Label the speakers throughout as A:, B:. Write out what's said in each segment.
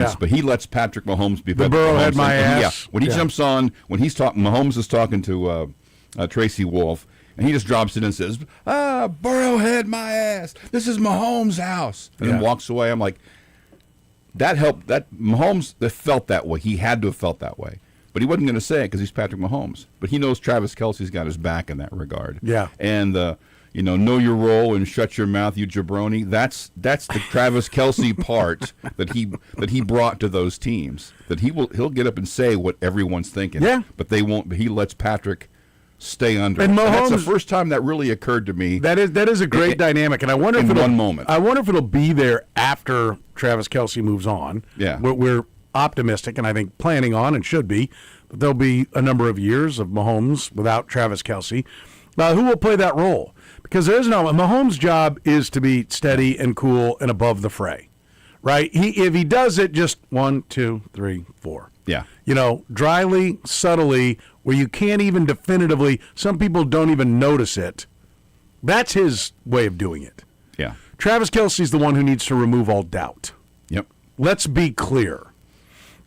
A: Yeah.
B: But he lets Patrick Mahomes be
A: the
B: Patrick
A: Burrow
B: Mahomes.
A: had my ass.
B: When he jumps on, when he's talking, Mahomes is talking to Tracy Wolf, and he just drops it and says, Burrow had my ass. This is Mahomes' house. And then walks away. I'm like, that helped. That Mahomes felt that way. He had to have felt that way. But he wasn't going to say it because he's Patrick Mahomes. But he knows Travis Kelce's got his back in that regard.
A: Yeah.
B: And, know your role and shut your mouth, you jabroni. That's the Travis Kelce part that he brought to those teams. That he'll get up and say what everyone's thinking.
A: Yeah.
B: But they won't. But he lets Patrick stay under.
A: And Mahomes,
B: that's the first time that really occurred to me.
A: That is a great dynamic, and I wonder if
B: one moment.
A: I wonder if it'll be there after Travis Kelce moves on.
B: Yeah.
A: We're optimistic, and I think planning on, and should be, that there'll be a number of years of Mahomes without Travis Kelce. Who will play that role? Because there's Mahomes' job is to be steady and cool and above the fray, right? If he does it just 1, 2, 3, 4.
B: Yeah.
A: Dryly, subtly, where you can't even definitively, some people don't even notice it. That's his way of doing it.
B: Yeah.
A: Travis Kelce's the one who needs to remove all doubt.
B: Yep.
A: Let's be clear,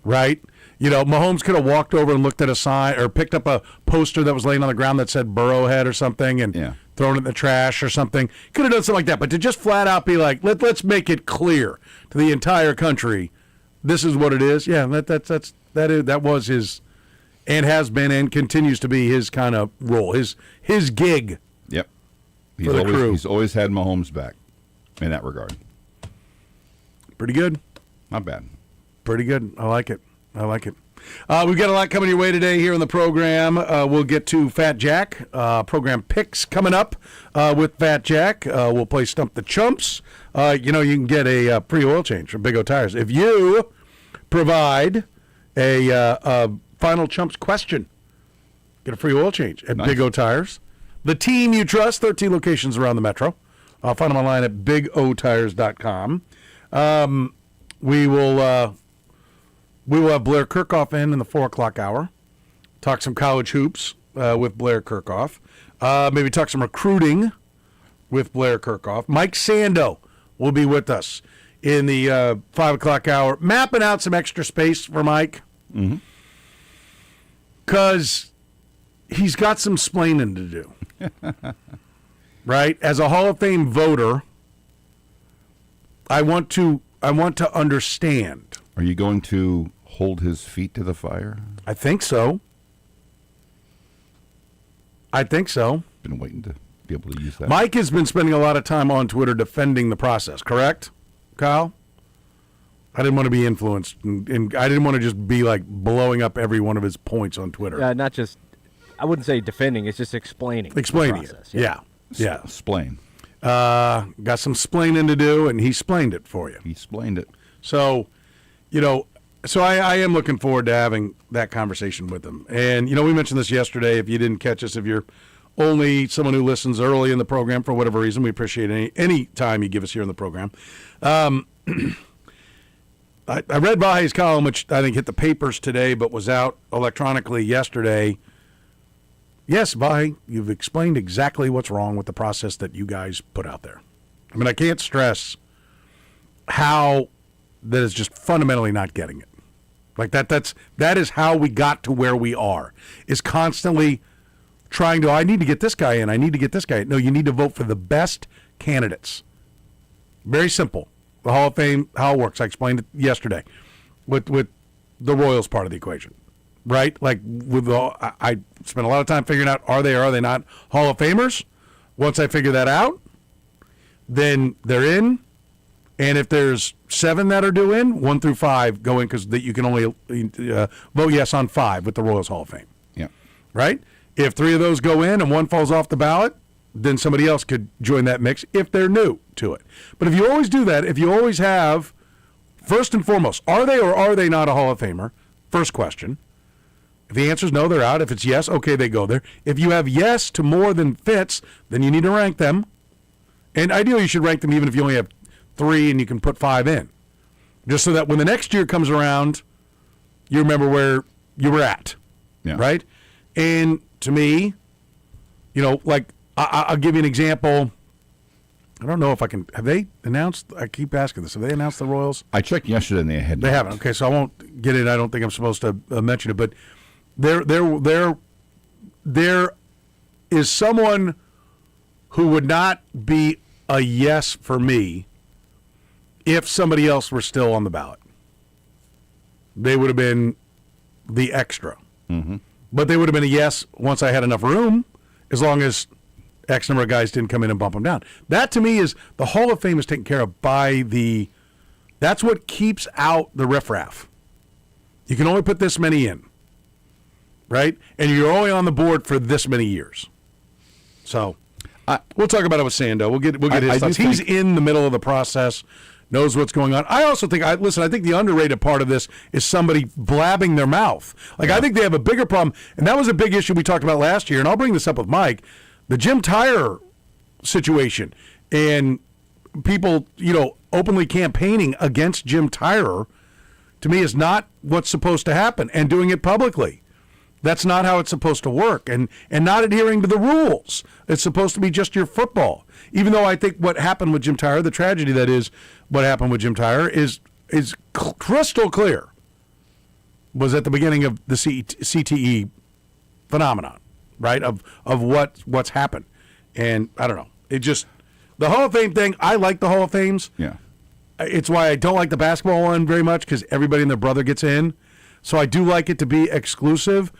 A: right? Mahomes could have walked over and looked at a sign or picked up a poster that was laying on the ground that said Burrowhead or something and thrown it in the trash or something. Could have done something like that, but to just flat out be like, let's make it clear to the entire country, this is what it is. Yeah, that was his, and has been and continues to be his kind of role, his gig.
B: Yep.
A: He's
B: always had Mahomes back in that regard.
A: Pretty good.
B: Not bad.
A: Pretty good. I like it. We've got a lot coming your way today here on the program. We'll get to Fat Jack. Program picks coming up with Fat Jack. We'll play Stump the Chumps. You can get a free oil change from Big O Tires. If you provide a final Chumps question, get a free oil change at Big O Tires. The team you trust, 13 locations around the metro. I'll find them online at bigotires.com. We will have Blair Kirchhoff in the 4 o'clock hour. Talk some college hoops with Blair Kirchhoff. Maybe talk some recruiting with Blair Kirchhoff. Mike Sando will be with us in the 5 o'clock hour, mapping out some extra space for Mike. Because he's got some splaining to do. Right? As a Hall of Fame voter, I want to understand.
B: Are you going to hold his feet to the fire?
A: I think so.
B: Been waiting to be able to use that.
A: Mike has been spending a lot of time on Twitter defending the process, correct, Kyle? I didn't want to be influenced, and I didn't want to just be like blowing up every one of his points on Twitter.
C: Not just, I wouldn't say defending, it's just explaining.
A: Explaining
C: the process.
A: it. Yeah.
B: Explain.
A: Got some splaining to do, and he splained it for you.
B: He explained it.
A: So, I am looking forward to having that conversation with him. And, we mentioned this yesterday. If you didn't catch us, if you're only someone who listens early in the program for whatever reason, we appreciate any time you give us here in the program. I read Vahe's column, which I think hit the papers today, but was out electronically yesterday. Yes, Vahe, you've explained exactly what's wrong with the process that you guys put out there. I mean, I can't stress how that is just fundamentally not getting it. Like that is how we got to where we are, is constantly trying to, I need to get this guy in, I need to get this guy in. No, you need to vote for the best candidates. Very simple. The Hall of Fame, how it works. I explained it yesterday with the Royals part of the equation, right? Like I spent a lot of time figuring out, are they or are they not Hall of Famers? Once I figure that out, then they're in. And if there's 7 that are due in, 1 through 5 go in because you can only vote yes on 5 with the Royals Hall of Fame.
B: Yeah.
A: Right? If 3 of those go in and 1 falls off the ballot, then somebody else could join that mix if they're new to it. But if you always do that, if you always have, first and foremost, are they or are they not a Hall of Famer? First question. If the answer is no, they're out. If it's yes, okay, they go there. If you have yes to more than fits, then you need to rank them. And ideally, you should rank them even if you only have 3 and you can put 5 in. Just so that when the next year comes around, you remember where you were at.
B: Yeah.
A: Right? And to me, like, I'll give you an example. I don't know if I can. Have they announced? I keep asking this. Have they announced the Royals?
B: I checked yesterday and they had.
A: They haven't. Okay, so I won't get it. I don't think I'm supposed to mention it, but there is someone who would not be a yes for me if somebody else were still on the ballot. They would have been the extra.
B: Mm-hmm.
A: But they would have been a yes once I had enough room, as long as X number of guys didn't come in and bump them down. That, to me, is the Hall of Fame is taken care of by the – that's what keeps out the riffraff. You can only put this many in, right? And you're only on the board for this many years. So we'll talk about it with Sando. We'll get his thoughts. He's in the middle of the process, knows what's going on. I also think, I think the underrated part of this is somebody blabbing their mouth. Like, I think they have a bigger problem, and that was a big issue we talked about last year, and I'll bring this up with Mike, the Jim Tyre situation, and people, openly campaigning against Jim Tyre, to me, is not what's supposed to happen, and doing it publicly. That's not how it's supposed to work, and not adhering to the rules. It's supposed to be just your football. Even though I think what happened with Jim Tyre, the tragedy that is what happened with Jim Tyre, is crystal clear. Was at the beginning of the CTE phenomenon, right? Of what's happened, and I don't know. It just the Hall of Fame thing. I like the Hall of Fames.
B: Yeah,
A: it's why I don't like the basketball one very much, because everybody and their brother gets in. So I do like it to be exclusive.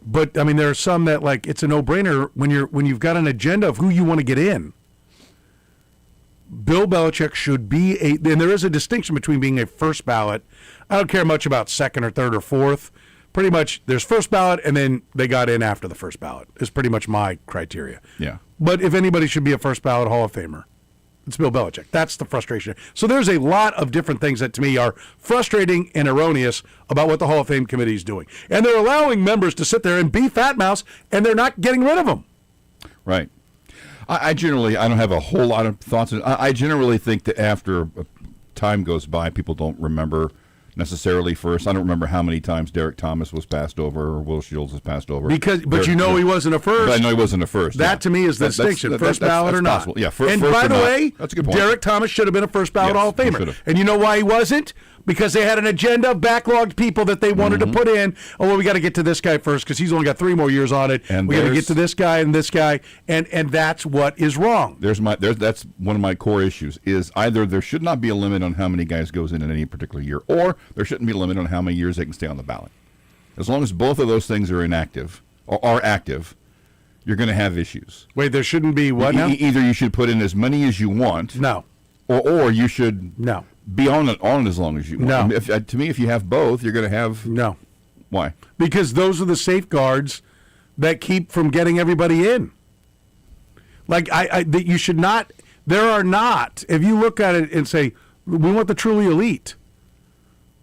A: But I mean, there are some that, like, it's a no-brainer when you've got an agenda of who you want to get in. Bill Belichick should be and there is a distinction between being a first ballot. I don't care much about second or third or fourth. Pretty much, there's first ballot, and then they got in after the first ballot. Is pretty much my criteria.
B: Yeah.
A: But if anybody should be a first ballot Hall of Famer, it's Bill Belichick. That's the frustration. So there's a lot of different things that, to me, are frustrating and erroneous about what the Hall of Fame committee is doing. And they're allowing members to sit there and be fat mouths, and they're not getting rid of them.
B: Right. I generally, I don't have a whole lot of thoughts. I generally think that after time goes by, people don't remember necessarily first. I don't remember how many times Derek Thomas was passed over or Will Shields was passed over.
A: But you know he wasn't a first.
B: But I know he wasn't a first.
A: That, to me, is the distinction. First ballot or not.
B: Possible. Yeah,
A: and
B: first
A: by the way,
B: that's a good point.
A: Derek Thomas should have been a first ballot Hall of Famer. And you know why he wasn't? Because they had an agenda of backlogged people that they wanted to put in. Oh, well, we got to get to this guy first because he's only got 3 more years on it. And we got to get to this guy and this guy, and that's what is wrong.
B: That's one of my core issues. Is either there should not be a limit on how many guys goes in any particular year, or there shouldn't be a limit on how many years they can stay on the ballot. As long as both of those things are inactive or are active, you're going to have issues.
A: Wait, there shouldn't be what now?
B: Either you should put in as many as you want.
A: No.
B: Or you should be on it as long as you want.
A: No.
B: I mean, to me, if you have both, you're going to have...
A: No.
B: Why?
A: Because those are the safeguards that keep from getting everybody in. Like, you should not... There are not... If you look at it and say, we want the truly elite,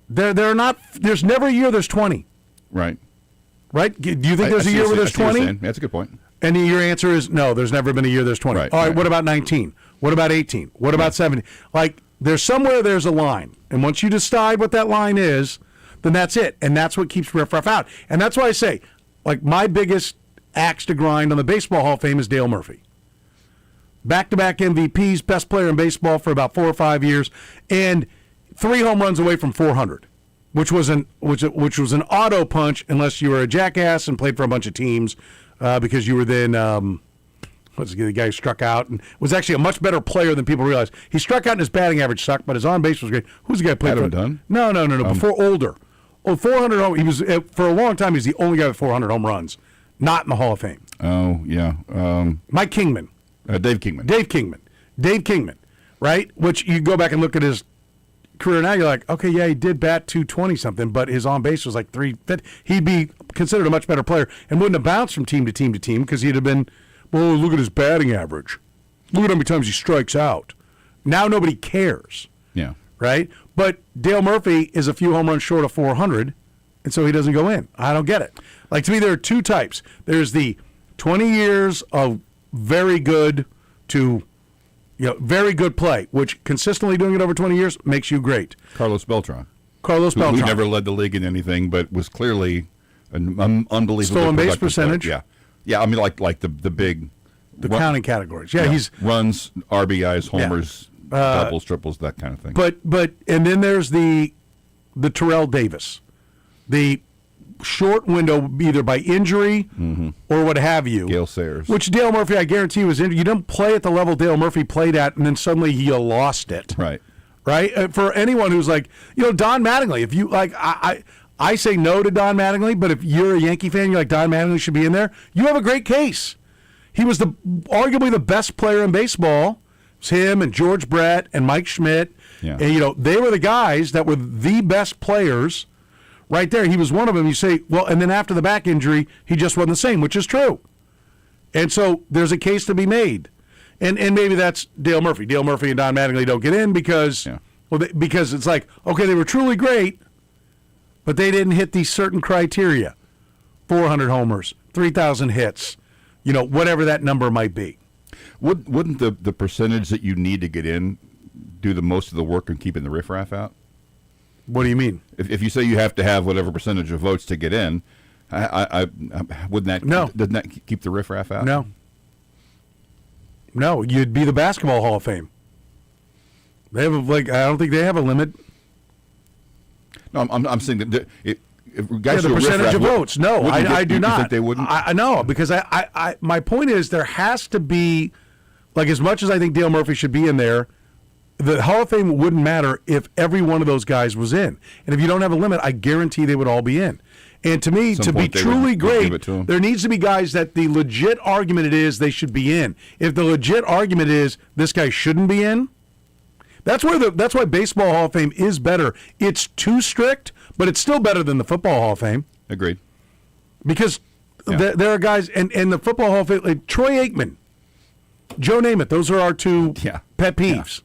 A: there are not... There's never a year there's 20.
B: Right.
A: Right? Do you think there's a year where there's 20?
B: That's a good point.
A: And your answer is no, there's never been a year there's 20.
B: Right,
A: All right,
B: right.
A: What about 19? What about 18? What about 17? Like, there's somewhere there's a line. And once you decide what that line is, then that's it. And that's what keeps riffraff out. And that's why I say, like, my biggest axe to grind on the Baseball Hall of Fame is Dale Murphy. Back-to-back MVPs, best player in baseball for about 4 or 5 years, and 3 home runs away from 400. Which was an auto punch unless you were a jackass and played for a bunch of teams, because you were then the guy who struck out and was actually a much better player than people realize. He struck out and his batting average sucked, but his on base was great. Who's the guy who played
B: Adam
A: for?
B: Dunn?
A: No. Before older. 400 home. He was for a long time. He's the only guy with 400 home runs, not in the Hall of Fame.
B: Oh yeah.
A: Mike Kingman.
B: Dave Kingman.
A: Dave Kingman. Right. Which you go back and look at his career now, you're like, okay, yeah, he did bat 220 something, but his on base was like 350. He'd be considered a much better player and wouldn't have bounced from team to team to team because he'd have been, well, look at his batting average. Look at how many times he strikes out. Now nobody cares.
B: Yeah.
A: Right? But Dale Murphy is a few home runs short of 400, and so he doesn't go in. I don't get it. Like, to me, there are 2 types. There's the 20 years of very good to very good play, which consistently doing it over 20 years makes you great.
B: Carlos Beltran.
A: Who
B: never led the league in anything, but was clearly an unbelievable
A: stolen base
B: productive player.
A: percentage.
B: Yeah. I mean, like the big
A: the counting categories. Yeah, he's
B: runs, RBIs, homers, doubles, triples, that kind of thing.
A: But and then there's the Terrell Davis, the short window either by injury or what have you.
B: Gale Sayers.
A: Which Dale Murphy, I guarantee, was injured. You don't play at the level Dale Murphy played at, and then suddenly you lost it.
B: Right.
A: Right? For anyone who's like, Don Mattingly, if you like, I say no to Don Mattingly, but if you're a Yankee fan, you're like, Don Mattingly should be in there, you have a great case. He was arguably the best player in baseball. It was him and George Brett and Mike Schmidt.
B: Yeah.
A: And, they were the guys that were the best players right there. He was one of them. You say, well, and then after the back injury, he just wasn't the same, which is true. And so there's a case to be made. And maybe that's Dale Murphy. Dale Murphy and Don Mattingly don't get in because because it's like, okay, they were truly great, but they didn't hit these certain criteria. 400 homers, 3,000 hits, whatever that number might be.
B: Wouldn't the percentage that you need to get in do the most of the work in keeping the riffraff out?
A: What do you mean?
B: If you say you have to have whatever percentage of votes to get in, I wouldn't that doesn't that keep the riffraff out?
A: No, you'd be the Basketball Hall of Fame. They have I don't think they have a limit.
B: No, I'm saying that if guys
A: the percentage of votes. No, I do not.
B: You think they wouldn't?
A: I know, because I my point is there has to be, as much as I think Dale Murphy should be in there, the Hall of Fame wouldn't matter if every one of those guys was in. And if you don't have a limit, I guarantee they would all be in. And to me, to be truly great, there needs to be guys that the legit argument it is they should be in. If the legit argument is this guy shouldn't be in, that's why Baseball Hall of Fame is better. It's too strict, but it's still better than the Football Hall of Fame.
B: Agreed.
A: Because there are guys, and the Football Hall of Fame, like Troy Aikman, Joe Namath, those are our two pet peeves. Yeah.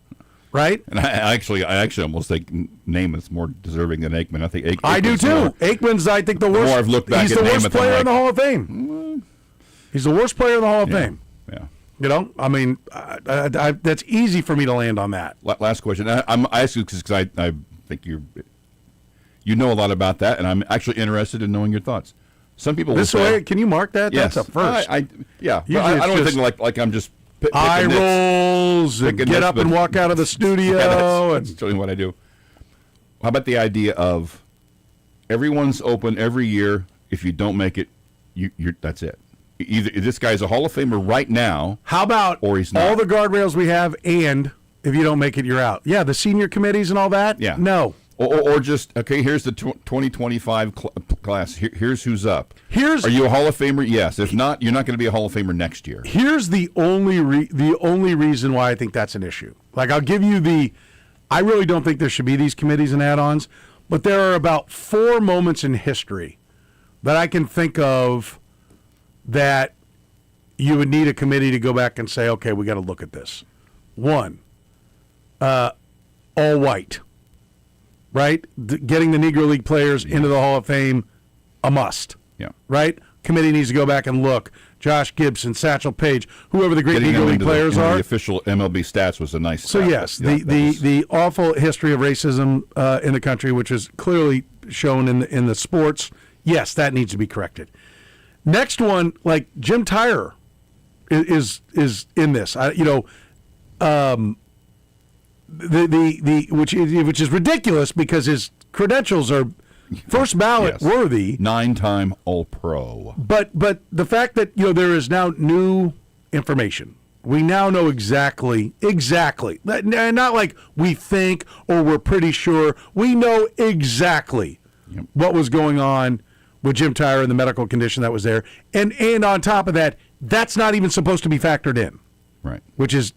A: Right?
B: And I actually almost think Namath's more deserving than Aikman. I think Aikman.
A: I do too. Aikman's, I think, the worst.
B: The more I've looked back
A: he's
B: at
A: the worst
B: Namath,
A: player in the Hall of Fame. He's the worst player in the Hall of Fame.
B: Yeah.
A: I mean, that's easy for me to land on that.
B: Last question. I ask you because I think you know a lot about that, and I'm actually interested in knowing your thoughts. Some people will say,
A: can you mark that?
B: Yes.
A: That's a first.
B: I don't think like I'm just
A: eye rolls and get up and walk out of the studio.
B: That's totally what I do. How about the idea of everyone's open every year? If you don't make it, you're that's it. Either this guy's a Hall of Famer right now.
A: How about
B: or he's not.
A: All the guardrails we have, and if you don't make it, you're out. Yeah, the senior committees and all that.
B: Yeah,
A: no.
B: Or just here's the 2025 class. Here's who's up. Are you a Hall of Famer? Yes. If not, you're not going to be a Hall of Famer next year.
A: Here's the only reason why I think that's an issue. I'll give you I really don't think there should be these committees and add-ons, but there are about 4 moments in history that I can think of that you would need a committee to go back and say, okay, we got to look at this. 1, all white. Right? Getting the Negro League players into the Hall of Fame, a must.
B: Yeah.
A: Right? Committee needs to go back and look. Josh Gibson, Satchel Paige, whoever the great Negro League players are.
B: The official MLB stats was a nice
A: So, yes, the awful history of racism in the country, which is clearly shown in the sports, yes, that needs to be corrected. Next one, like Jim Tyrer is in this. Which is ridiculous because his credentials are first ballot worthy,
B: 9-time All-Pro.
A: But the fact that there is now new information, we now know exactly, not like we think or we're pretty sure. We know exactly what was going on with Jim Tyrer and the medical condition that was there, and on top of that, that's not even supposed to be factored in,
B: right?
A: Which is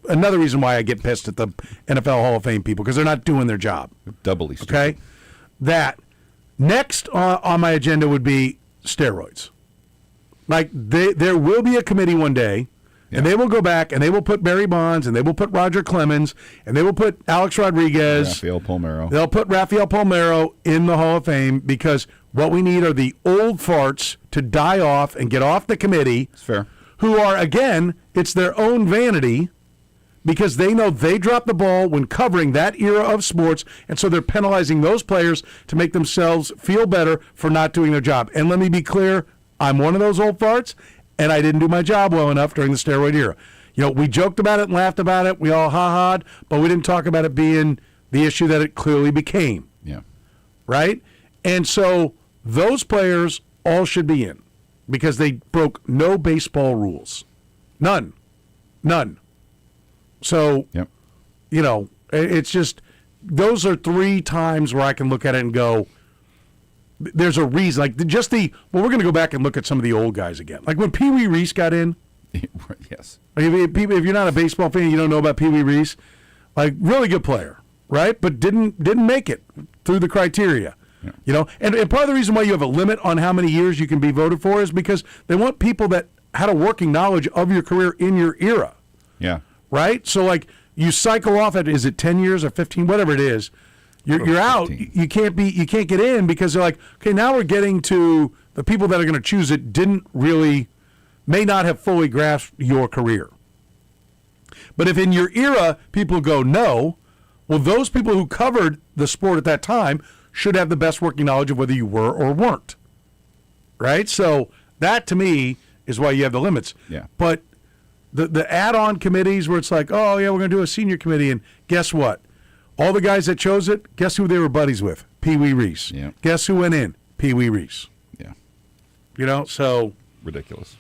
A: another reason why I get pissed at the NFL Hall of Fame people, because they're not doing their job.
B: Doubly stupid.
A: Okay? That. Next on my agenda would be steroids. There will be a committee one day, and they will go back, and they will put Barry Bonds, and they will put Roger Clemens, and they will put Alex Rodriguez.
B: Rafael Palmeiro.
A: They'll put Rafael Palmeiro in the Hall of Fame, because what we need are the old farts to die off and get off the committee.
B: It's fair.
A: Who are, again, it's their own vanity, because they know they dropped the ball when covering that era of sports, and so they're penalizing those players to make themselves feel better for not doing their job. And let me be clear, I'm one of those old farts, and I didn't do my job well enough during the steroid era. We joked about it and laughed about it. We all ha-ha'd, but we didn't talk about it being the issue that it clearly became.
B: Yeah.
A: Right? And so those players all should be in because they broke no baseball rules. None. So,
B: Yep.
A: It's just those are 3 times where I can look at it and go, there's a reason. Like we're going to go back and look at some of the old guys again. Like when Pee Wee Reese got in.
B: Yes.
A: If you're not a baseball fan, you don't know about Pee Wee Reese. Like really good player, right? But didn't make it through the criteria.
B: Yeah.
A: And part of the reason why you have a limit on how many years you can be voted for is because they want people that had a working knowledge of your career in your era.
B: Yeah.
A: Right? So like you cycle off at, is it 10 years or 15, whatever it is, you're out. You can't get in because they're like, okay, now we're getting to the people that are going to choose it may not have fully grasped your career. But if in your era people go no, well, those people who covered the sport at that time should have the best working knowledge of whether you were or weren't. Right? So that to me is why you have the limits.
B: Yeah.
A: But the add-on committees where it's like, oh, yeah, we're going to do a senior committee, and guess what? All the guys that chose it, guess who they were buddies with? Pee Wee Reese.
B: Yeah.
A: Guess who went in? Pee Wee Reese.
B: Yeah.
A: So.
B: Ridiculous.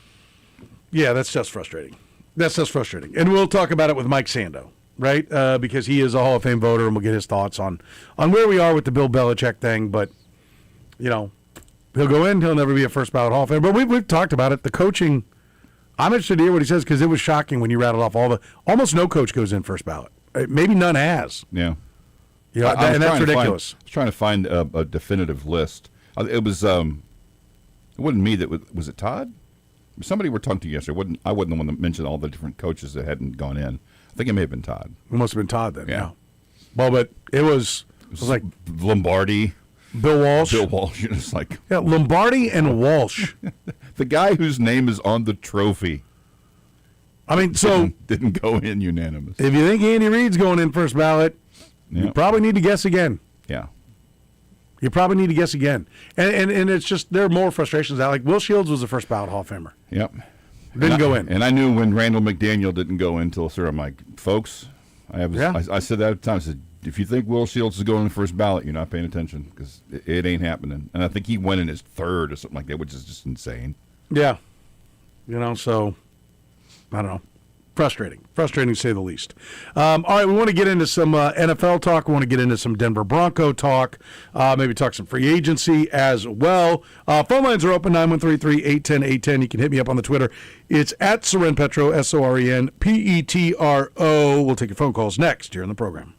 A: Yeah, that's just frustrating. And we'll talk about it with Mike Sando, right? Because he is a Hall of Fame voter, and we'll get his thoughts on where we are with the Bill Belichick thing. But, he'll go in. He'll never be a first ballot Hall of Fame. But we've talked about it. The coaching, I'm interested to hear what he says because it was shocking when you rattled off almost no coach goes in first ballot. Maybe none has.
B: Yeah.
A: And that's ridiculous.
B: I was trying to find a definitive list. It was, it wasn't me that was it Todd? Somebody we're talking to yesterday. I wasn't the one that mentioned all the different coaches that hadn't gone in. I think it may have been Todd.
A: It must have been Todd then.
B: Yeah.
A: Well, but it was like
B: Lombardi,
A: Bill Walsh.
B: It's like
A: Lombardi and Walsh.
B: the guy whose name is on the trophy.
A: I mean, so
B: didn't go in unanimous.
A: If you think Andy Reid's going in first ballot, you probably need to guess again.
B: Yeah.
A: You probably need to guess again. And it's just, there are more frustrations out. Like, Will Shields was the first ballot Hall of Famer.
B: Yep.
A: Didn't go in.
B: And I knew when Randall McDaniel didn't go in until, sir, I'm like, folks, I said that at the time. I said, if you think Will Shields is going in the first ballot, you're not paying attention because it ain't happening. And I think he went in his third or something like that, which is just insane.
A: Yeah. So, I don't know. Frustrating to say the least. All right, we want to get into some NFL talk. We want to get into some Denver Bronco talk. Maybe talk some free agency as well. Phone lines are open, 913-810-810. You can hit me up on the Twitter. It's at Soren Petro, SOREN, PETRO. We'll take your phone calls next here in the program.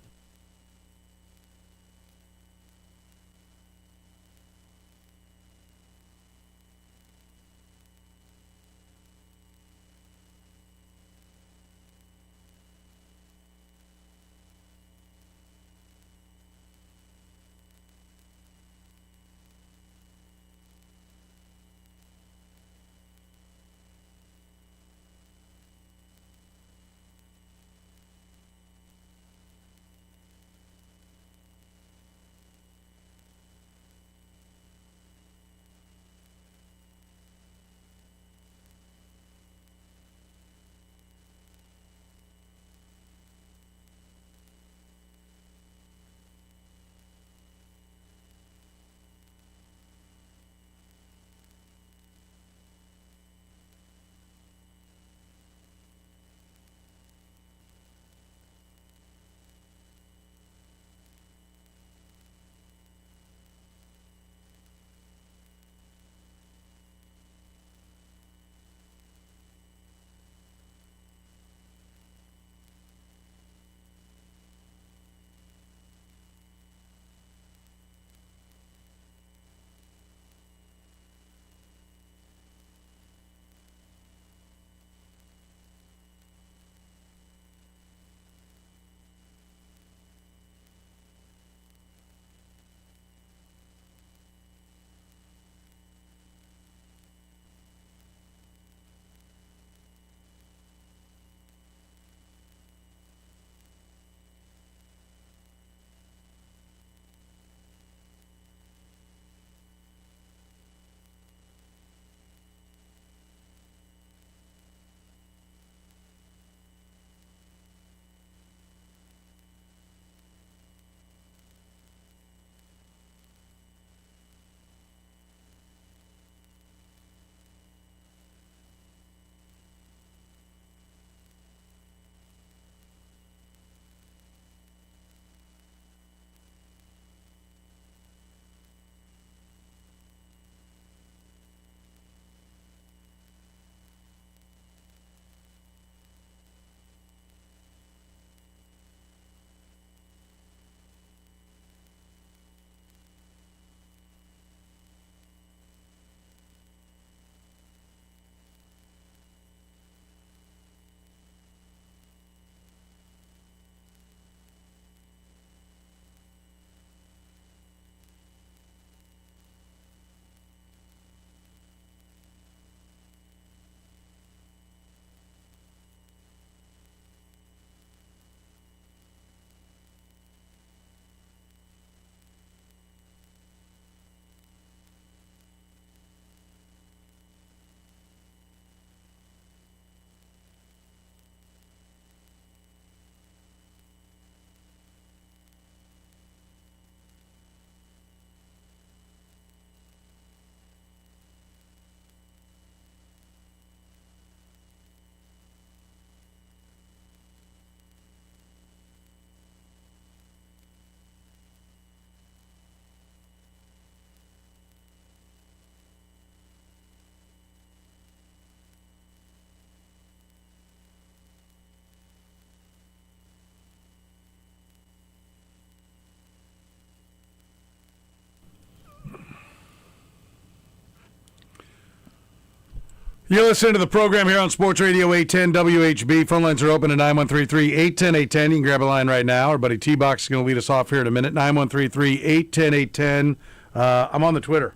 A: You're listening to the program here on Sports Radio 810 WHB. Phone lines are open at 9133-810-810. You can grab a line right now. Our buddy T-Box is going to lead us off here in a minute. 9133-810-810. I'm on the Twitter,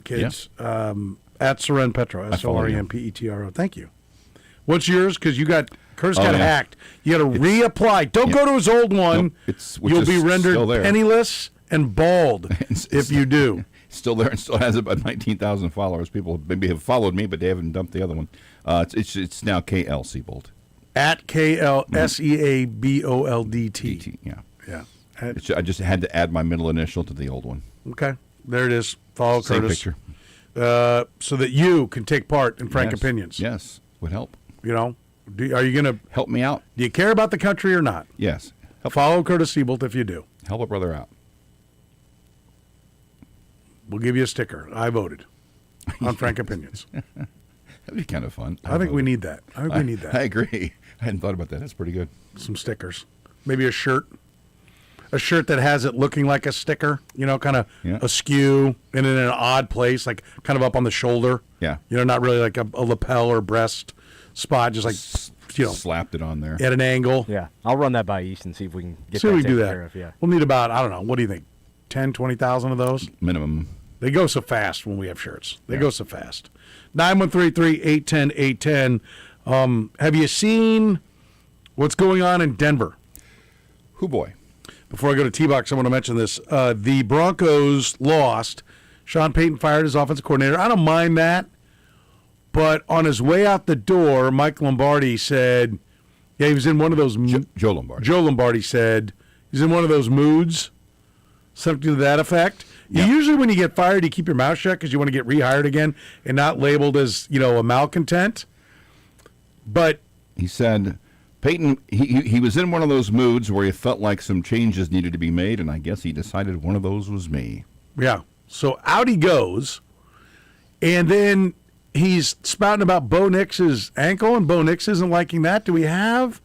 A: kids.
B: Yeah.
A: At Soren Petro, SORENPETRO. Thank you. What's yours? Because Kurtis got hacked. You got to reapply. Don't go to his old one. You'll be rendered penniless and bald if you do.
B: Still there and still has about 19,000 followers. People maybe have followed me, but they haven't dumped the other one. It's now KL Seaboldt.
A: At KLSEABOLDT.
B: Yeah.
A: Yeah.
B: I just had to add my middle initial to the old one.
A: Okay. There it is. Follow
B: Same
A: Kurtis.
B: picture.
A: So that you can take part in Frank Opinions.
B: Yes. Would help.
A: You know, are you going to
B: help me out?
A: Do you care about the country or not?
B: Yes.
A: Follow Kurtis Seaboldt if you do.
B: Help a brother out.
A: We'll give you a sticker. I voted on Frank Opinions.
B: That'd be kind of fun.
A: I think we need that. I agree.
B: I hadn't thought about that. That's pretty good.
A: Some stickers. Maybe a shirt. A shirt that has it looking like a sticker, you know, kind of askew and in an odd place, like kind of up on the shoulder.
B: Yeah.
A: You know, not really like a lapel or breast spot, just like, you know.
B: Slapped it on there.
A: At an angle.
C: Yeah. I'll run that by East and see if we can get
A: see
C: that
A: if we can do
C: taken
A: that.
C: care of. Yeah.
A: We'll need about, I don't know, what do you think, 10, 20,000 of those?
B: Minimum.
A: They go so fast when we have shirts. They go so fast. 9133-810-810. Have you seen what's going on in Denver?
B: Who boy?
A: Before I go to T-Box, I want to mention this. The Broncos lost. Sean Payton fired his offensive coordinator. I don't mind that. But on his way out the door, Mike Lombardi said, he was in one of those...
B: Joe Lombardi.
A: Joe Lombardi said he's in one of those moods, something to that effect.
B: Yep.
A: Usually when you get fired, you keep your mouth shut because you want to get rehired again and not labeled as, you know, a malcontent. But...
B: He said... Peyton, he was in one of those moods where he felt like some changes needed to be made, and I guess he decided one of those was me.
A: Yeah. So out he goes, and then he's spouting about Bo Nix's ankle, and Bo Nix isn't liking that. Do we have,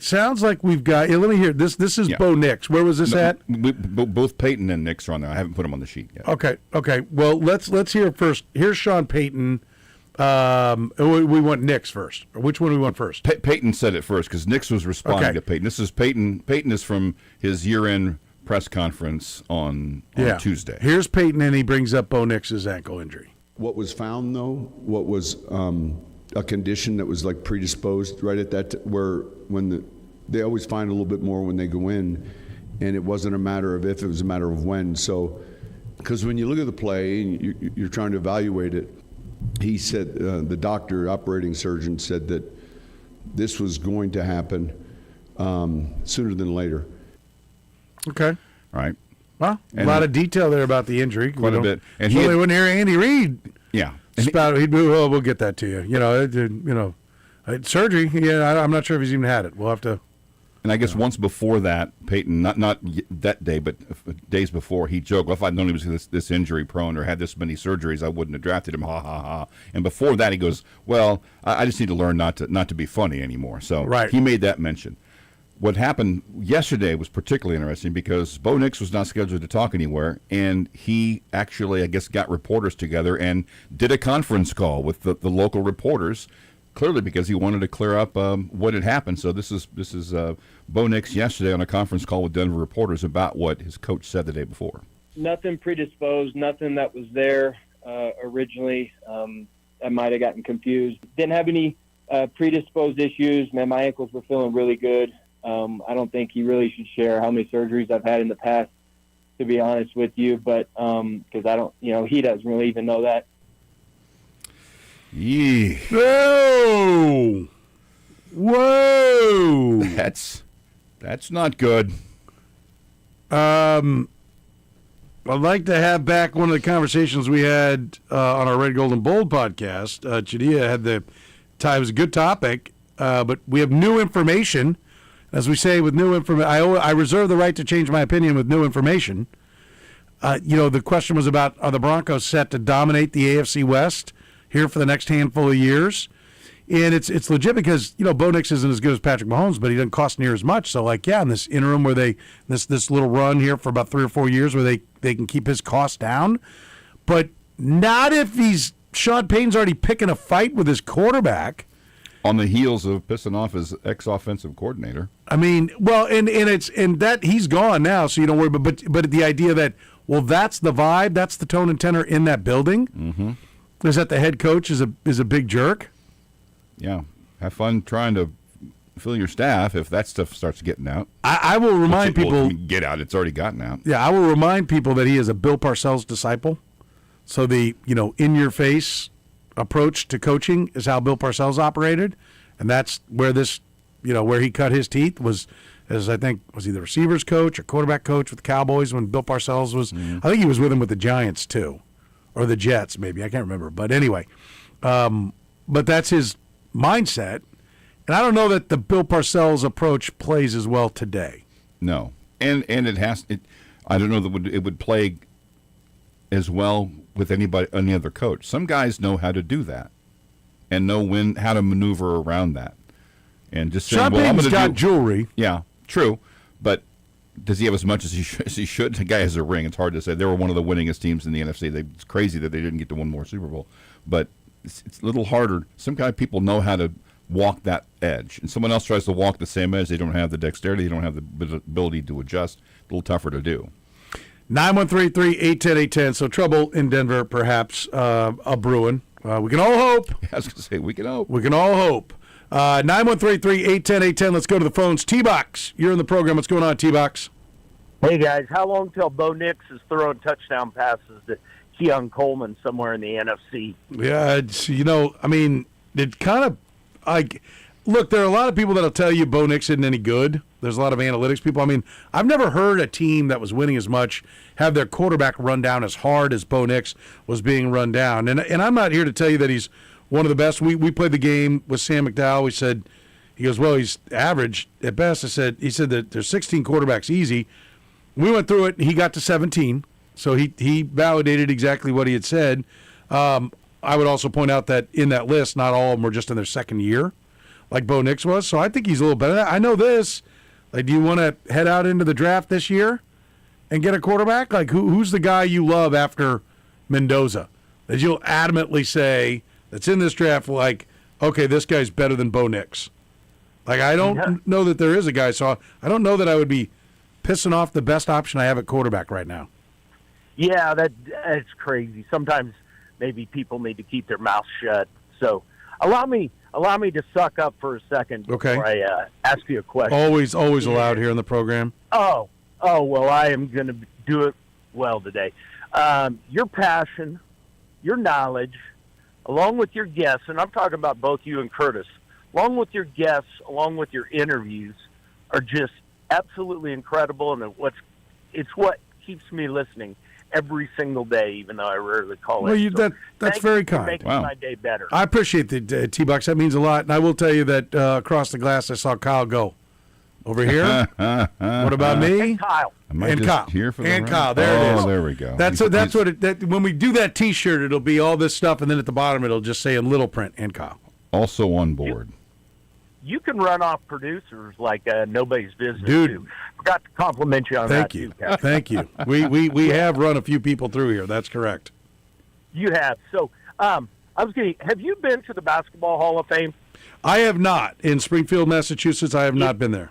A: sounds like we've got, let me hear, this is Bo Nix. Where was this at?
B: Both Peyton and Nix are on there. I haven't put them on the sheet yet.
A: Okay. Well, let's hear first. Here's Sean Payton. We want Nix first. Or which one do we want first?
B: Peyton said it first because Nix was responding to Peyton. This is Peyton. Peyton is from his year-end press conference on Tuesday.
A: Here's Peyton, and he brings up Bo Nix's ankle injury.
D: What was found, though, what was a condition that was like predisposed right at that they always find a little bit more when they go in, and it wasn't a matter of if, it was a matter of when. So, because when you look at the play and you're trying to evaluate it, he said, the doctor, operating surgeon, said that this was going to happen sooner than later.
A: Okay.
B: All right.
A: Well, a lot of detail there about the injury.
B: Quite a bit. And
A: they wouldn't hear Andy Reid.
B: Yeah.
A: Spout, he'd be, well, we'll get that to you. Surgery. Yeah, I'm not sure if he's even had it. We'll have to.
B: And I guess once before that, Peyton, not that day, but days before, he joked, well, if I'd known he was this injury prone or had this many surgeries, I wouldn't have drafted him, ha, ha, ha. And before that, he goes, well, I just need to learn not to be funny anymore. So he made that mention. What happened yesterday was particularly interesting because Bo Nix was not scheduled to talk anywhere, and he actually, I guess, got reporters together and did a conference call with the local reporters, clearly because he wanted to clear up what had happened. So this is Bo Nix yesterday on a conference call with Denver reporters about what his coach said the day before.
E: Nothing predisposed, nothing that was there originally. I might have gotten confused. Didn't have any predisposed issues. Man, my ankles were feeling really good. I don't think he really should share how many surgeries I've had in the past, to be honest with you, but because I don't, he doesn't really even know that.
B: Yee.
A: Whoa!
B: That's not good.
A: I'd like to have back one of the conversations we had on our Red, Gold, and Bold podcast. Chadilla had it was a good topic, but we have new information. As we say, with new information, I reserve the right to change my opinion with new information. The question was about, are the Broncos set to dominate the AFC West here for the next handful of years? And it's legit because, Bo Nix isn't as good as Patrick Mahomes, but he doesn't cost near as much. So, in this interim where this little run here for about 3 or 4 years where they can keep his costs down. But not if he's Sean Payton's already picking a fight with his quarterback.
B: On the heels of pissing off his ex-offensive coordinator.
A: I mean, well, and that he's gone now, so you don't worry. But the idea that, well, that's the vibe, that's the tone and tenor in that building, is that the head coach is a big jerk.
B: Yeah, have fun trying to fill your staff if that stuff starts getting out.
A: I will remind people,
B: get out. It's already gotten out.
A: Yeah, I will remind people that he is a Bill Parcells disciple. So the in your face approach to coaching is how Bill Parcells operated, and that's where this, where he cut his teeth was I think was he the receivers coach or quarterback coach with the Cowboys when Bill Parcells was. I think he was with him with the Giants too, or the Jets maybe, I can't remember. But anyway, but that's his mindset, and I don't know that the Bill Parcells approach plays as well today.
B: No, and it has. I don't know that it would play as well with any other coach. Some guys know how to do that and know how to maneuver around that. And just saying,
A: Sean Payton's got jewelry.
B: Yeah, true. But does he have as much as he should? The guy has a ring. It's hard to say. They were one of the winningest teams in the NFC. It's crazy that they didn't get to one more Super Bowl. But it's a little harder. Some kind of people know how to walk that edge. And someone else tries to walk the same edge. They don't have the dexterity. They don't have the ability to adjust. A little tougher to do.
A: 913-381-0810. So trouble in Denver, perhaps, a brewing. We can all hope.
B: I was going to say, we can hope.
A: We can all hope. 913-381-0810. Let's go to the phones. T-Box, you're in the program. What's going on, T-Box?
F: Hey, guys. How long till Bo Nix is throwing touchdown passes to Keon Coleman somewhere in the NFC?
A: Yeah, it kind of like. Look, there are a lot of people that'll tell you Bo Nix isn't any good. There's a lot of analytics people. I mean, I've never heard a team that was winning as much have their quarterback run down as hard as Bo Nix was being run down. And I'm not here to tell you that he's one of the best. We played the game with Sam McDowell. He goes, well, he's average at best. He said that there's 16 quarterbacks easy. We went through it, and he got to 17. So he validated exactly what he had said. I would also point out that in that list, not all of them were just in their second year, like Bo Nix was. So I think he's a little better. I know this. Like, do you want to head out into the draft this year and get a quarterback? Like, who's the guy you love after Mendoza that you'll adamantly say that's in this draft, like, okay, this guy's better than Bo Nix? Like, I don't know that there is a guy, so I don't know that I would be pissing off the best option I have at quarterback right now.
F: Yeah, that's crazy. Sometimes maybe people need to keep their mouth shut. So allow me to suck up for a second before I ask you a question.
A: Always allowed here in the program.
F: Oh, well, I am going to do it well today. Your passion, your knowledge, along with your guests, and I'm talking about both you and Kurtis, along with your guests, along with your interviews, are just absolutely incredible, and it's what keeps me listening every single day, even though I rarely call
A: well,
F: it.
A: That's very kind.
F: Making my day better.
A: I appreciate the T-Box. That means a lot. And I will tell you that across the glass, I saw Kyle go. Over here. What about me?
F: And Kyle.
A: And Kyle.
B: Here for
A: and Kyle. There it is.
B: Oh, there we go.
A: That's what when we do that T-shirt, it'll be all this stuff, and then at the bottom, it'll just say in little print, and Kyle.
B: Also on board.
F: You can run off producers like nobody's business.
A: Dude.
F: Too. Forgot to compliment you on that.
A: Thank you.
F: Too, Captain.
A: Thank you. We have run a few people through here. That's correct.
F: You have. So have you been to the Basketball Hall of Fame?
A: I have not. In Springfield, Massachusetts, I have not been there.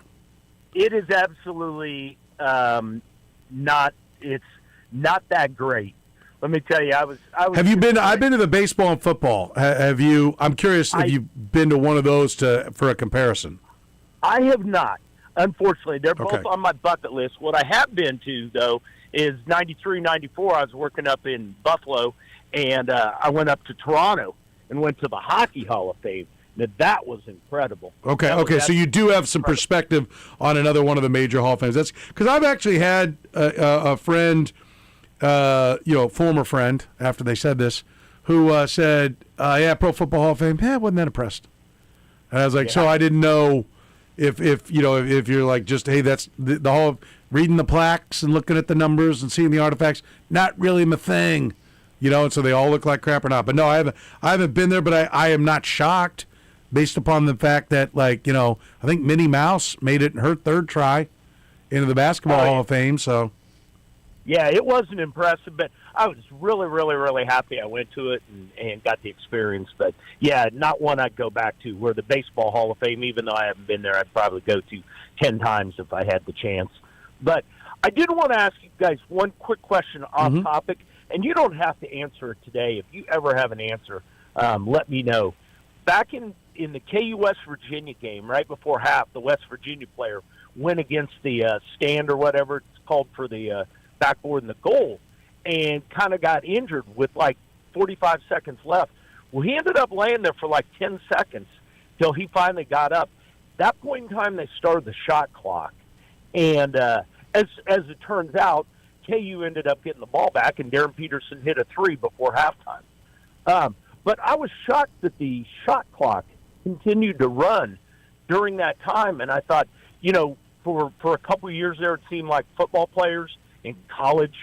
F: It is absolutely not. It's not that great. Let me tell you, I was.
A: Have you been? I've been to the baseball and football. Have you? I'm curious. Have you been to one of those for a comparison?
F: I have not. Unfortunately, they're both on my bucket list. What I have been to though is '93, '94. I was working up in Buffalo, and I went up to Toronto and went to the Hockey Hall of Fame. Now, that was incredible.
A: Okay. So you do have some perspective on another one of the major Hall of Fames. That's because I've actually had a friend. Former friend, after they said this, who said, Pro Football Hall of Fame, wasn't that impressed. And I was like, so I didn't know if you're like, just, hey, that's the Hall of, reading the plaques and looking at the numbers and seeing the artifacts, not really my thing, and so they all look like crap or not. But no, I haven't been there, but I am not shocked based upon the fact that, I think Minnie Mouse made it in her third try into the Basketball Hall of Fame, so.
F: Yeah, it wasn't impressive, but I was really, really, really happy I went to it and got the experience. But, yeah, not one I'd go back to. Where the Baseball Hall of Fame, even though I haven't been there, I'd probably go to 10 times if I had the chance. But I did want to ask you guys one quick question off topic, and you don't have to answer it today. If you ever have an answer, let me know. Back in the KU West Virginia game, right before half, the West Virginia player went against the stand or whatever it's called for the backboard in the goal and kind of got injured with like 45 seconds left. Well, he ended up laying there for like 10 seconds till he finally got up. That point in time, they started the shot clock. And as it turns out, KU ended up getting the ball back, and Darren Peterson hit a 3 before halftime. But I was shocked that the shot clock continued to run during that time. And I thought, for a couple of years there, it seemed like football players in college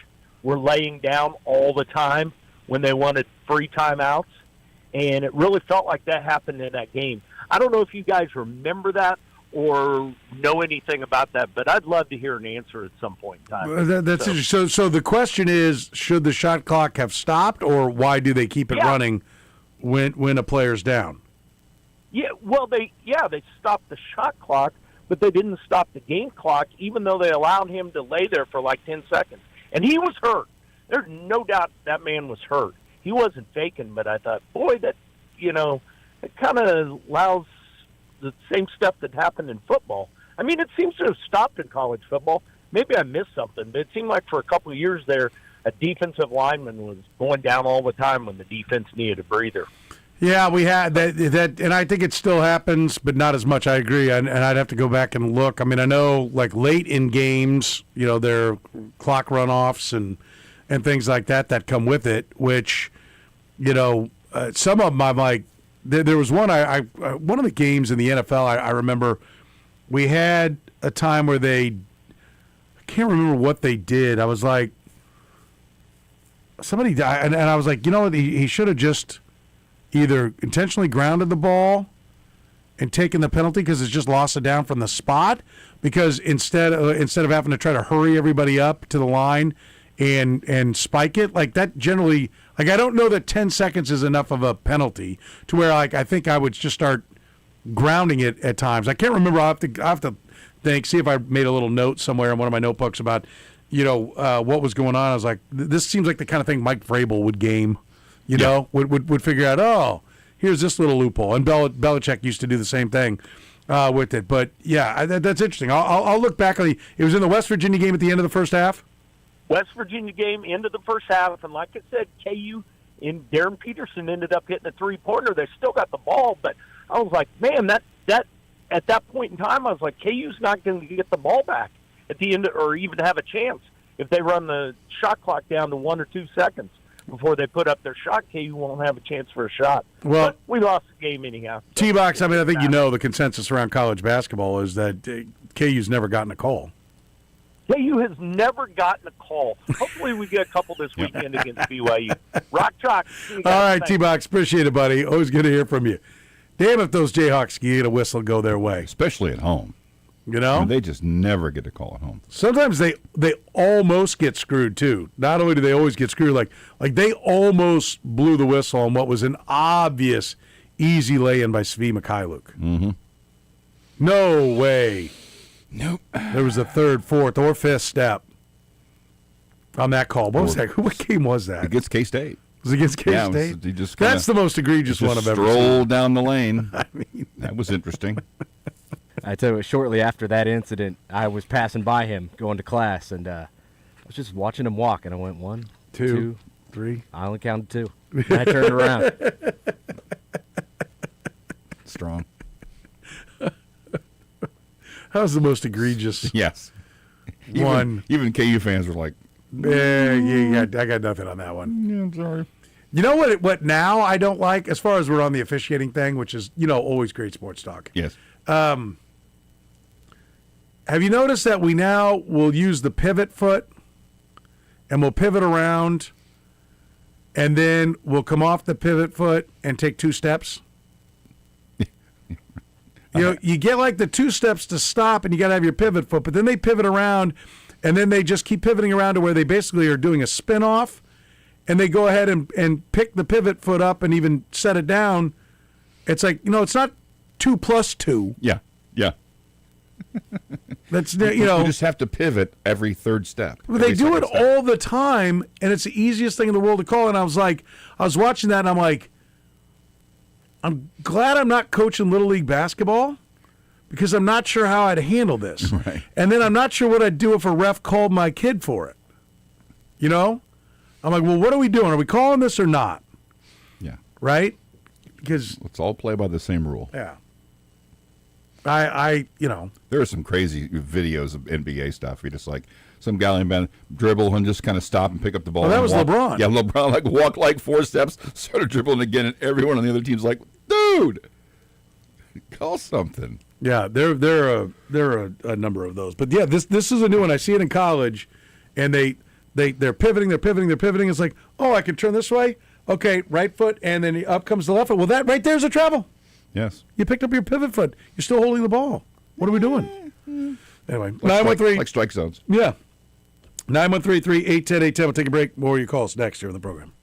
F: were laying down all the time when they wanted free timeouts. And it really felt like that happened in that game. I don't know if you guys remember that or know anything about that, but I'd love to hear an answer at some point in time.
A: That's interesting. So the question is, should the shot clock have stopped, or why do they keep it running when a player's down?
F: Yeah, well, they stopped the shot clock, but they didn't stop the game clock, even though they allowed him to lay there for like 10 seconds. And he was hurt. There's no doubt that man was hurt. He wasn't faking, but I thought, boy, that, it kind of allows the same stuff that happened in football. I mean, it seems to have stopped in college football. Maybe I missed something, but it seemed like for a couple of years there, a defensive lineman was going down all the time when the defense needed a breather.
A: Yeah, we had that, and I think it still happens, but not as much. I agree, and I'd have to go back and look. I mean, I know, like, late in games, there are clock runoffs and things like that come with it, which, some of them I'm like, there was one, one of the games in the NFL, I remember we had a time where I can't remember what they did. I was like, somebody died, and I was like, he should have just either intentionally grounded the ball and taken the penalty because it's just lost it down from the spot, because instead of having to try to hurry everybody up to the line and spike it, like that generally, like I don't know that 10 seconds is enough of a penalty to where like I think I would just start grounding it at times. I can't remember. I have to think, see if I made a little note somewhere in one of my notebooks about what was going on. I was like, this seems like the kind of thing Mike Vrabel would game. Would figure out, oh, here's this little loophole. And Belichick used to do the same thing with it. But, yeah, that's interesting. I'll look back on it was in the West Virginia game at the end of the first half?
F: West Virginia game, end of the first half. And like I said, KU and Darren Peterson ended up hitting a three-pointer. They still got the ball. But I was like, man, that at that point in time, I was like, KU's not going to get the ball back at the end or even have a chance if they run the shot clock down to 1 or 2 seconds. Before they put up their shot, KU won't have a chance for a shot. Well, but we lost the game anyhow.
A: T-Box, I mean, I think the consensus around college basketball is that KU's never gotten a call.
F: KU has never gotten a call. Hopefully we get a couple this weekend against BYU. Rock Chalk.
A: All right, T-Box, appreciate it, buddy. Always good to hear from you. Damn if those Jayhawks can get a whistle go their way.
B: Especially at home.
A: You know?
B: They just never get a call at home.
A: Sometimes they almost get screwed, too. Not only do they always get screwed, like they almost blew the whistle on what was an obvious easy lay-in by Svi Mikhailuk.
B: Mm-hmm.
A: No way.
B: Nope.
A: There was a third, fourth, or fifth step on that call. What was that? What game was that?
B: Against K-State.
A: It was against K-State? That's the most egregious one I've ever seen.
B: Strolled down the lane. I mean, that was interesting.
C: I tell you, shortly after that incident, I was passing by him going to class, and I was just watching him walk, and I went 1, 2,
A: 3.
C: I only counted 2. And I turned around.
B: Strong.
A: That was the most egregious.
B: Yes.
A: One.
B: Even KU fans were like,
A: I got nothing on that one.
B: Yeah, I'm sorry.
A: You know what now I don't like, as far as we're on the officiating thing, which is, always great sports talk.
B: Yes.
A: Have you noticed that we now will use the pivot foot and we'll pivot around and then we'll come off the pivot foot and take 2 steps? You get like the 2 steps to stop and you got to have your pivot foot, but then they pivot around And then they just keep pivoting around to where they basically are doing a spin-off, and they go ahead and pick the pivot foot up and even set it down. It's like, it's not 2 plus 2.
B: Yeah.
A: That's,
B: You just have to pivot every third step.
A: But they do it
B: step.
A: all the time, and it's the easiest thing in the world to call. And I was watching that, and I'm like, I'm glad I'm not coaching Little League basketball because I'm not sure how I'd handle this.
B: Right.
A: And then I'm not sure what I'd do if a ref called my kid for it. I'm like, well, what are we doing? Are we calling this or not?
B: Yeah.
A: Right? Because
B: Let's all play by the same rule.
A: yeah. I
B: There are some crazy videos of NBA stuff. You just like some guy in dribble and just kind of stop and pick up the ball.
A: Oh, that
B: and
A: was
B: walk.
A: LeBron.
B: Yeah, LeBron like walked like 4 steps, started dribbling again, and everyone on the other team's like, dude, call something.
A: Yeah, there are a number of those. But yeah, this is a new one. I see it in college, and they're pivoting. It's like, oh, I can turn this way. Okay, right foot, and then up comes the left foot. Well, that right there's a travel.
B: Yes.
A: You picked up your pivot foot. You're still holding the ball. What are we doing? Anyway, 913.
B: Like strike zones.
A: Yeah. 913-3-810-810. We'll take a break. More of your calls next here on the program.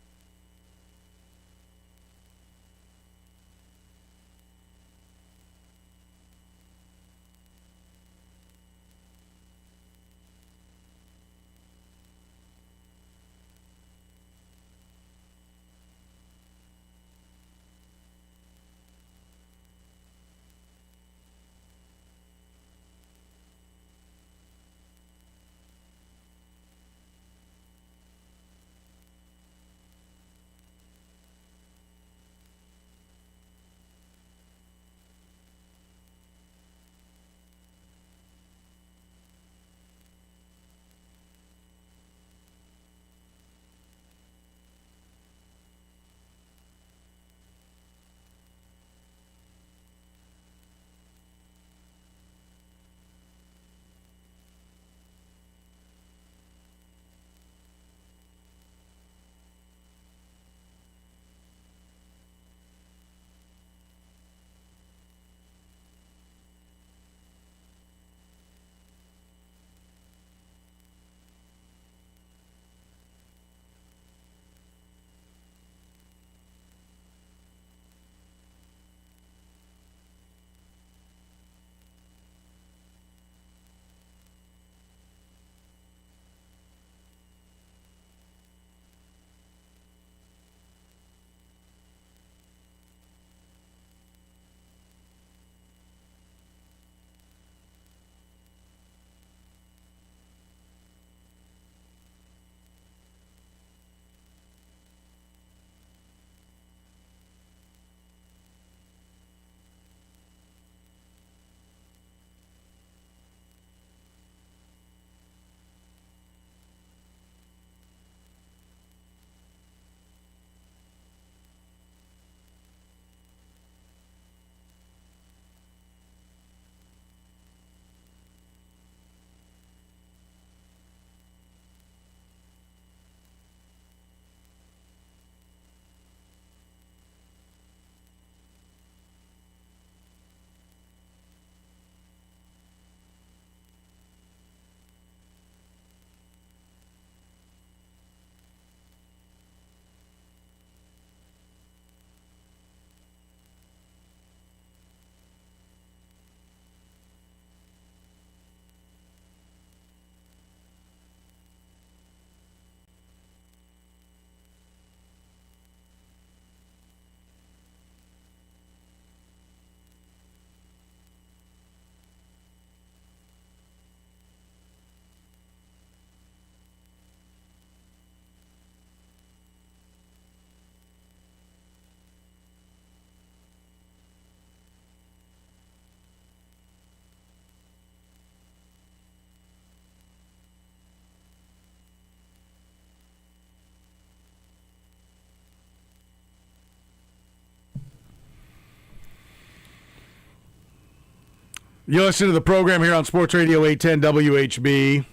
A: You listen to the program here on Sports Radio 810 WHB.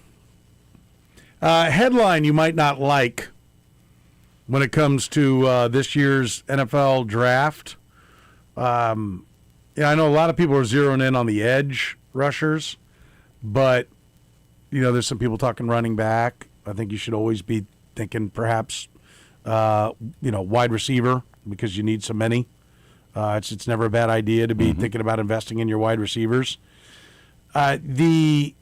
A: Headline you might not like when it comes to this year's NFL draft. I know a lot of people are zeroing in on the edge rushers, but there's some people talking running back. I think you should always be thinking perhaps, wide receiver because you need so many. It's never a bad idea to be thinking about investing in your wide receivers. The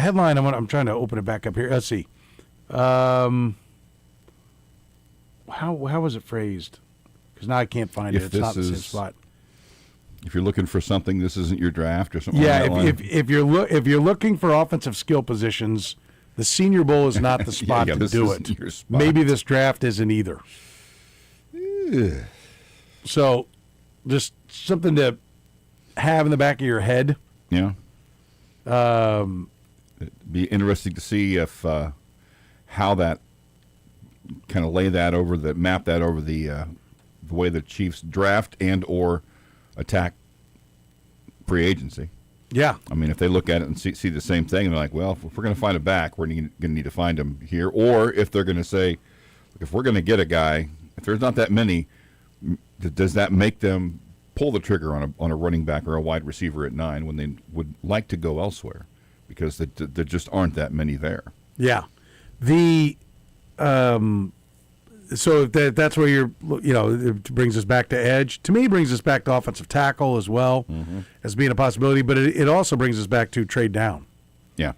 A: headline, I'm trying to open it back up here. Let's see. How was it phrased? Because now I can't find it. It's not in the same spot.
B: If you're looking for something, this isn't your draft or something.
A: Yeah,
B: like that
A: if you're looking for offensive skill positions, the Senior Bowl is not the spot to do it.
B: Your spot.
A: Maybe this draft isn't either. So, just something to have in the back of your head.
B: Yeah. It'd be interesting to see if how that kind of map that over the way the Chiefs draft and or attack free agency.
A: Yeah.
B: I mean, if they look at it and see the same thing, and they're like, well, if we're going to find a back, we're going to need to find him here. Or if they're going to say, if we're going to get a guy, if there's not that many, does that make them pull the trigger on a running back or a wide receiver at 9 when they would like to go elsewhere? Because there just aren't that many there.
A: Yeah. So that's where it brings us back to edge. To me, it brings us back to offensive tackle as well as being a possibility, but it also brings us back to trade down.
B: Yeah.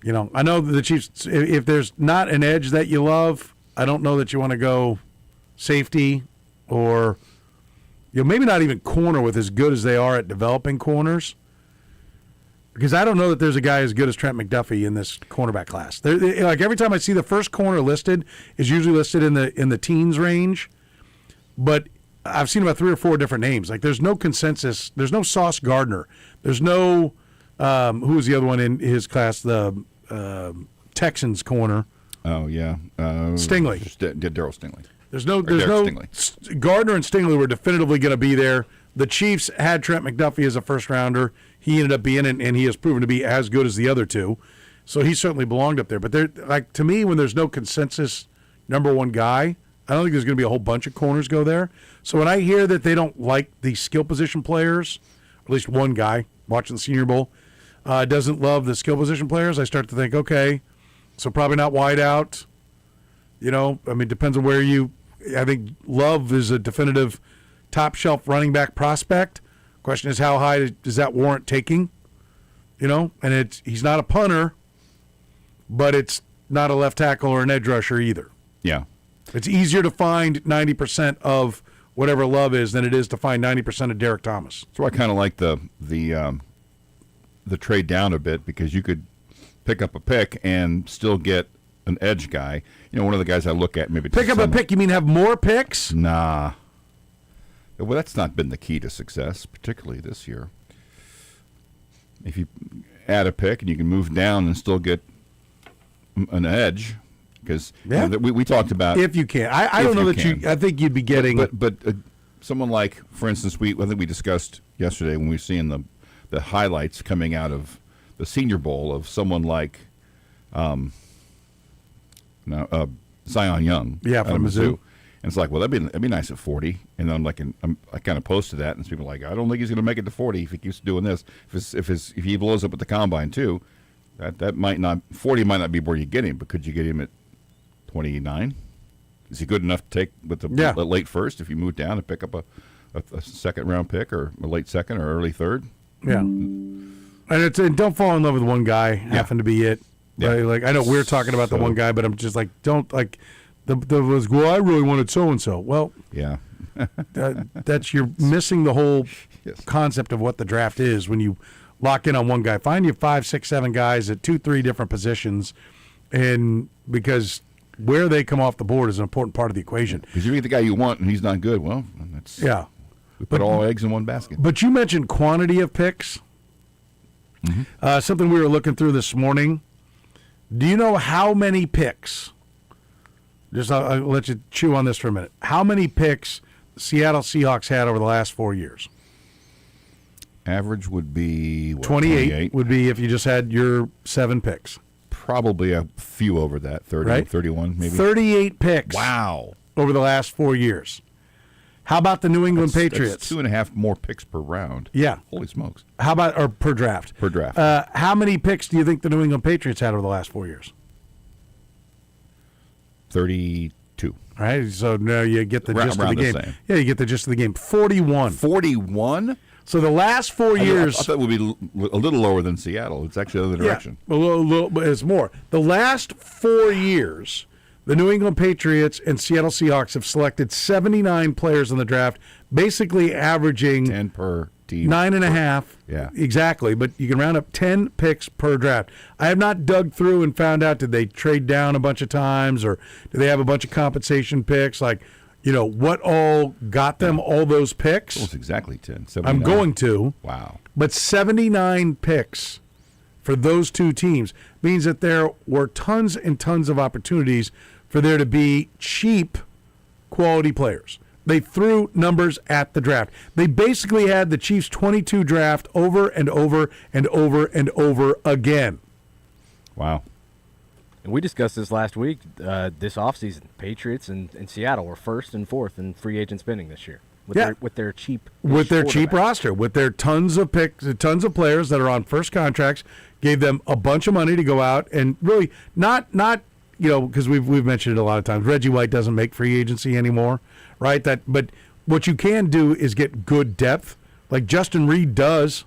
A: I know that the Chiefs, if there's not an edge that you love, I don't know that you want to go safety or maybe not even corner with as good as they are at developing corners. Because I don't know that there's a guy as good as Trent McDuffie in this cornerback class. Like every time I see the first corner listed, is usually listed in the teens range, but I've seen about 3 or 4 different names. Like there's no consensus. There's no Sauce Gardner. There's no who was the other one in his class? The Texans corner.
B: Oh yeah,
A: Stingley.
B: Daryl Stingley.
A: There's no Gardner and Stingley were definitively going to be there. The Chiefs had Trent McDuffie as a first rounder. He ended up being, and he has proven to be as good as the other two. So he certainly belonged up there. But to me, when there's no consensus number one guy, I don't think there's going to be a whole bunch of corners go there. So when I hear that they don't like the skill position players, at least one guy watching the Senior Bowl doesn't love the skill position players, I start to think, okay, so probably not wide out. Depends on where I think Love is a definitive top shelf running back prospect. Question is, how high does that warrant taking? And he's not a punter, but it's not a left tackle or an edge rusher either.
B: Yeah.
A: It's easier to find 90% of whatever Love is than it is to find 90% of Derek Thomas.
B: So I kind of like the trade down a bit because you could pick up a pick and still get an edge guy. One of the guys I look at maybe.
A: Pick up a pick? You mean have more picks?
B: Nah. Well, that's not been the key to success, particularly this year. If you add a pick and you can move down and still get an edge, because we talked about
A: if you can. I don't know that I think you'd be getting.
B: But someone like, for instance, I think we discussed yesterday when we were seeing the highlights coming out of the Senior Bowl of someone like Zion Young.
A: Yeah, from Mizzou.
B: And it's like, well, that'd be nice at 40. And then I'm like, I kind of posted that, and people are like, I don't think he's going to make it to 40 if he keeps doing this. If he blows up at the combine too, that might not 40 might not be where you get him, but could you get him at 29? Is he good enough to take with the late first if you move down and pick up a second round pick or a late second or early third?
A: Yeah, and don't fall in love with one guy. Happen to be it. Yeah. Like I know we're talking about the one guy, but I'm just like don't like. I really wanted so-and-so. Well,
B: yeah,
A: that's you're missing the whole concept of what the draft is when you lock in on one guy. Find you 5, 6, 7 guys at 2, 3 different positions, and because where they come off the board is an important part of the equation.
B: Because you get the guy you want and he's not good, well, that's we put all eggs in one basket.
A: But you mentioned quantity of picks. Mm-hmm. Something we were looking through this morning. Do you know how many picks? I'll let you chew on this for a minute. How many picks the Seattle Seahawks had over the last 4 years?
B: Average would be
A: 28 would be if you just had your 7 picks.
B: Probably a few over that, 30, right? 31 maybe.
A: 38 picks.
B: Wow.
A: Over the last 4 years. How about the New England
B: That's
A: Patriots?
B: 2.5 more picks per round.
A: Yeah.
B: Holy smokes.
A: How about or per draft?
B: Per draft.
A: How many picks do you think the New England Patriots had over the last 4 years?
B: 32.
A: All right, so now you get the gist of the
B: Around the
A: game.
B: same.
A: Yeah, you get the gist of the game. 41.
B: 41?
A: So the last 4 years.
B: I thought it would be a little lower than Seattle. It's actually the other direction.
A: Yeah, a little, but it's more. The last 4 years, the New England Patriots and Seattle Seahawks have selected 79 players in the draft, basically averaging
B: 10 per team.
A: 9.5.
B: Yeah.
A: Exactly, but you can round up 10 picks per draft. I have not dug through and found out, did they trade down a bunch of times, or do they have a bunch of compensation picks? Like, what all got them all those picks?
B: Almost exactly 10. 79.
A: I'm going to.
B: Wow.
A: But 79 picks for those two teams means that there were tons and tons of opportunities for there to be cheap quality players. They threw numbers at the draft. They basically had the Chiefs' 22 draft over and over and over and over again.
B: Wow.
C: And we discussed this last week. This offseason, Patriots and Seattle were first and fourth in free agent spending this year with their cheap
A: roster, with their tons of picks, tons of players that are on first contracts. Gave them a bunch of money to go out and really not because we've mentioned it a lot of times. Reggie White doesn't make free agency anymore, right? But what you can do is get good depth, like Justin Reed does.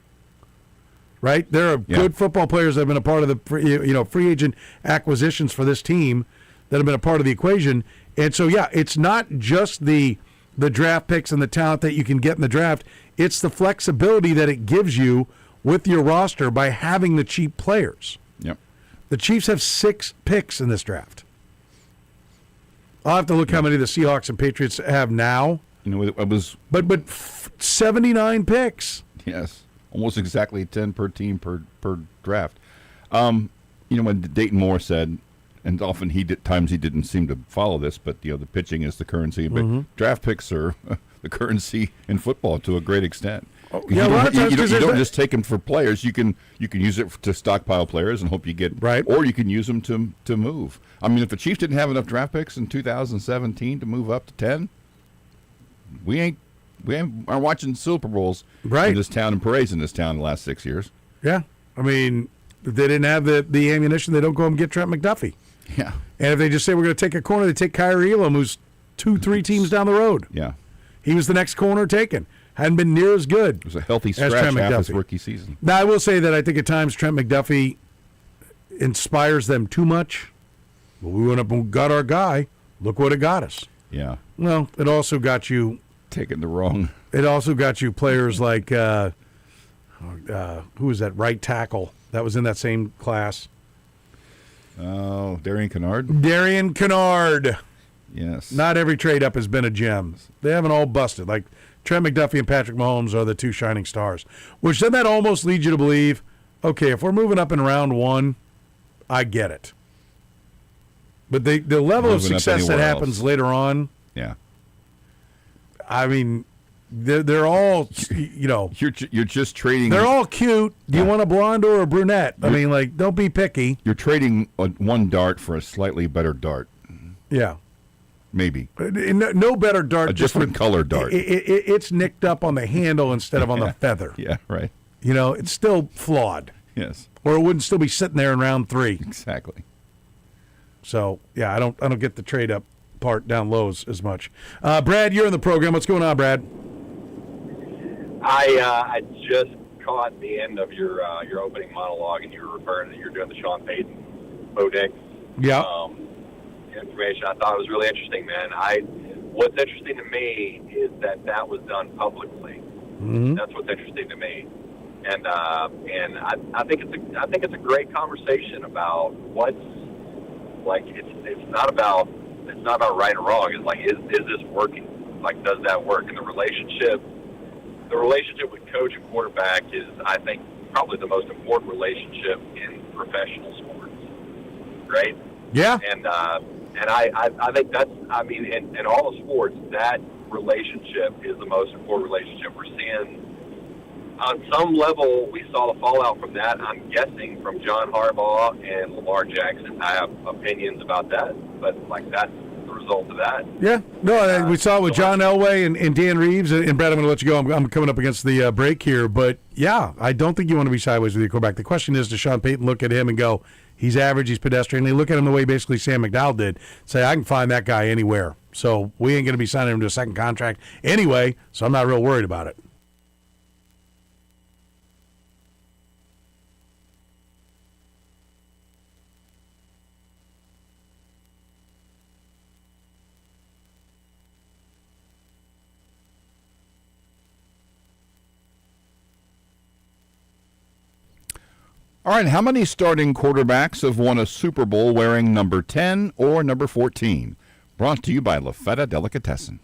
A: Right, there are good football players that have been a part of the free agent acquisitions for this team that have been a part of the equation, and so it's not just the draft picks and the talent that you can get in the draft; it's the flexibility that it gives you with your roster by having the cheap players.
B: Yep.
A: The Chiefs have 6 picks in this draft. I'll have to look how many the Seahawks and Patriots have now.
B: It was.
A: But 79 picks.
B: Yes. Almost exactly 10 per team per draft. When Dayton Moore said, and often times he didn't seem to follow this, but the pitching is the currency. But draft picks are the currency in football to a great extent.
A: Yeah, a lot of times
B: you don't just take them for players. You can use it to stockpile players and hope you get
A: right,
B: or you can use them to move. I mean, if the Chiefs didn't have enough draft picks in 2017 to move up to 10, we aren't watching Super Bowls in this town and parades in this town in the last 6 years.
A: Yeah. I mean, if they didn't have the ammunition, they don't go and get Trent McDuffie.
B: Yeah.
A: And if they just say we're going to take a corner, they take Kyrie Elam, who's 2-3 teams down the road.
B: Yeah.
A: He was the next corner taken. Hadn't been near as good.
B: It was a healthy scratch half his rookie season.
A: Now, I will say that I think at times Trent McDuffie inspires them too much. Well, we went up and got our guy. Look what it got us.
B: Yeah.
A: Well, it also got you
B: taking the wrong.
A: It also got you players like who was that right tackle that was in that same class?
B: Oh, Darian Kennard.
A: Darian Kennard.
B: Yes.
A: Not every trade up has been a gem. They haven't all busted. Like Trent McDuffie and Patrick Mahomes are the two shining stars. Which then that almost leads you to believe, okay, if we're moving up in round 1, I get it. But the level of success that happens later on.
B: Yeah.
A: I mean, they're all,
B: You're just trading.
A: They're all cute. Do you want a blonde or a brunette? I mean, like, don't be picky.
B: You're trading one dart for a slightly better dart.
A: Yeah.
B: Maybe.
A: No better dart.
B: A different color dart.
A: It's nicked up on the handle instead of on the feather.
B: Yeah, right.
A: It's still flawed.
B: Yes.
A: Or it wouldn't still be sitting there in round 3.
B: Exactly.
A: So, yeah, I don't get the trade up part down lows as much. Brad, you're in the program. What's going on, Brad?
G: I just caught the end of your opening monologue, and you were referring that you're doing the Sean Payton Bodek information. I thought it was really interesting, man. What's interesting to me is that was done publicly.
A: Mm-hmm.
G: That's what's interesting to me, and I think it's a great conversation about what's like. It's not about right or wrong. It's like is this working? Like, does that work? And the relationship with coach and quarterback is, I think, probably the most important relationship in professional sports, right?
A: Yeah.
G: And I think that's, I mean, in all the sports, that relationship is the most important relationship. We're seeing, on some level, we saw the fallout from that, I'm guessing, from John Harbaugh and Lamar Jackson. I have opinions about that, but, like, that's the result of that.
A: Yeah, no, we saw it with John Elway and Dan Reeves. And Brad, I'm going to let you go. I'm coming up against the break here. But, yeah, I don't think you want to be sideways with your quarterback. The question is, does Sean Payton look at him and go, he's average, he's pedestrian? They look at him the way basically Sam McDowell did. Say, I can find that guy anywhere. So we ain't going to be signing him to a second contract anyway, so I'm not real worried about it.
B: All right, how many starting quarterbacks have won a Super Bowl wearing number 10 or number 14? Brought to you by La Feta Delicatessen.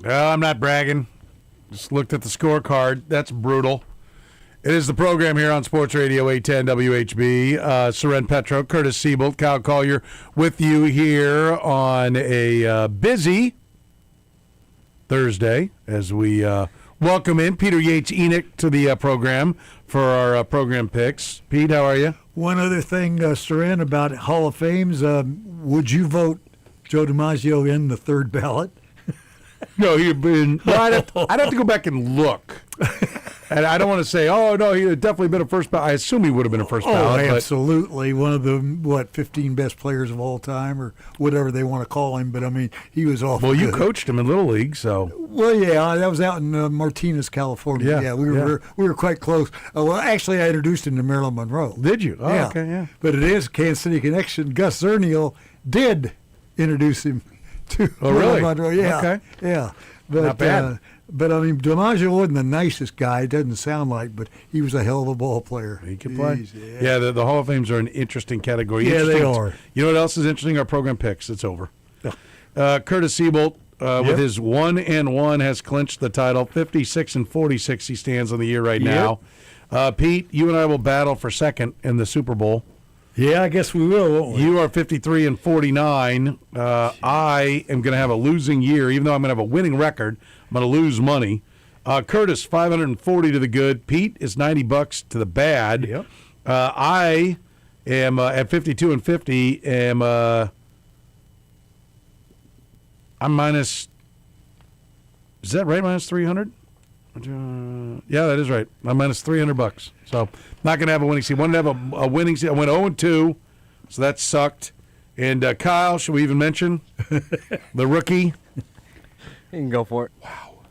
A: Well, I'm not bragging. Just looked at the scorecard. That's brutal. It is the program here on Sports Radio 810 WHB. Soren, Petro, Kurtis, Seaboldt, Kyle Collier with you here on a busy Thursday as we welcome in Peter Yates-Enoch to the program for our program picks. Pete, how are you?
H: One other thing, Soren, about Hall of Fames. Would you vote Joe DiMaggio in the third ballot?
A: No, he'd been. Well, I'd have to go back and look. And I don't want to say, oh, no, he'd definitely been a first ballot. I assume he would have been a first ballot.
H: Oh, absolutely. One of the, 15 best players of all time or whatever they want to call him. But, I mean, he was awful
A: Well, you
H: good.
A: coached him in Little League, so.
H: Well, yeah, that was out in Martinez, California.
A: Yeah,
H: we were quite close. Well, actually, I introduced him to Marilyn Monroe.
A: Did you? Oh,
H: yeah.
A: okay, yeah.
H: But it is Kansas City connection. Gus Zernial did introduce him to
A: really?
H: Marilyn Monroe. Yeah,
A: Okay.
H: yeah. But,
A: Not bad.
H: But I mean, DiMaggio wasn't the nicest guy. It doesn't sound like, but he was a hell of a ball player.
A: He can play.
H: Jeez,
A: Yeah, the Hall of Fames are an interesting category.
H: Yeah, they
A: Interesting.
H: are.
A: You know what else is interesting? Our program picks. It's over. Curtis Seaboldt, with his 1-1, has clinched the title. 56-46 he stands on the year right now. Pete, you and I will battle for second in the Super Bowl.
H: Yeah, I guess we will, won't we?
A: You are 53-49. I am going to have a losing year, even though I'm going to have a winning record. I'm going to lose money. Curtis, 540 to the good. Pete is $90 to the bad.
H: Yep.
A: I am at 52-50. I'm minus. Is that right? Minus 300. Yeah, that is right. I'm minus $300. So not going to have a winning season. Wanted to have a winning season. I went 0-2, so that sucked. And Kyle, should we even mention the rookie?
C: You can go for it.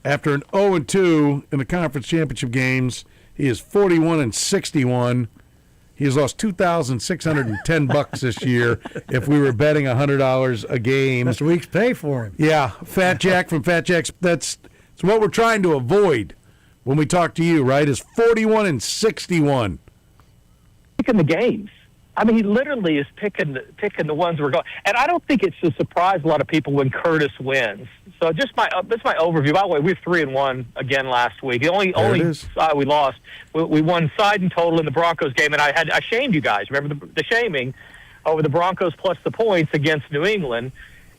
A: After an 0-2 in the conference championship games, he is 41-61. He has lost $2,610 this year. If we were betting $100 a game,
H: That's a week's pay for him.
A: yeah, Fat Jack from Fat Jack's. That's what we're trying to avoid when we talk to you. Right? Is 41-61.
F: Picking the games. I mean, he literally is picking the ones we're going. And I don't think it's a surprise a lot of people when Kurtis wins. So just my overview. By the way, we're 3-1 again last week. The only we lost. We won side and total in the Broncos game, and I shamed you guys. Remember the shaming over the Broncos plus the points against New England,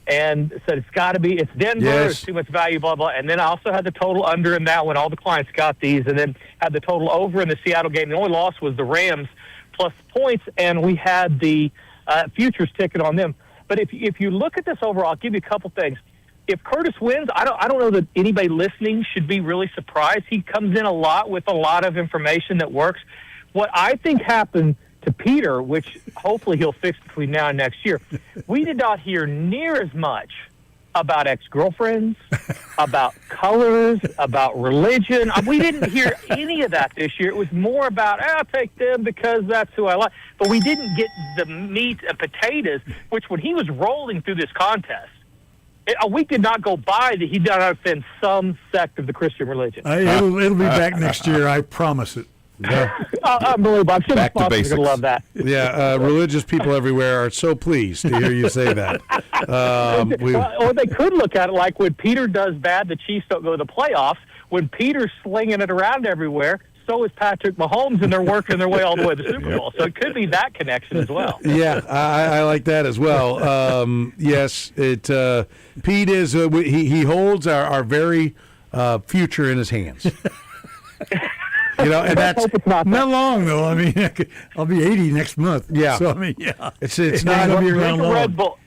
F: and said it's got to be Denver.
A: Yes.
F: It's too much value. Blah blah. And then I also had the total under in that one. All the clients got these, and then had the total over in the Seattle game. The only loss was the Rams plus points, and we had the futures ticket on them. But if you look at this overall, I'll give you a couple things. If Kurtis wins, I don't know that anybody listening should be really surprised. He comes in a lot with a lot of information that works. What I think happened to Peter, which hopefully he'll fix between now and next year, we did not hear near as much about ex-girlfriends, about colors, about religion. We didn't hear any of that this year. It was more about, I'll take them because that's who I like. But we didn't get the meat and potatoes, which when he was rolling through this contest, a week did not go by that he did not offend some sect of the Christian religion.
H: It'll be back next year, I promise it.
F: Unbelievable. I'm sure
B: Back
F: the
B: to
F: sponsors are
B: basics.
F: going to love that.
A: Yeah, religious people everywhere are so pleased to hear you say that.
F: Or they could look at it like when Peter does bad, the Chiefs don't go to the playoffs. When Peter's slinging it around everywhere, so is Patrick Mahomes, and they're working their way all the way to the Super Bowl. So it could be that connection as well.
A: Yeah, I like that as well. Yes, Pete is he holds our very future in his hands. You know, and that's
F: Hope it's not
H: Not long, though. I mean, I'll be 80 next month.
A: Yeah.
H: So, I mean, yeah.
A: it's
H: It's
A: not
H: not going to be
F: Drink
H: around
F: a
H: long.
F: Red Bull.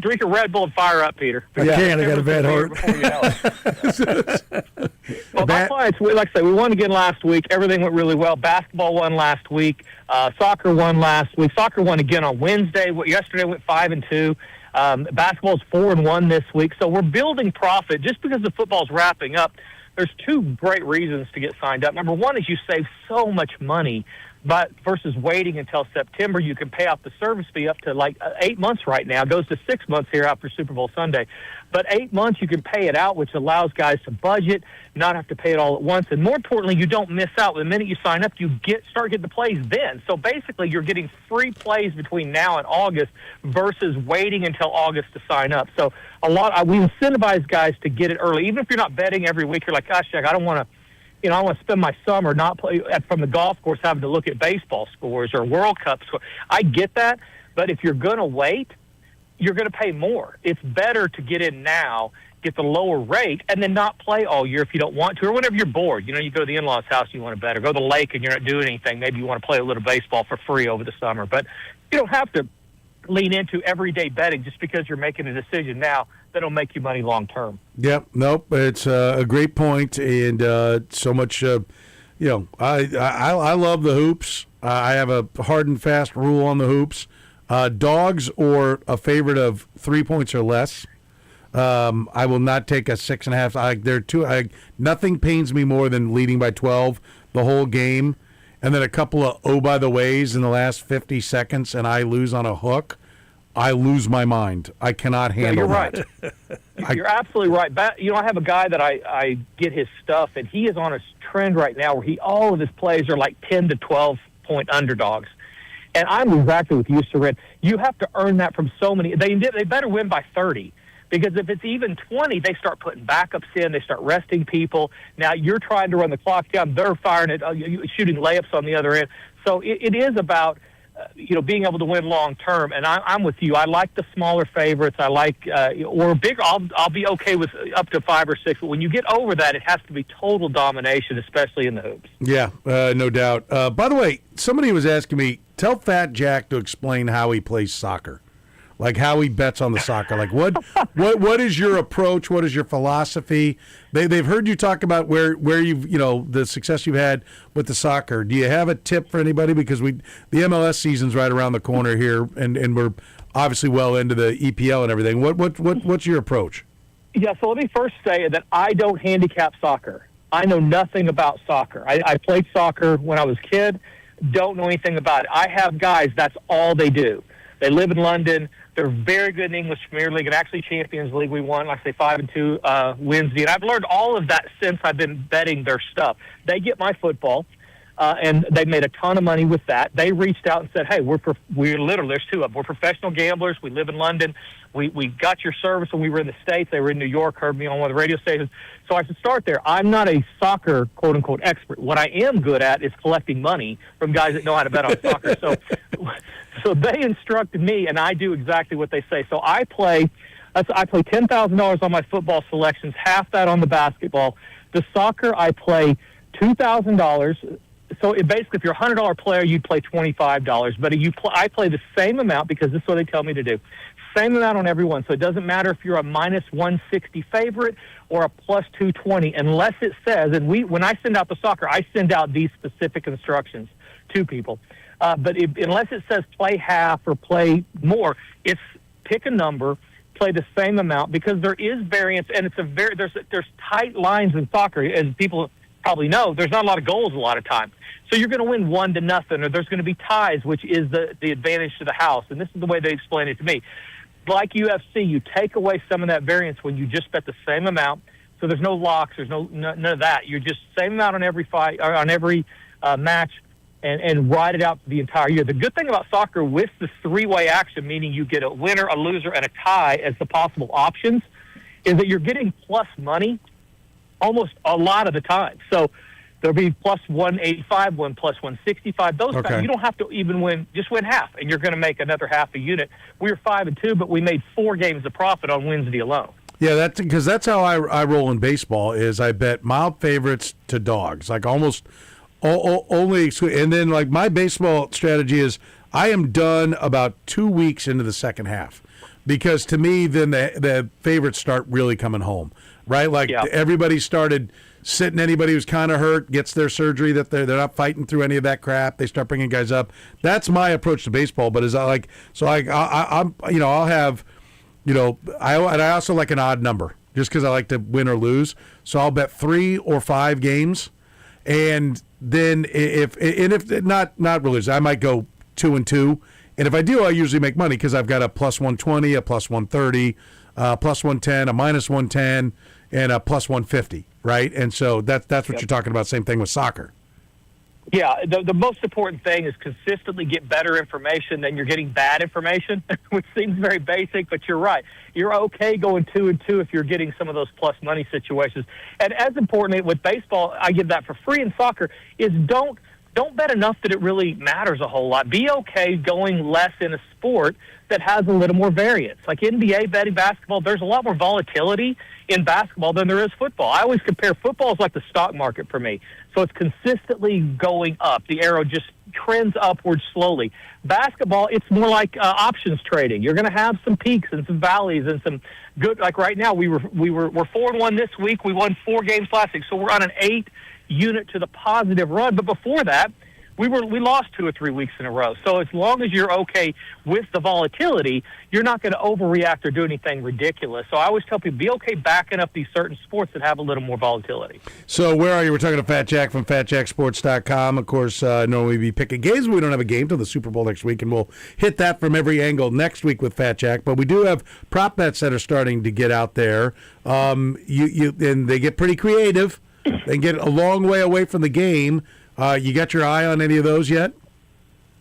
F: Drink a Red Bull and fire up, Peter.
H: I can't. I got a bad heart.
F: Before you know it. Well, my clients, like I said, we won again last week. Everything went really well. Basketball won last week. Soccer won last week. Soccer won again on Wednesday. Yesterday went 5-2. Basketball's 4-1 this week. So we're building profit just because the football's wrapping up. There's two great reasons to get signed up. Number one is you save so much money
I: but versus waiting until September, you can pay off the service fee up to like 8 months right now. It goes to 6 months here after Super Bowl Sunday. But 8 months you can pay it out, which allows guys to budget, not have to pay it all at once. And more importantly, you don't miss out. The minute you sign up, you start getting the plays then. So basically, you're getting free plays between now and August versus waiting until August to sign up. So we incentivize guys to get it early. Even if you're not betting every week, you're like, gosh, Jack, I don't want to. I want to spend my summer not play from the golf course having to look at baseball scores or World Cup scores. I get that, but if you're going to wait, you're going to pay more. It's better to get in now, get the lower rate, and then not play all year if you don't want to, or whenever you're bored. You go to the in-laws' house, you want to bet, or go to the lake and you're not doing anything. Maybe you want to play a little baseball for free over the summer. But you don't have to lean into everyday betting just because you're making a decision now that'll make you money long term.
A: Yep. Nope. It's a great point, and so much. I love the hoops. I have a hard and fast rule on the hoops. Dogs or a favorite of 3 points or less. I will not take a 6.5. Nothing pains me more than leading by 12 the whole game, and then a couple of by the ways in the last 50 seconds, and I lose on a hook. I lose my mind. I cannot handle that.
I: You're right. You're absolutely right. I have a guy that I get his stuff, and he is on a trend right now where all of his plays are like 10 to 12 point underdogs. And I'm exactly with you, Soren. You have to earn that from so many. They better win by 30, because if it's even 20, they start putting backups in. They start resting people. Now you're trying to run the clock down. They're firing it, shooting layups on the other end. So it is about being able to win long term. And I'm with you. I like the smaller favorites. I like or bigger. I'll be okay with up to 5 or 6. But when you get over that, it has to be total domination, especially in the hoops.
A: Yeah, no doubt. By the way, somebody was asking me, tell Fat Jack to explain how he plays soccer, like how he bets on the soccer. Like what is your approach? What is your philosophy? They've heard you talk about where you've the success you've had with the soccer. Do you have a tip for anybody? Because the MLS season's right around the corner here, and we're obviously well into the EPL and everything. What's your approach?
I: Yeah, so let me first say that I don't handicap soccer. I know nothing about soccer. I played soccer when I was a kid. Don't know anything about it. I have guys, that's all they do. They live in London. They're very good in English Premier League and actually Champions League. We won, 5-2 Wednesday. And I've learned all of that since I've been betting their stuff. They get my football, and they made a ton of money with that. They reached out and said, hey, we're literally, there's two of them. We're professional gamblers. We live in London. We got your service when we were in the States. They were in New York, heard me on one of the radio stations. So I should start there. I'm not a soccer, quote-unquote, expert. What I am good at is collecting money from guys that know how to bet on soccer. So they instructed me, and I do exactly what they say. So I play $10,000 on my football selections, half that on the basketball. The soccer, I play $2,000. So basically, if you're a $100 player, you'd play $25. But I play the same amount, because this is what they tell me to do. Same amount on every one. So it doesn't matter if you're a minus 160 favorite or a plus 220, unless it says, and when I send out the soccer, I send out these specific instructions to people. But unless it says play half or play more, it's pick a number, play the same amount, because there is variance, and there's tight lines in soccer, as people probably know. There's not a lot of goals a lot of times, so you're going to win 1-0, or there's going to be ties, which is the advantage to the house. And this is the way they explain it to me. Like UFC, you take away some of that variance when you just bet the same amount. So there's no locks, there's none of that. You're just same amount on every fight, or on every match. And ride it out for the entire year. The good thing about soccer with the three-way action, meaning you get a winner, a loser, and a tie as the possible options, is that you're getting plus money almost a lot of the time. So there'll be plus 185, one plus 165. Those guys, you don't have to even win, just win half, and you're going to make another half a unit. We were 5-2, but we made 4 games of profit on Wednesday alone.
A: Yeah, that's how I roll in baseball. Is I bet mild favorites to dogs, like almost. Only, and then like my baseball strategy is I am done about 2 weeks into the second half, because to me then the favorites start really coming home, right? Like everybody started sitting. Anybody who's kind of hurt gets their surgery, that they're not fighting through any of that crap. They start bringing guys up. That's my approach to baseball. But I'll have, I also like an odd number just because I like to win or lose. So I'll bet 3 or 5 games. And then if not really, I might go 2-2. And if I do, I usually make money because I've got a plus 120, a plus 130, plus 110, a minus 110, and a plus 150, right? And so that's what you're talking about. Same thing with soccer.
I: Yeah, the most important thing is consistently get better information than you're getting bad information, which seems very basic, but you're right. You're okay going 2-2 if you're getting some of those plus money situations. And as importantly, with baseball, I give that for free. In soccer, is don't bet enough that it really matters a whole lot. Be okay going less in a sport that has a little more variance. Like NBA betting basketball, there's a lot more volatility in basketball than there is football. I always compare football is like the stock market for me. So it's consistently going up. The arrow just trends upward slowly. Basketball, it's more like options trading. You're going to have some peaks and some valleys and some good. Like right now, we're 4-1 this week. We won 4 games last week, so we're on an 8-unit to the positive run. But before that, we lost 2 or 3 weeks in a row. So as long as you're okay with the volatility, you're not going to overreact or do anything ridiculous. So I always tell people, be okay backing up these certain sports that have a little more volatility.
A: So where are you? We're talking to Fat Jack from FatJackSports.com. Of course, normally we be picking games, but we don't have a game till the Super Bowl next week, and we'll hit that from every angle next week with Fat Jack. But we do have prop bets that are starting to get out there. And they get pretty creative. They get a long way away from the game. You got your eye on any of those yet?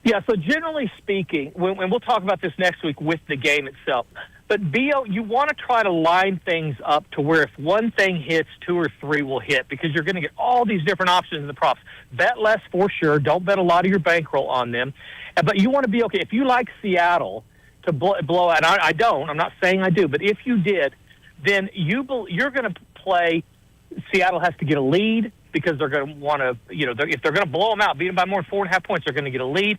I: Yeah, so generally speaking, and we'll talk about this next week with the game itself, but you want to try to line things up to where if one thing hits, 2 or 3 will hit because you're going to get all these different options in the props. Bet less for sure. Don't bet a lot of your bankroll on them. But you want to be okay. If you like Seattle to blow out, and I don't. I'm not saying I do. But if you did, then you're going to play Seattle has to get a lead, because they're going to want to, if they're going to blow them out, beat them by more than 4.5 points, they're going to get a lead.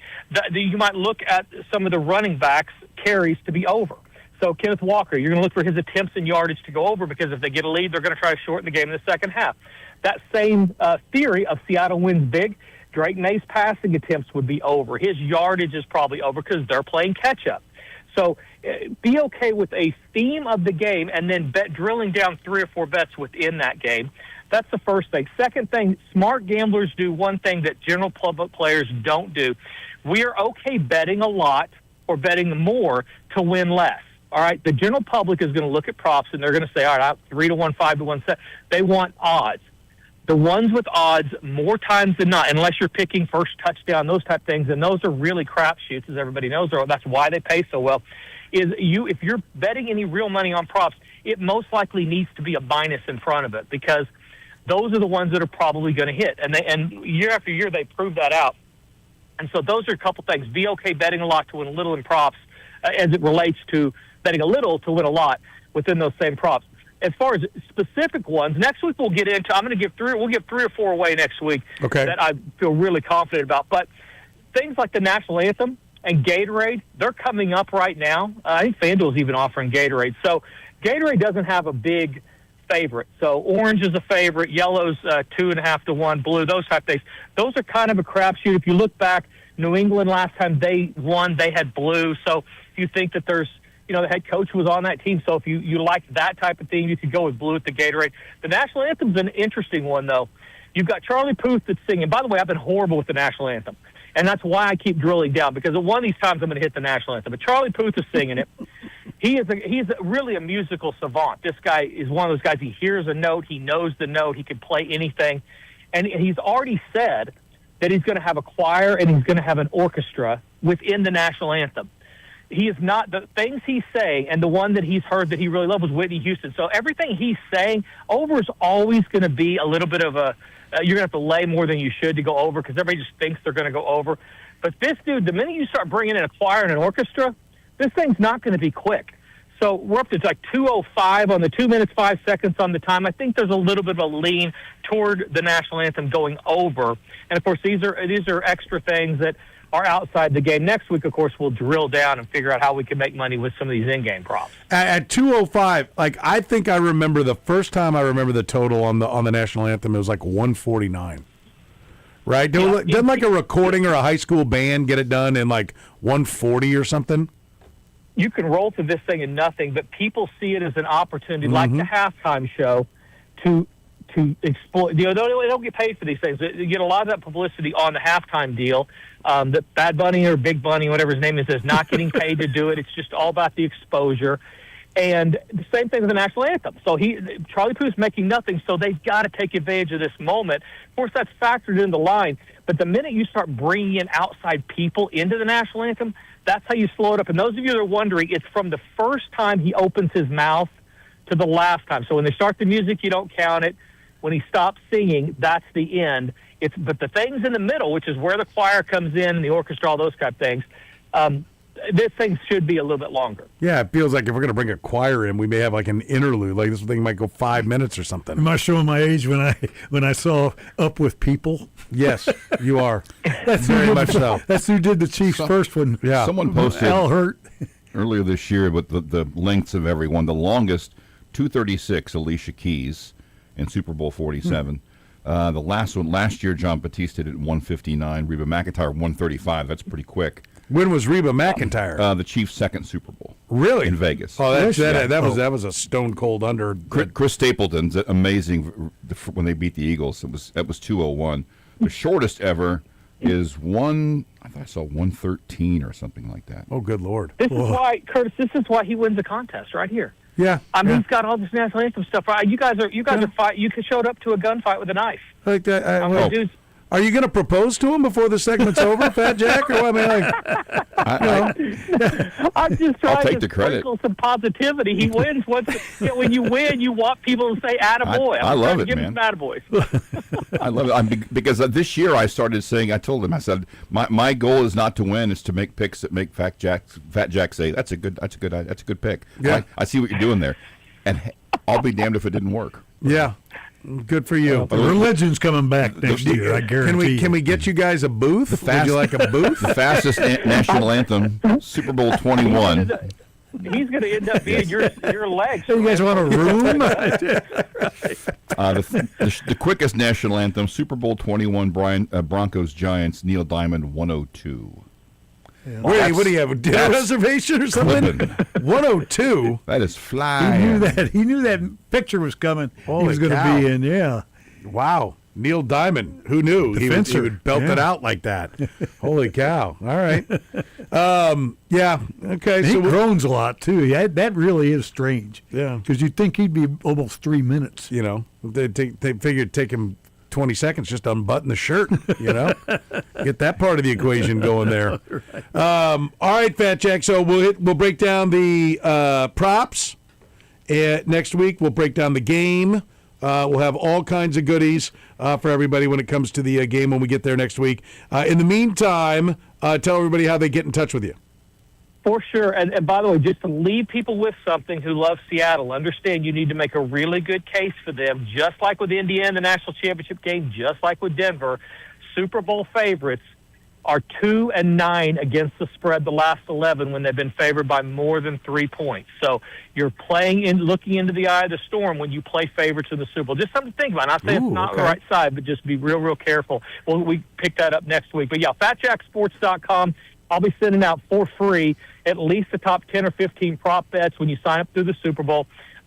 I: You might look at some of the running backs' carries to be over. So Kenneth Walker, you're going to look for his attempts and yardage to go over because if they get a lead, they're going to try to shorten the game in the second half. That same theory of Seattle wins big, Drake May's passing attempts would be over. His yardage is probably over because they're playing catch-up. So be okay with a theme of the game and then drilling down 3 or 4 bets within that game. That's the first thing. Second thing, smart gamblers do one thing that general public players don't do. We are okay betting a lot or betting more to win less. All right, the general public is going to look at props and they're going to say, all right, 3-1, 5-1, 7. They want odds. The ones with odds, more times than not, unless you're picking first touchdown, those type of things, and those are really crapshoots, as everybody knows. That's why they pay so well. If you're betting any real money on props, it most likely needs to be a minus in front of it because those are the ones that are probably going to hit. And year after year, they prove that out. And so those are a couple things. Be okay betting a lot to win a little in props as it relates to betting a little to win a lot within those same props. As far as specific ones, next week we'll get into. We'll give 3 or 4 away next week that I feel really confident about. But things like the national anthem and Gatorade, they're coming up right now. I think FanDuel's even offering Gatorade. So Gatorade doesn't have a big favorite. So orange is a favorite, yellow's 2.5 to 1, blue, those type of things. Those are kind of a crapshoot. If you look back, New England last time they won, they had blue. So if you think that there's, the head coach was on that team. So if you like that type of thing, you could go with blue at the Gatorade. The national anthem's an interesting one, though. You've got Charlie Puth that's singing. By the way, I've been horrible with the national anthem. And that's why I keep drilling down, because at one of these times I'm going to hit the national anthem. But Charlie Puth is singing it. He's really a musical savant. This guy is one of those guys. He hears a note. He knows the note. He can play anything. And he's already said that he's going to have a choir and he's going to have an orchestra within the national anthem. He is not – the things he's saying, and the one that he's heard that he really loved was Whitney Houston. So everything he's saying, over is always going to be a little bit of a you're going to have to lay more than you should to go over because everybody just thinks they're going to go over. But this dude, the minute you start bringing in a choir and an orchestra, this thing's not going to be quick. So we're up to like 2:05 on the 2 minutes, 5 seconds on the time. I think there's a little bit of a lean toward the national anthem going over. And, of course, these are extra things that are outside the game. Next week, of course, we'll drill down and figure out how we can make money with some of these in-game props. At
A: 2:05, I think I remember the first time I remember the total on the national anthem, it was like 149. Right? Didn't like a recording or a high school band get it done in like 140 or something?
I: You can roll to this thing in nothing, but people see it as an opportunity, like the halftime show, to to exploit. They don't get paid for these things. You get a lot of that publicity on the halftime deal. That Bad Bunny or Big Bunny, whatever his name is not getting paid to do it. It's just all about the exposure. And the same thing with the national anthem. So Charlie Puth's making nothing, so they've got to take advantage of this moment. Of course, that's factored in the line. But the minute you start bringing in outside people into the national anthem, that's how you slow it up. And those of you that are wondering, it's from the first time he opens his mouth to the last time. So when they start the music, you don't count it. When he stops singing, that's the end. But the things in the middle, which is where the choir comes in and the orchestra, all those kind of things, this thing should be a little bit longer.
A: Yeah, it feels like if we're going to bring a choir in, we may have like an interlude. Like this thing might go 5 minutes or something.
H: Am I showing my age when I saw Up With People?
A: Yes, you are.
H: That's
A: very much so.
H: That's who did the Chiefs' first one.
A: Yeah.
B: Someone posted
H: Al Hurt.
B: earlier this year with the lengths of every one. The longest, 2:36, Alicia Keys in Super Bowl 47. The last one, last year, John Batiste did it at 1:59. Reba McEntire, 1:35. That's pretty quick.
A: When was Reba McEntire?
B: The Chiefs' second Super Bowl.
A: Really?
B: In Vegas.
A: Oh, that was a stone cold under.
B: Chris Stapleton's amazing when they beat the Eagles. That was 2:01. The shortest ever is I thought I saw 1:13 or something like that.
A: Oh, good Lord.
I: This is why, Curtis, this is why he wins the contest right here.
A: Yeah.
I: I mean, he's got all this national anthem stuff. Right? You guys are fight. You showed up to a gunfight with a knife.
A: Like that.
I: Dudes.
A: Are you going to propose to him before the segment's over, Fat Jack? Or what? I mean,
I: I'm just trying
B: I'll take
I: to
B: the credit.
I: sprinkle some positivity. He wins once. When you win, you want people to say "attaboy."
B: I love it,
I: give
B: man.
I: Him attaboys.
B: I love it because this year I started saying, I told him, I said, my goal is not to win, is to make picks that make Fat Jack say that's a good pick.
A: Yeah.
B: I see what you're doing there, and I'll be damned if it didn't work.
A: Yeah. Good for you.
H: The religion's coming back next year, I guarantee.
A: Can we get you guys a booth? Would you like a booth?
B: The fastest national anthem, Super Bowl 21.
I: He's going to end up being your legs.
H: So you guys want a room?
B: The quickest national anthem, Super Bowl 21, Broncos Giants, Neil Diamond, 102.
H: Yeah.
A: What do you have, a dinner reservation or something? 102?
B: That is flying.
H: He knew that picture was coming.
A: Holy
H: he was going to be in, yeah.
A: Wow. Neil Diamond. Who knew he would belt it out like that? Holy cow. All right. Yeah. Okay.
H: And he groans a lot, too. That really is strange.
A: Yeah.
H: Because you'd think he'd be almost 3 minutes.
A: You know, they figured take him 20 seconds just to unbutton the shirt, get that part of the equation going there. All right, Fat Jack. So we'll break down the props next week. We'll break down the game. We'll have all kinds of goodies for everybody when it comes to the game when we get there next week. In the meantime, tell everybody how they get in touch with you.
I: For sure. And by the way, just to leave people with something who love Seattle, understand you need to make a really good case for them, just like with Indiana in the national championship game, just like with Denver. Super Bowl favorites are 2-9 against the spread the last 11 when they've been favored by more than 3 points. So you're looking into the eye of the storm when you play favorites in the Super Bowl. Just something to think about. Not saying it's not the right side, but just be real, real careful. Well, we pick that up next week. But yeah, FatJackSports.com. I'll be sending out for free at least the top 10 or 15 prop bets when you sign up through the Super Bowl.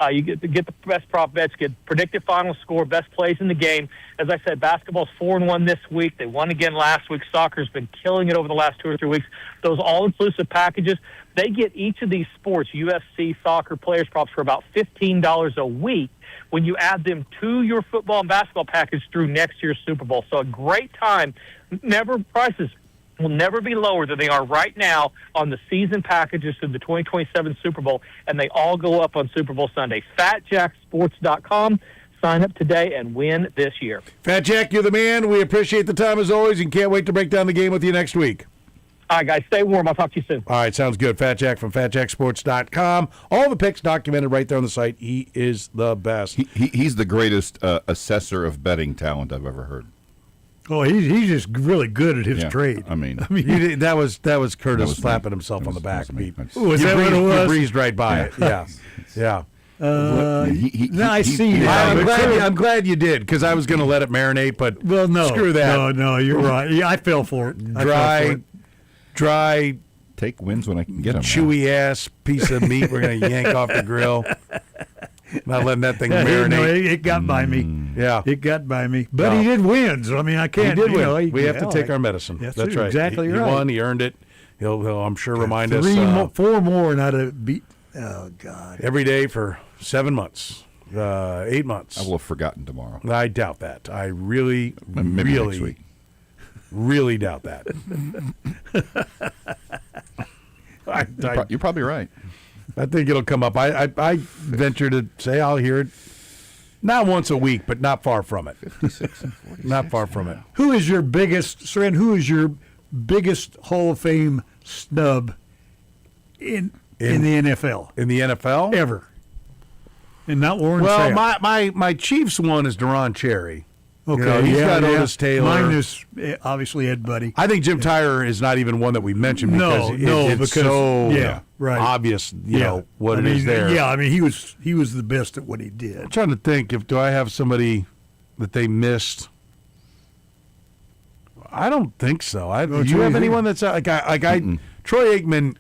I: You get the best prop bets, get predicted final score, best plays in the game. As I said, basketball's 4-1 this week. They won again last week. Soccer's been killing it over the last 2 or 3 weeks. Those all-inclusive packages, they get each of these sports, UFC, soccer, players props, for about $15 a week when you add them to your football and basketball package through next year's Super Bowl. So a great time. Prices will never be lower than they are right now on the season packages to the 2027 Super Bowl, and they all go up on Super Bowl Sunday. FatJackSports.com. Sign up today and win this year.
A: Fat Jack, you're the man. We appreciate the time as always and can't wait to break down the game with you next week.
I: All right, guys, stay warm. I'll talk to you soon.
A: All right, sounds good. Fat Jack from FatJackSports.com. All the picks documented right there on the site. He is the best.
B: He's the greatest assessor of betting talent I've ever heard.
H: Oh, he's just really good at his trade.
B: I mean
A: that was Kurtis slapping himself on the back. Was that what it was? You breezed right by it. Yeah.
H: I see that.
A: I'm glad you did, because I was going to let it marinate, but
H: no,
A: screw that.
H: No, you're right. Yeah, I fell for it.
A: Dry,
B: take wins when I can get them.
A: Chewy ass piece of meat we're going to yank off the grill. Not letting that thing marinate.
H: No, it got by me.
A: Yeah.
H: It got by me. But
A: No.
H: he did win, so I mean, I can't.
A: He did
H: you
A: win.
H: know,
A: We have to take our medicine.
H: That's
A: right.
H: exactly
A: He
H: right.
A: won. He earned it. He'll I'm sure, remind us
H: Four more, and I'd have beat. Oh God.
A: every day for 7 months, 8 months.
B: I will have forgotten tomorrow.
A: I doubt that. I really,
B: Maybe
A: really,
B: next week.
A: really doubt that.
B: You're probably right.
A: I think it'll come up. I venture to say I'll hear it not once a week, but not far from it.
B: 56 and 46.
A: Not far from it.
H: Who is your biggest, Soren? Who is your biggest Hall of Fame snub in the NFL
A: In the NFL?
H: ever? And not Warren
A: Well,
H: Sapp.
A: my Chiefs one is Deron Cherry.
H: Okay,
A: You know, he's got Otis Taylor.
H: Mine is obviously Ed Buddy.
A: I think Jim Tyrer is not even one that we mentioned because it's so
H: right.
A: obvious, you know, what
H: I
A: it
H: mean,
A: is there.
H: Yeah, I mean he was the best at what he did.
A: I'm trying to think do I have somebody that they missed? I don't think so. Do you have anyone that's Troy Aikman?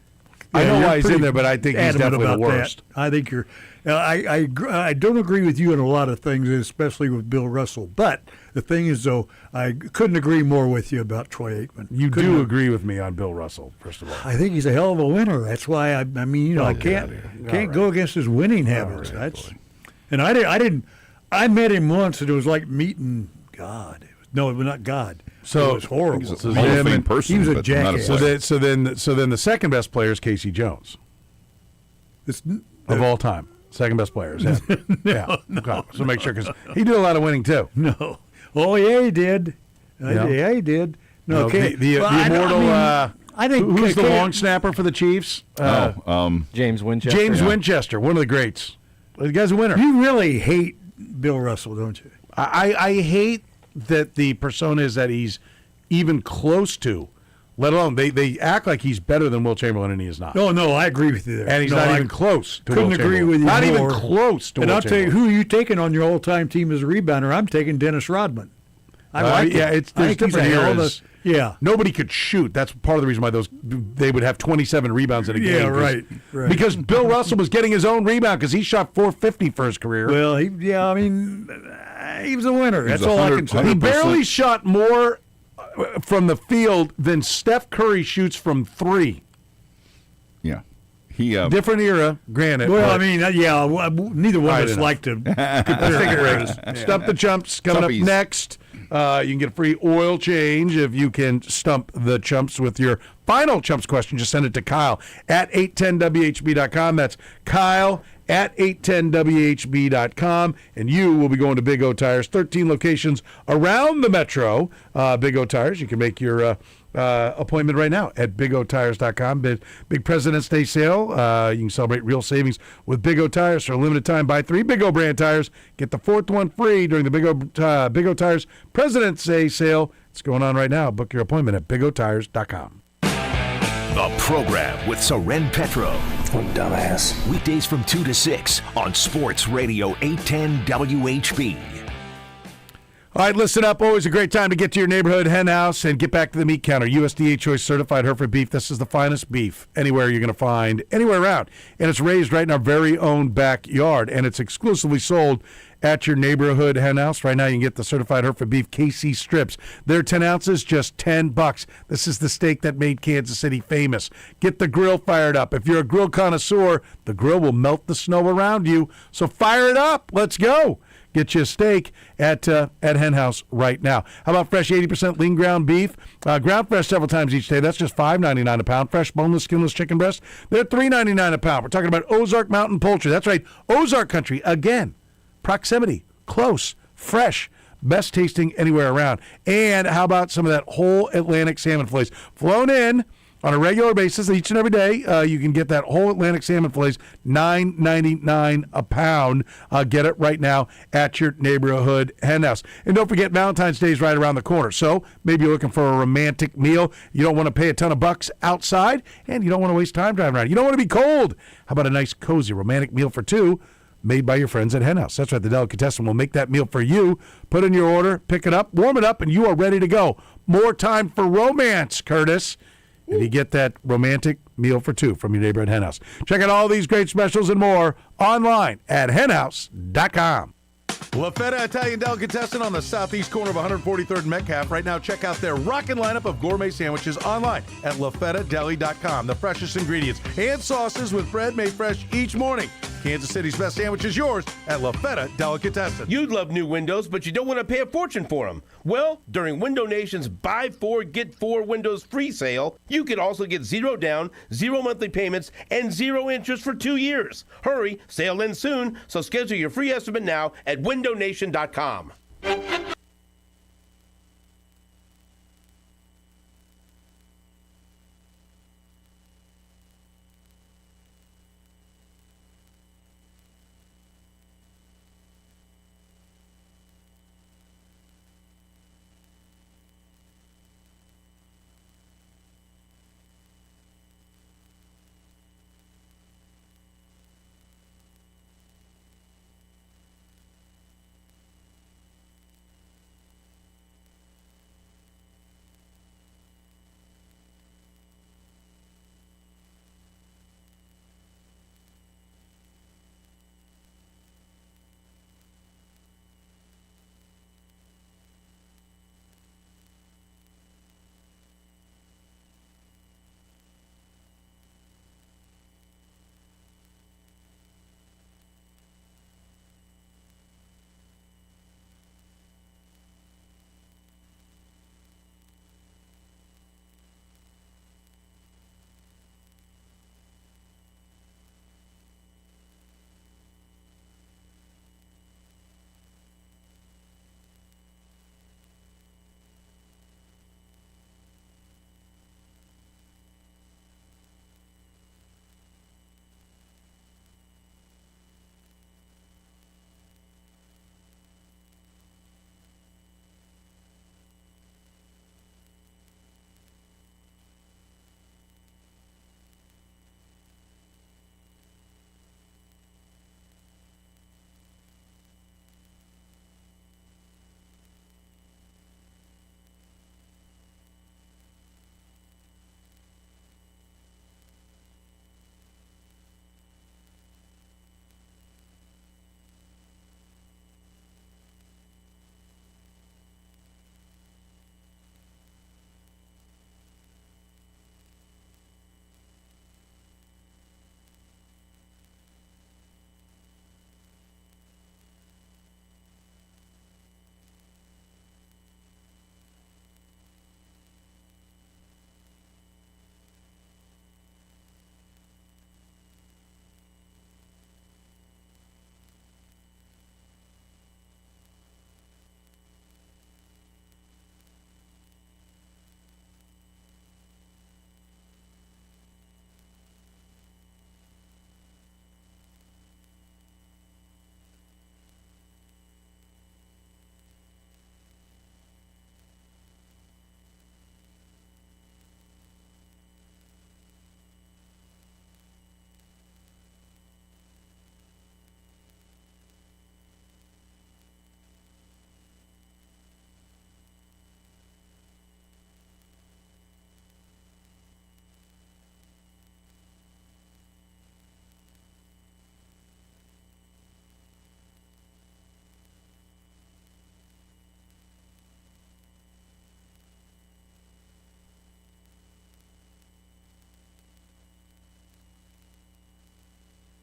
A: I know
H: you're
A: why he's in
H: pretty
A: there, but I think he's
H: adamant
A: definitely the
H: about
A: worst.
H: that. I think you're. I don't agree with you on a lot of things, especially with Bill Russell. But the thing is, though, I couldn't agree more with you about Troy Aikman.
A: You do agree with me on Bill Russell, first of all.
H: I think he's a hell of a winner. That's why I mean, you know, I can't go against his winning habits. And I met him once, and it was like meeting God. No, it was not God.
A: So
H: it was horrible.
B: He's a Hall of Fame person,
H: he was a
B: but not a
H: jackass.
B: player.
A: So then the second best player is Casey Jones of all time. Second best player is him. Yeah. Okay. So make sure because he did a lot of winning too.
H: No. Oh yeah, he did. Yeah, he did. No, okay.
A: The immortal.
H: I think
A: who's the long snapper for the Chiefs?
C: James Winchester.
A: James Winchester, one of the greats. The guy's a winner.
H: You really hate Bill Russell, don't you?
A: I hate that the persona is that he's even close to, let alone they act like he's better than Will Chamberlain, and he is not.
H: No, I agree with you there.
A: And he's not even close to
H: couldn't
A: Will
H: agree
A: Chamberlain.
H: with you
A: Not even
H: more.
A: close to
H: And
A: Will
H: I'll tell you,
A: Chamberlain.
H: who are you taking on your all-time team as a rebounder? I'm taking Dennis Rodman. I like
A: yeah,
H: him.
A: there's different eras.
H: Yeah.
A: Nobody could shoot. That's part of the reason why they would have 27 rebounds in a game.
H: Yeah, right.
A: Because Bill Russell was getting his own rebound because he shot 450 for his career.
H: Well, he was a winner. That's all I can say.
A: He barely shot more from the field than Steph Curry shoots from three.
B: Yeah. He
A: Different era, granted.
H: Well,
A: but-
H: I mean, neither one of us
A: enough.
H: like to
A: Stick it, Riggs. Stump the Chumps coming
B: Chumpies.
A: up next. You can get a free oil change if you can stump the Chumps with your final Chumps question. Just send it to Kyle at 810WHB.com. That's Kyle at 810WHB.com. And you will be going to Big O Tires, 13 locations around the metro. Big O Tires, you can make your appointment right now at BigOTires.com. Big President's Day sale. You can celebrate real savings with Big O Tires for a limited time. Buy 3 Big O brand tires. Get the 4th one free during the Big O Tires President's Day sale. It's going on right now. Book your appointment at BigOTires.com.
J: The program with Soren Petro.
K: What a dumbass.
J: Weekdays from 2 to 6 on Sports Radio 810 WHB.
A: All right, listen up. Always a great time to get to your neighborhood hen house and get back to the meat counter. USDA Choice Certified Hereford beef. This is the finest beef anywhere you're going to find, anywhere around. And it's raised right in our very own backyard. And it's exclusively sold at your neighborhood hen house. Right now you can get the Certified Hereford beef KC strips. They're 10 ounces, just $10. This is the steak that made Kansas City famous. Get the grill fired up. If you're a grill connoisseur, the grill will melt the snow around you. So fire it up. Let's go. Get you a steak at Hen House right now. How about fresh 80% lean ground beef? Ground fresh several times each day. That's just $5.99 a pound. Fresh boneless, skinless chicken breast, they're $3.99 a pound. We're talking about Ozark Mountain Poultry. That's right, Ozark Country. Again, proximity, close, fresh, best tasting anywhere around. And how about some of that whole Atlantic salmon fillets flown in on a regular basis each and every day? You can get that whole Atlantic salmon fillets, $9.99 a pound. Get it right now at your neighborhood hen house. And don't forget, Valentine's Day is right around the corner. So maybe you're looking for a romantic meal. You don't want to pay a ton of bucks outside, and you don't want to waste time driving around. You don't want to be cold. How about a nice, cozy, romantic meal for two made by your friends at Hen House? That's right, the delicatessen will make that meal for you. Put in your order, pick it up, warm it up, and you are ready to go. More time for romance, Curtis. And you get that romantic meal for two from your neighborhood hen house. Check out all these great specials and more online at henhouse.com. La Feta Italian Delicatessen on the southeast corner of 143rd and Metcalf. Right now, check out their rockin' lineup of gourmet sandwiches online at lafetadeli.com. The freshest ingredients and sauces with bread made fresh each morning. Kansas City's best sandwich is yours at La Feta Delicatessen.
K: You'd love new windows, but you don't want to pay a fortune for them. Well, during Window Nation's Buy 4, Get 4 Windows free sale, you could also get 0 down, 0 monthly payments, and 0 interest for 2 years. Hurry, sale ends soon, so schedule your free estimate now at windownation.com.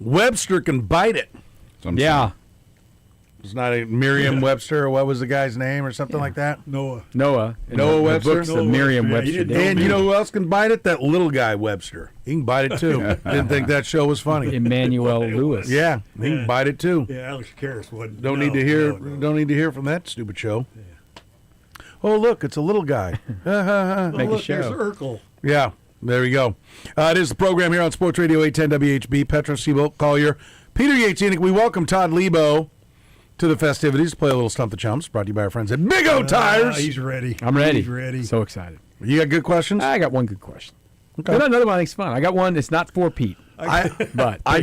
A: Webster can bite it.
C: Yeah.
A: It's not a Merriam-Webster, or what was the guy's name, or something like that?
H: Noah.
C: Noah.
A: Noah Webster?
C: The book's the
H: Noah
C: Merriam-Webster.
H: Webster, yeah,
A: And you know who else can bite it? That little guy Webster. He can bite it too. Didn't think that show was funny.
C: Emmanuel Lewis.
A: Yeah, he can bite it too.
H: Yeah, Alex Karras wasn't.
A: Don't need to hear. Don't need to hear from that stupid show. Oh, look, it's a little guy.
C: Make a
H: Look,
C: show.
H: there's Urkel.
A: Yeah, there we go. It is the program here on Sports Radio 810 WHB. Petro, Seaboldt, Collier, Peter Yates. We welcome Todd Lebo to the festivities. Play a little Stump the Chumps, brought to you by our friends at Big O Tires.
H: He's ready.
C: I'm ready.
H: He's ready.
C: So excited.
A: You got good questions?
C: I got one good question.
A: Okay.
C: But another one I think's fun. I got one that's not for Pete. But
A: I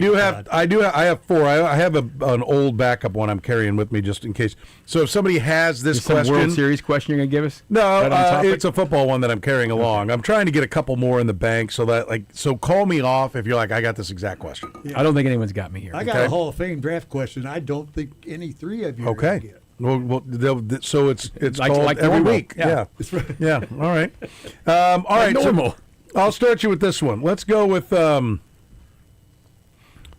A: have 4. I have an old backup one I'm carrying with me just in case. So if somebody has this
L: some
A: question,
L: World Series question you're gonna give us?
A: no,
L: Right on topic?
A: it's a football one that I'm carrying along. I'm trying to get a couple more in the bank so that so call me off if you're like, I got this exact question.
L: I don't think anyone's got me here.
H: I got
A: Okay.
H: a Hall of Fame draft question. I don't think any 3 of you are
A: Okay.
H: gonna get.
A: Well, so it's
L: Like-
A: called
L: like
A: every
L: normal.
A: week.
L: Yeah.
A: Yeah. All right. All right. so
L: normal.
A: I'll start you with this one. Let's go with. I'm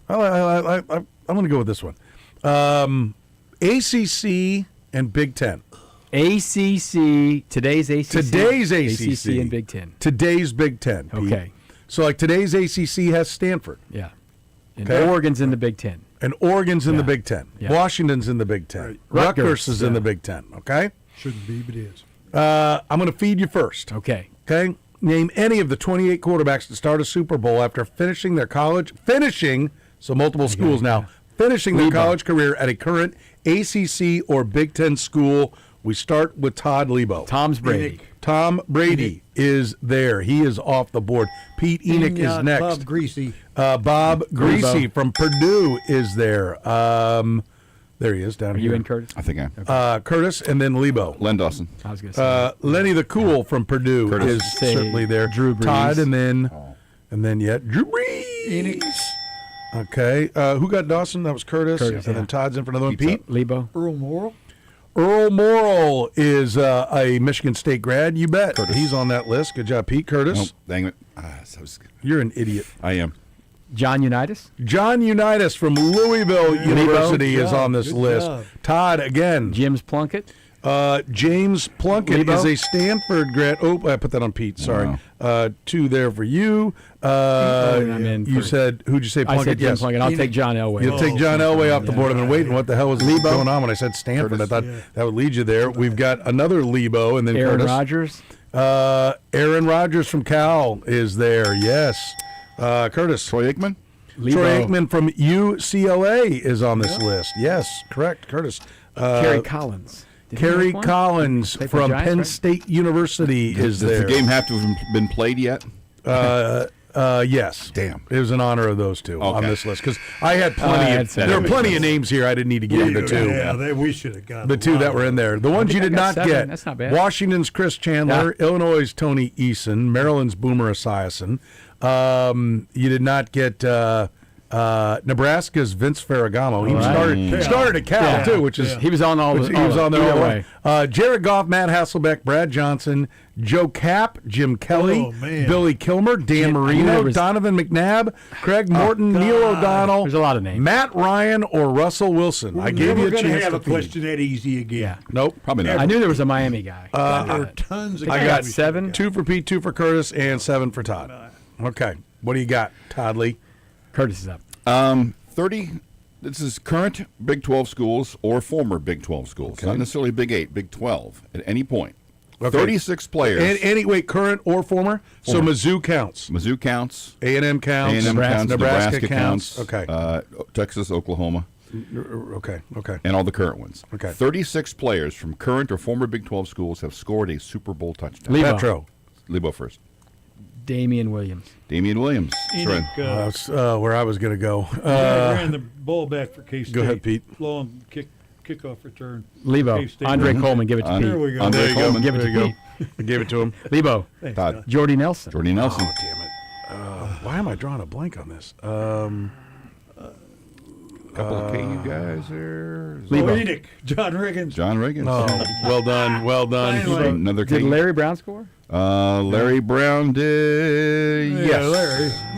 A: going to go with this one. ACC and Big Ten.
L: ACC, today's ACC.
A: Today's ACC.
L: ACC and Big Ten.
A: Today's Big Ten. Pete.
L: Okay.
A: So like today's ACC has Stanford.
L: Yeah. And
A: Okay.
L: Oregon's in the Big Ten.
A: And Oregon's in the
L: Yeah.
A: Big Ten.
L: Yeah.
A: Washington's in the Big Ten.
H: Right.
A: Rutgers
L: Rutgers,
A: is in
L: yeah.
A: the Big Ten. Okay.
H: Shouldn't be, but is.
A: I'm going to feed you first.
L: Okay.
A: Okay. Name any of the 28 quarterbacks to start a Super Bowl after finishing their college, so multiple schools now, finishing their college career at a current ACC or Big Ten school. We start with Todd Lebo.
L: Tom's Brady.
A: Tom Brady is there. He is off the board. Pete Enoch is next.
H: Bob Greasy.
A: Bob Greasy from Purdue is there. There he is down
L: Are
A: here.
L: you in, Curtis?
B: I think I am.
A: Curtis and then Lebo.
B: Len Dawson.
L: I was going to say.
A: Lenny the Cool from Purdue
B: Curtis.
A: is
L: Say
A: certainly there.
L: Drew Brees.
A: Todd and then Drew Brees. Okay. Who got Dawson? That was Curtis.
L: Curtis,
A: and then
L: yeah.
A: Todd's in for another one.
B: Pete's
A: Pete.
L: Lebo.
H: Earl Morrell.
A: Earl Morrell is a Michigan State grad. You bet.
B: Curtis.
A: He's on that list. Good job, Pete. Curtis.
B: Nope, dang it.
A: You're an idiot.
B: I am.
L: John Unitas.
A: John Unitas from Louisville University
H: Good
A: is
H: job,
A: on this
H: good
A: list.
H: job.
A: Todd again.
L: James Plunkett.
A: James Plunkett
L: Lebo?
A: is a Stanford grad. Oh, I put that on Pete. Sorry. 2 there for you.
L: I'm in
A: You
L: for-
A: said, who'd you say
L: I
A: Plunkett?
L: said Jim
A: Yes.
L: Plunkett. I'll take John Elway.
A: You'll take John Elway off the board. I've been waiting. What the hell was going on when I said Stanford?
B: Curtis.
A: I thought that would lead you there. We've got another Lebo and then
L: Aaron
A: Curtis.
L: Rodgers.
A: Aaron Rodgers from Cal is there. Yes. Curtis.
B: Troy Aikman.
L: Lebo.
A: Troy Aikman from UCLA is on this list. Yes, correct, Curtis.
L: Kerry Collins. Did he
A: Kerry
L: make one?
A: Collins
L: Play for
A: from
L: Giants,
A: Penn
L: right?
A: State University is
B: Does
A: there.
B: the game have to have been played yet?
A: Yes.
B: Damn.
A: It was in honor of those two on
B: Okay.
A: this list because I had plenty.
L: had said
A: There were
L: it.
A: plenty of names here. I didn't need to give you the 2.
H: Yeah, we should have got
A: The 2 that were in there. The ones you
L: think I
A: did
L: got
A: not
L: 7.
A: get.
L: That's not bad.
A: Washington's Chris Chandler, Illinois' Tony Eason, Maryland's Boomer Esiason. You did not get Nebraska's Vince Ferragamo. He started at Cal too, which is
L: He was on all the.
A: he was on there all the way.
L: way.
A: Jared Goff, Matt Hasselbeck, Brad Johnson, Joe Kapp, Jim Kelly,
H: Oh, man.
A: Billy Kilmer, Dan
L: knew
A: Marino,
L: there was-
A: Donovan McNabb, Craig Morton, Neil O'Donnell.
L: There's a lot of names.
A: Matt Ryan or Russell Wilson. I gave you a
H: going to
A: chance
H: have
A: to
H: a
A: feed.
H: question that easy again.
L: Yeah.
A: Nope.
B: Probably not.
L: I knew there was a Miami guy.
H: There are tons of
A: I
H: guys
A: got
H: we should've
L: 7.
H: got.
A: 2 for Pete, 2 for Curtis, and 7 for Todd. Okay. What do you got, Todd Lee?
L: Curtis is up.
B: 30. This is current Big 12 schools or former Big 12 schools, not necessarily Big 8, Big 12 at any point.
A: Okay.
B: 36 players.
A: And wait, current or former? So
B: Former.
A: Mizzou counts.
B: Mizzou counts.
A: A&M counts.
B: A&M counts.
A: Nebraska counts. Okay.
B: Texas, Oklahoma,
A: Okay.
B: and all the current ones.
A: Okay.
B: 36 players from current or former Big 12 schools have scored a Super Bowl touchdown.
L: Lebo.
A: Petro.
B: Lebo first.
L: Damian Williams.
B: Damian Williams. Soren.
A: That's where I was going to go.
H: ran the ball back for K-State.
A: Go ahead, Pete.
H: Long kickoff return.
L: Lebo.
H: K-State.
L: Andre Coleman. Give it to
H: There
L: Pete.
H: we go.
B: Andre
A: There you go.
B: Coleman.
L: Give it
A: There
L: to
A: you
L: Pete.
A: go. I gave it to him.
L: Lebo.
B: Todd.
L: Jordy Nelson.
B: Jordy Nelson.
A: Oh, damn it. Why am I drawing a blank on this?
B: Couple of KU guys there.
H: Oh, Enoch. John Riggins.
B: John Riggins.
A: Oh, well done. Well done.
H: Finally.
B: Another
L: Did
B: KU.
L: Larry Brown score?
B: Larry Brown did.
H: Yeah,
B: Yes.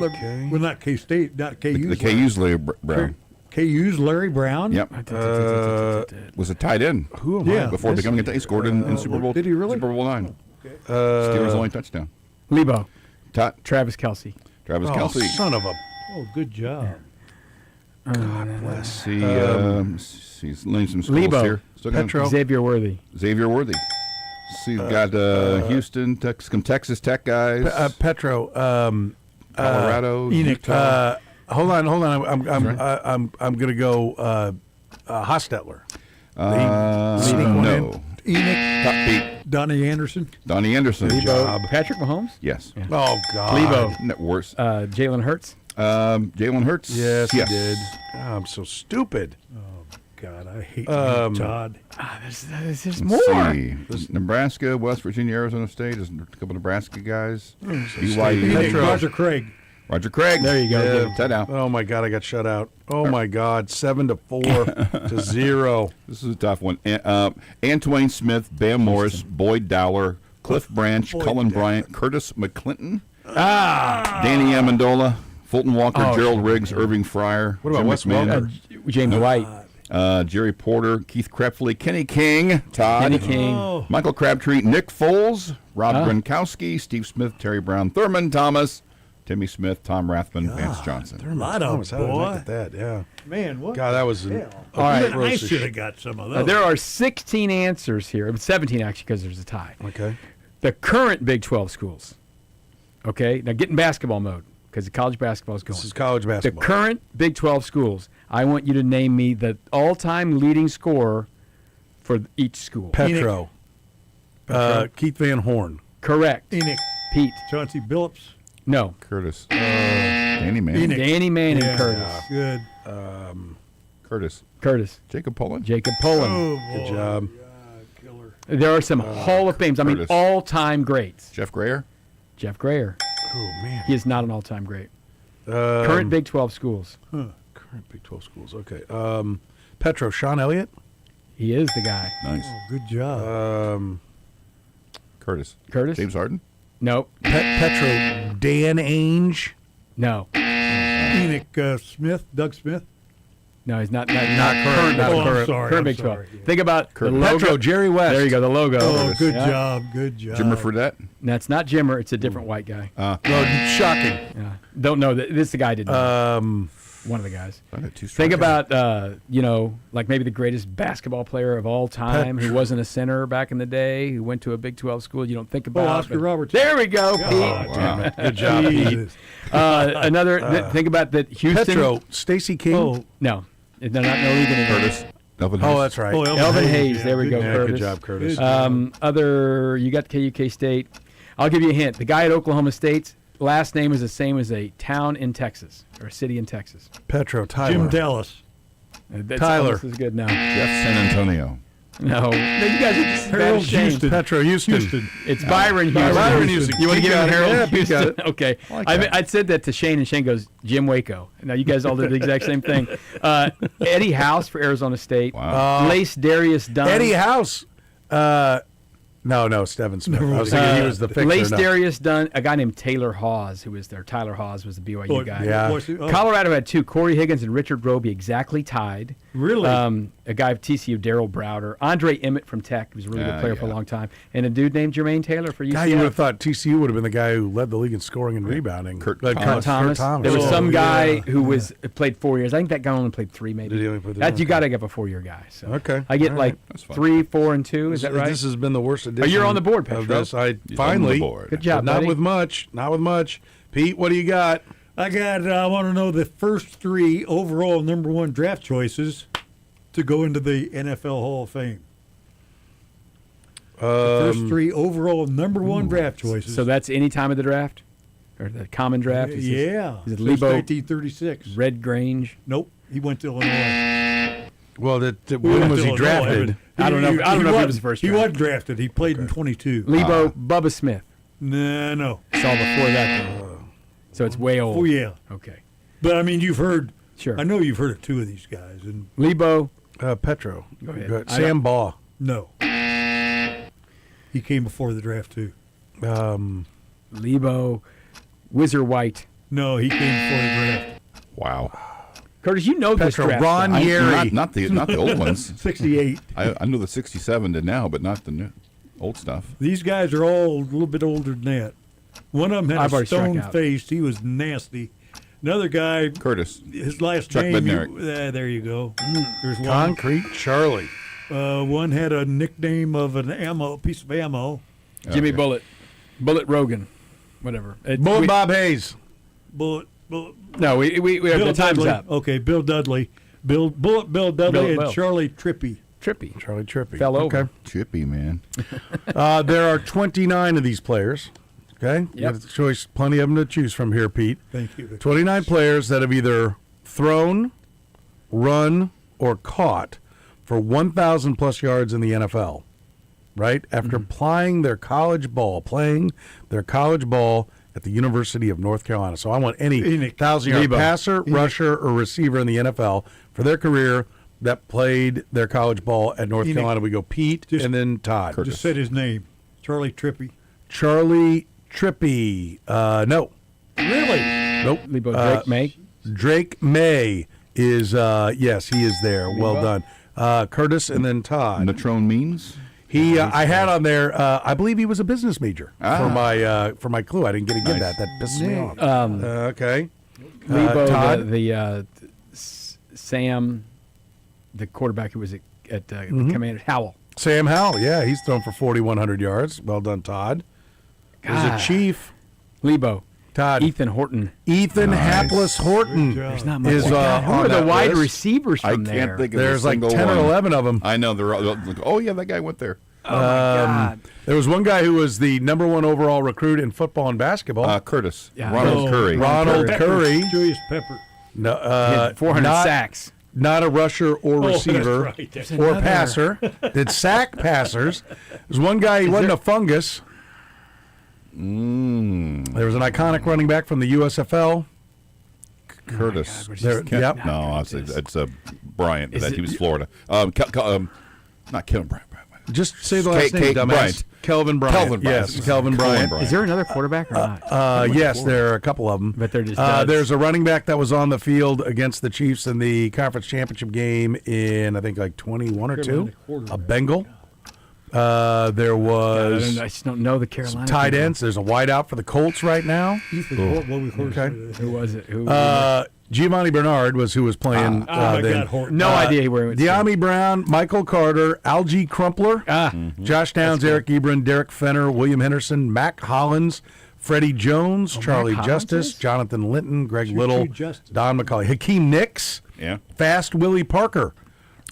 H: Larry.
A: Okay.
H: Well, not K-State, not KU.
B: The KU's Larry Brown.
H: KU's Larry Brown.
B: Yep. Was a tight end.
A: Who am
H: Yeah.
B: Before becoming a tight end. He scored in Super Bowl.
H: Did he really?
B: Super Bowl 9.
A: I?
B: Steelers' only touchdown.
L: Lebo.
B: Todd.
L: Travis Kelsey.
B: Travis
A: Oh,
B: Kelsey.
A: son of a.
H: Oh, good job.
B: Let's see. He's named some schools
L: Lebo.
B: here. Still got
A: Petro.
L: Xavier Worthy.
B: Xavier Worthy. See, you've got Houston, some Texas Tech guys.
A: Petro.
B: Colorado.
H: Enoch.
B: Utah.
A: Hold on. I'm going to go Hostetler.
B: No.
H: Enoch.
B: Top Pete.
H: Donnie Anderson.
B: Donnie Anderson.
L: Patrick Mahomes.
B: Yes.
A: Oh God.
L: Lebo.
B: Worse.
L: Jalen Hurts.
B: Jalen Hurts.
A: Yes, he did. Oh, I'm so stupid.
H: God, I hate you, Todd.
L: There's
B: Let's
L: more.
B: see. Nebraska, West Virginia, Arizona State. There's a couple of Nebraska guys. BYU.
H: Petro. Roger Craig.
B: Roger Craig.
L: There you go.
B: Yeah, touchdown.
A: Oh my God, I got shut out. Oh my God, 7-4 to 0.
B: This is a tough one. Antoine Smith, Bam Morris, Boyd Dowler, Cliff Branch, Cullen Bryant, Curtis McClinton, Danny Amendola, Fulton Walker, Gerald Riggs, Irving Fryer.
A: What about
B: Jim
A: Wes
B: McMahon,
A: Welker?
L: James White.
B: Jerry Porter, Keith Krepfle, Kenny King, Todd,
L: Kenny King.
B: Michael Crabtree, Nick Foles, Rob Gronkowski, Steve Smith, Terry Brown, Thurman Thomas, Timmy Smith, Tom Rathman, Vance Johnson.
A: Thurman
H: Lot of
A: Thomas, how did I
H: boy.
A: not get that? Yeah.
H: Man, what?
A: God, that was
H: hell?
A: a
L: All right.
H: I should have got some of those.
L: There are 16 answers here. 17 actually, because there's a tie.
A: Okay.
L: The current Big 12 schools. Okay, now get in basketball mode because the college basketball is going.
A: This is college
L: The
A: basketball.
L: current Big 12 schools. I want you to name me the all-time leading scorer for each school.
A: Petro. Keith Van Horn.
L: Correct.
H: Enoch.
L: Pete.
H: Chauncey Billups.
L: No.
B: Curtis. Danny Manning.
H: Enoch.
L: Danny Manning.
H: Yeah,
L: Curtis.
H: Good.
B: Curtis.
L: Jacob Pullen.
H: Oh,
A: Good
H: boy.
A: job.
H: Killer.
L: There are some Hall of Fames. I mean,
B: Curtis.
L: all-time greats.
B: Jeff Grayer.
L: Jeff Grayer.
A: Oh, man.
L: He is not an all-time great. Current Big 12 schools.
A: Current Big 12 schools. Okay. Petro. Sean Elliott.
L: He is the guy.
B: Nice.
H: Good job.
B: Curtis.
L: Curtis?
B: James Harden.
L: Nope.
A: Petro. Dan Ainge.
L: No.
H: Enoch Smith. Doug Smith.
L: No, he's not.
A: Not current.
L: Not
A: Not
H: Oh, I'm
A: current.
H: sorry.
L: Current
H: I'm
L: Big 12.
H: sorry.
L: Think about the logo.
A: Petro. Jerry West.
L: There you go, the logo.
H: Oh, good
L: Yeah.
H: job. Good job.
B: Jimmer Fredette.
L: That's not Jimmer. It's a different white guy.
A: Oh, shocking.
L: Yeah. Don't know that. This is the guy did not. One of the guys.
B: I got two
L: Think
B: strikers.
L: about, like maybe the greatest basketball player of all time who wasn't a center back in the day, who went to a Big 12 school you don't think about.
H: Oscar
L: but-
H: Robertson.
L: There we go, Pete.
B: Wow.
A: Good job, Pete.
H: Jesus.
L: Think about that Houston.
A: Petro. Stacy King.
H: Oh,
L: No. They're not no league anymore.
B: Curtis. Elvin
A: Oh,
B: Hayes.
A: that's right.
H: oh,
L: Elvin Hayes. There we go,
A: Yeah,
L: Curtis.
A: good job, Curtis.
L: You got KUK State. I'll give you a hint. The guy at Oklahoma State's last name is the same as a town in Texas or a city in Texas.
A: Petro. Tyler.
H: Jim Dallas.
L: That's
A: Tyler.
L: almost as good now.
B: Jeff San Antonio.
L: No, you guys are just
H: Harold
L: bad shamed.
H: Houston.
A: Petro. Houston.
H: Houston.
L: It's Byron Houston.
A: Byron Houston.
L: You want to
A: Pete
L: give him
A: got it.
L: Harold
A: Yeah, Pete got
L: Houston?
A: it.
L: Okay.
B: like
L: I
B: that.
L: said that to Shane, and Shane goes, Jim Waco. Now, you guys all did the exact same thing. Eddie House for Arizona State.
B: Wow.
L: Lace Darius Dunn.
A: Eddie House. No, Steven Smith. I was thinking he was the fixer.
L: Lace
A: No.
L: Darius Dunn. A guy named Taylor Hawes, who was there. Tyler Hawes was the BYU guy.
A: yeah.
L: Colorado had two. Corey Higgins and Richard Roby exactly tied.
H: Really?
L: A guy of TCU, Daryl Browder. Andre Emmett from Tech, who was a really good player for a long time. And a dude named Jermaine Taylor for UCF.
A: God, you would have thought TCU would have been the guy who led the league in scoring and rebounding.
B: Kurt
L: Thomas. There was
H: Oh,
L: some guy
H: yeah.
L: who played 4 years. I think that guy only played 3, maybe.
A: Did he only play 3?
L: That you
A: Okay.
L: got to get a 4-year guy. So
A: Okay.
L: I get
A: All
L: like
A: right.
B: That's fine.
L: 3, 4, and 2. Is that right?
A: This has been the worst edition.
L: you're on the board,
A: of
L: Petro.
A: this. I
B: He's
A: finally.
B: on the board.
L: Good job,
A: but not
L: buddy.
A: with much. Not with much. Pete, what do you got?
H: I want to know the first 3 overall number 1 draft choices to go into the NFL Hall of Fame. First 3 overall number 1 draft choices.
L: So that's any time of the draft? Or the common draft? Is this-
H: yeah.
L: Is it
H: Since
L: Lebo
H: 1936.
L: Red Grange?
H: Nope. He went to Illinois.
A: Well,
H: We
A: when
H: went
A: was
H: to
A: he
H: Illinois,
A: drafted?
H: but
L: I don't know if he
H: wasn't-
L: was the first
H: He
L: draft.
H: wasn't drafted. He played in 22.
L: Lebo Bubba Smith.
H: No.
L: It's all before that. Though. So it's way old.
H: Oh, yeah.
L: Okay.
H: But, I mean, you've heard.
L: Sure.
H: I know you've heard of 2 of these guys. And
L: Petro.
A: Petro.
L: Go ahead.
A: Sam Baugh.
H: no. He came before the draft, too.
L: Lebo. Whizzer White.
H: No, he came before the draft.
B: Wow.
L: Curtis, you know this
A: Petro.
L: draft.
A: Ron
L: guy.
A: Yeri.
B: Not the old ones.
H: 68.
B: I know the 67 to now, but not the new, old stuff.
H: These guys are all a little bit older than that. One of them
L: I've
H: had a
L: already struck
H: stone
L: out.
H: face. He was nasty. Another guy,
B: Curtis.
H: his last
B: Chuck
H: name.
B: Bednarik.
H: There you go. There's one.
A: Concrete Charlie.
H: One had a nickname of an piece of ammo.
L: Jimmy
B: Okay.
L: Bullet Rogan. Whatever.
A: Bullet Bob Hayes.
H: Bullet.
L: No, we have
H: Bill
L: the time's
H: Dudley.
L: up.
H: Okay, Bill Dudley. Bill Dudley
L: Bill
H: and
L: Bell.
H: Charlie Trippy.
L: Trippy.
A: Charlie Trippy.
L: Fell over.
A: Okay.
B: Chippy, man.
A: There are 29 of these players. Okay? You got a choice, plenty of them to choose from here, Pete.
H: Thank you.
A: 29 players that have either thrown, run, or caught for 1,000 plus yards in the NFL, right? After playing their college ball at the University of North Carolina. So I want any 1,000-yard passer, rusher, or receiver in the NFL for their career that played their college ball at North Carolina. We go Pete and then Todd.
H: Just said his name. Charlie Trippy.
A: Charlie Trippy. No.
H: Really?
A: Nope.
L: Lebo, Drake May.
A: Drake May is, yes, he is there. Well done. Kurtis and then Todd.
B: Natrone Means?
A: I had on there, I believe he was a business major for my clue. I didn't get to get that. That pisses me off. Okay.
L: Lebo,
A: Todd.
L: Sam, the quarterback who was at Commander Howell.
A: Sam Howell, yeah, he's thrown for 4,100 yards. Well done, Todd. There's a Chief.
L: Lebo.
A: Todd.
L: Ethan Horton.
A: Ethan Hapless Horton
L: There's not much.
A: is
L: Who
A: on
L: are the
A: that
L: wide
A: list.
L: receivers from
B: I
L: there?
B: can't think of
A: There's
B: a
A: like 10
B: single
A: or
B: one.
A: 11 of them.
B: I know. They're all like, oh, yeah, that guy went there.
L: Oh, my God.
A: There was one guy who was the number 1 overall recruit in football and basketball.
B: Curtis.
L: Yeah.
B: Ronald Curry.
A: Ronald Curry.
H: Julius Pepper.
A: No,
L: He had 400 sacks.
A: Not a rusher or receiver
H: That's
A: or
L: another.
A: passer. Did sack passers. There's one guy, he wasn't a fungus. There was an iconic running back from the USFL.
B: Curtis.
A: Yep.
B: No, it's Bryant.
L: Is
B: He
L: it-
B: was Florida. Not Kevin Bryant.
A: Just say the last name, dumbass.
B: Bryant.
A: Kelvin Bryant.
B: Kelvin Bryant.
A: Yes, Kelvin Bryant.
L: Is there another quarterback or not?
A: Yes, there are a couple of them.
L: But they're just duds.
A: there's a running back that was on the field against the Chiefs in the conference championship game in, I think, like 21 or 2.
H: Carolina
A: A
H: quarterback.
A: Bengal. There was
L: I just don't know the Carolina
A: tight
L: people.
A: ends. There's a wideout for the Colts right now.
H: Okay.
L: Who was it? Who?
A: Giovanni Bernard was who was playing.
H: my
A: then.
H: God, Horton.
L: no idea where he went.
A: De'Ami Brown, Michael Carter, Algie Crumpler, Josh Downs, Eric Ebron, Derek Fenner, William Henderson, Mac Hollins, Freddie Jones, Charlie
L: Mac
A: Justice,
L: Hollins?
A: Jonathan Linton, Greg Little,
H: Justice.
A: Don McCauley, Hakeem Nicks,
B: Yeah.
A: Fast Willie Parker,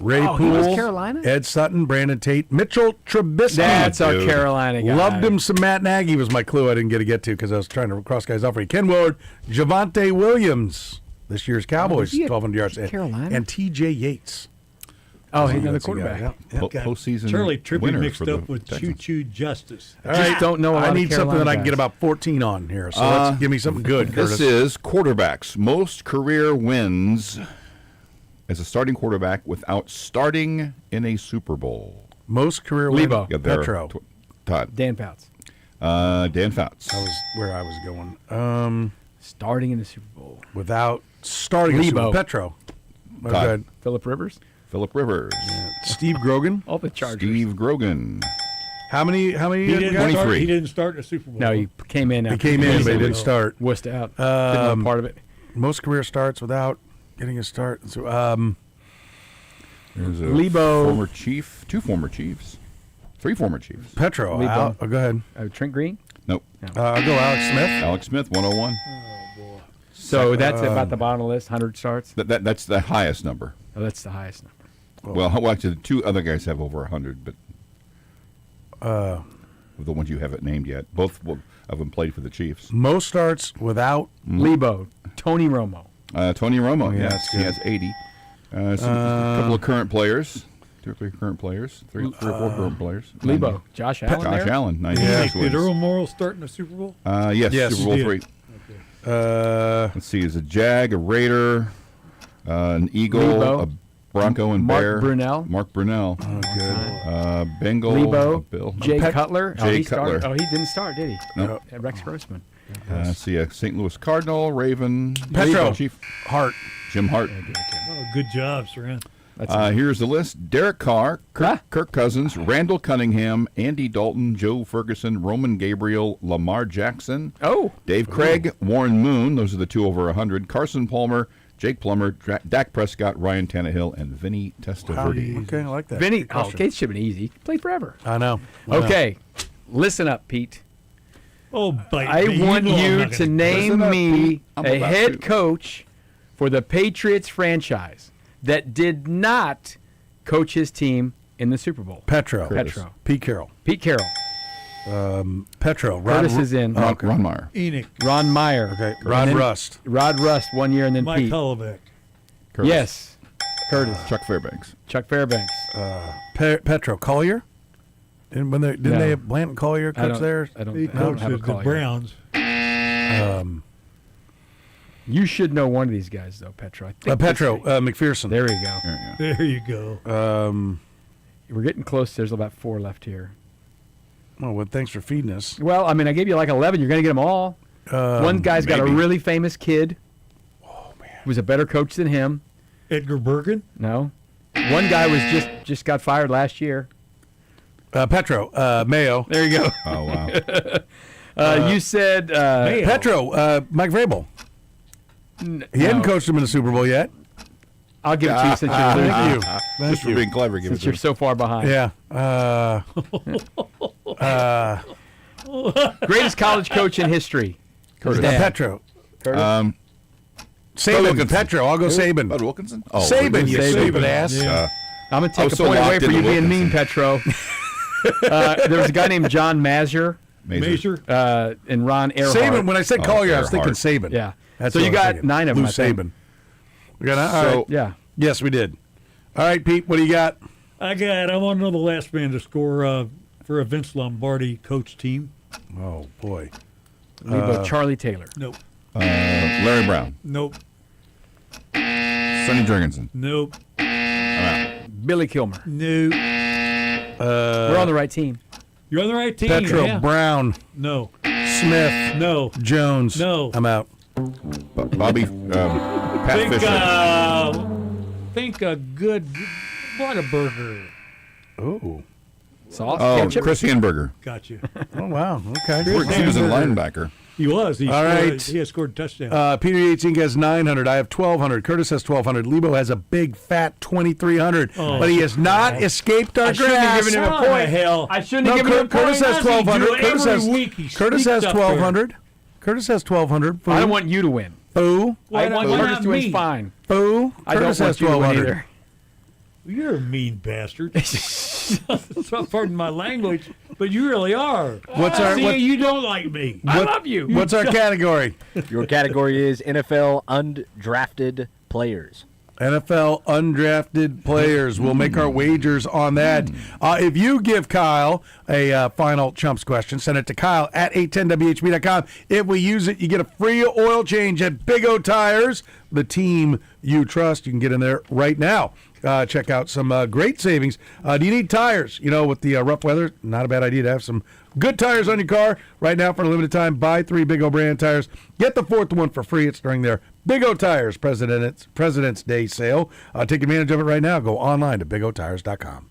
A: Ray
L: Oh, he was
A: Poole,
L: Carolina?
A: Ed Sutton, Brandon Tate, Mitchell Trubisky.
L: That's a
B: dude.
L: Carolina guy.
A: Loved him some Matt Nagy was my clue I didn't get to because I was trying to cross guys off for you. Ken Willard, Javonte Williams, this year's Cowboys,
L: he at
A: 1,200 yards.
L: Carolina?
A: And T.J. Yates.
L: Oh, he's another
A: That's the guy,
L: quarterback.
A: yeah.
B: Postseason
H: Charlie Trippy
B: winner
H: mixed
B: for the
H: up with Choo
B: Texans.
H: Choo Justice.
A: All
L: Just don't know a lot
A: I
L: of
A: need something that I
L: Carolina
A: can get
L: guys.
A: about 14 on here. So let's give me something good, Curtis.
B: This is quarterbacks. Most career wins as a starting quarterback without starting in a Super Bowl.
A: Most career
L: Lebo.
A: win.
B: Yeah, there.
A: Petro.
B: Todd.
L: Dan Fouts.
B: Dan Fouts.
A: That was where I was going.
L: Starting in the Super Bowl.
A: Without starting a
L: Lebo.
A: Super Bowl. Petro. Oh,
B: Todd.
A: good.
L: Philip Rivers.
B: Philip Rivers.
A: Steve Grogan.
L: All the Chargers.
B: Steve Grogan.
A: How many?
H: He didn't,
A: guys?
H: start,
B: 23.
H: he didn't start in the Super Bowl.
L: No, he came in.
A: He
L: after
A: came in,
L: the
A: but he
L: season.
A: didn't start.
L: Wussed out. Didn't know part of it.
A: Most career starts without getting a start. So,
B: There's a
L: Lebo.
B: former chief, 2 former chiefs, 3 former chiefs.
A: Petro.
L: Lebo.
A: Go ahead.
L: Trent Green.
B: Nope.
A: I'll go Alex Smith.
B: Alex Smith, 101.
L: So that's about the bottom of the list. 100 starts.
B: That's the highest number.
L: Oh, that's the highest number.
B: Well, actually, the 2 other guys have over 100, but of the ones you haven't named yet. Both of them played for the Chiefs.
A: Most starts without.
L: Lebo. Tony Romo.
B: Tony Romo,
A: yeah,
B: yes,
A: that's
B: he
A: good.
B: has 80. A couple of current players, 2 or 3 current players, 3 or 4 current players.
L: Lebo. Josh Allen.
B: Josh
L: there?
B: Allen, 96
H: Did
B: wins.
H: Earl Morrall start in the Super Bowl?
B: Yes,
A: Yes,
B: Super Bowl
H: he did.
B: 3. Let's see, is a Jag, a Raider, an Eagle,
L: Lebo.
B: a Bronco, and
L: Mark
B: Bear.
L: Brunell.
B: Mark Brunell.
A: Good.
B: Bengal.
L: Lebo.
B: a Bill.
L: Jay Cutler.
B: Jay
L: he started.
B: Cutler.
L: Oh, he didn't start, did he?
B: Nope.
L: Rex Grossman.
B: Let's see, a St. Louis Cardinal, Raven.
A: Petro.
B: Chief
A: Hart.
B: Jim Hart.
H: Oh, good job, Soren.
B: Here's the list: Derek Carr, Kirk Cousins, Randall Cunningham, Andy Dalton, Joe Ferguson, Roman Gabriel, Lamar Jackson, Dave Craig, Warren Moon. Those are the 2 over 100. Carson Palmer, Jake Plummer, Dak Prescott, Ryan Tannehill, and Vinny Testaverde.
A: Okay, I like that.
L: Vinny.
A: Good
L: Oh,
A: question.
L: okay, it should have been easy. Played forever.
A: I know.
L: Okay, listen up, Pete.
H: Oh, bite
L: I
H: me.
L: want
H: know I'm
L: you
H: not
L: to
H: gonna-
L: name
B: Listen up,
L: me
B: Pete. I'm
L: a
B: about
L: head
B: to.
L: coach for the Patriots franchise that did not coach his team in the Super Bowl.
A: Petro.
L: Petro.
A: Pete Carroll.
L: Pete Carroll.
A: Petro.
L: Curtis is in.
B: Ron Meyer.
H: Enoch.
L: Ron Meyer.
A: Okay.
L: And
A: Rod
L: then
A: Rust.
L: Rod Rust 1 year, and then
H: Mike
L: Pete.
H: Hollaback.
B: Curtis.
L: Yes. Curtis.
B: Chuck Fairbanks.
L: Chuck Fairbanks.
A: Petro. Collier. Didn't they have Blanton Collier
L: I
A: coach
L: don't-
A: there?
L: I don't,
H: He
L: I don't
H: coached
L: have a
H: the
L: call here.
H: Browns.
L: You should know one of these guys, though, Petro. I think
A: Petro.
L: this-
A: McPherson.
L: There you go.
H: There you go.
L: We're getting close. There's about 4 left here.
A: Well, thanks for feeding us.
L: Well, I mean, I gave you like 11. You're going to get them all. One guy's got a
B: maybe.
L: really famous kid. Oh, man. Who's a better coach than him.
H: Edgar Bergen.
L: No. One guy was just got fired last year.
A: Petro. Mayo.
L: There you go.
B: Oh, wow.
L: You said
A: Petro. Mike Vrabel. He hadn't coached him in the Super Bowl yet.
L: I'll give it to you since you're
A: Thank you.
B: Just
A: Thank
B: for
A: you.
B: being clever, give it
L: since
B: to
L: you're
B: him.
L: so far behind.
A: Yeah.
L: Greatest college coach in history.
B: Curtis.
L: His dad.
A: Petro.
B: Bud
A: Saban.
B: Wilkinson.
A: Petro. I'll go Saban.
B: Bud Wilkinson? Oh,
A: Saban, you
L: Saban.
A: stupid ass.
H: Yeah.
L: I'm going to
B: I
L: take
B: was
L: a
B: so
L: point away
B: locked
L: for you
B: into
L: being mean,
B: Wilkinson.
L: Petro. There was a guy named John Mazur
H: Major.
L: and Ron Earhart.
A: Saban. When I said Collier, I was thinking
B: Earhart.
A: Saban.
L: Yeah.
A: That's
L: So
A: what
L: you
A: I was
L: got
A: thinking.
L: 9 of them,
A: Lou
L: I think.
A: Saban. We got all
B: So-
A: right.
L: Yeah.
A: Yes, we did. All right, Pete. What do you got?
H: I want to know the last man to score for a Vince Lombardi coach team.
A: Oh boy.
L: Lebo Charlie Taylor.
H: Nope.
B: Larry Brown.
H: Nope.
B: Sonny Jurgensen.
H: Nope.
L: Billy Kilmer.
H: Nope.
L: We're on the right team.
H: You're on the right team.
A: Petro.
H: yeah.
A: Brown.
H: No.
A: Smith.
H: No.
A: Jones.
H: No.
A: I'm out.
B: Bobby. Pat Fisher.
H: Think a good Whataburger.
A: Oh.
L: Sauce.
B: Oh,
L: ketchup.
B: Chris Hamburger.
H: Got you.
A: Oh wow. Okay.
B: He was a linebacker.
H: He was. He
A: All
H: scored,
A: right.
H: He had scored a touchdown.
A: Peter Yates Inc. has 900. I have 1,200. Curtis has 1,200. Lebo has a big fat 2,300.
H: Oh,
A: but he has not escaped our
L: I shouldn't have
A: grasp.
L: given him a
H: What the
L: point.
H: hell?
L: I shouldn't
A: No,
L: have given him a
A: Curtis
L: point.
A: has
H: Does he
A: 1,200.
H: do it
A: Curtis
H: every
A: has
H: week? He
A: Curtis has
H: sneaks up there.
A: 1,200. Curtis has 1,200.
L: I don't want you to win.
A: Boo.
H: Why
L: I
H: not-
L: want
H: why
L: Curtis
H: not
L: to win
H: me?
L: fine.
A: Boo.
L: I don't
A: Curtis
L: want
A: has
L: you to win
A: 1,200.
L: either.
H: You're a mean bastard. Pardon my language, but you really are.
A: What's our-
H: See,
A: what-
H: you don't like me. I
A: What-
H: love you.
A: What's our category?
C: Your category is NFL undrafted players.
A: NFL undrafted players. We'll make our wagers on that. If you give Kyle a final Chumps question, send it to Kyle at 810WHB.com. If we use it, you get a free oil change at Big O Tires, the team you trust. You can get in there right now. Check out some great savings. Do you need tires? You know, with the rough weather, not a bad idea to have some good tires on your car. Right now, for a limited time, buy 3 Big O brand tires. Get the 4th one for free. It's during their Big O Tires President's Day sale. Take advantage of it right now. Go online to BigOTires.com.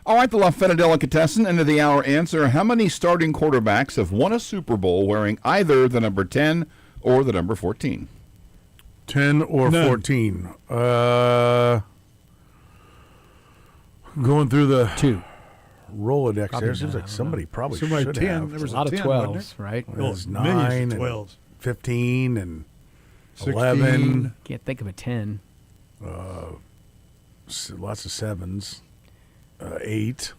B: All right, the La Feta Delicatessen, end of the hour answer. How many starting quarterbacks have won a Super Bowl wearing either the number 10 or the number 14?
A: 10 or
H: None.
A: 14. Going through the
L: 2.
A: Rolodex
L: Probably
A: there, seems
L: not,
A: like
L: I don't
A: somebody probably
H: Somebody
A: should
H: 10.
A: have.
H: There was
L: A lot of
H: 10, wasn't
L: 12s, right?
H: Well,
A: There's
H: millions
A: 9
H: of
A: and
H: 12s.
A: 15 and
H: 16.
A: 11.
L: Can't think of a 10.
A: Lots of 7s. 8.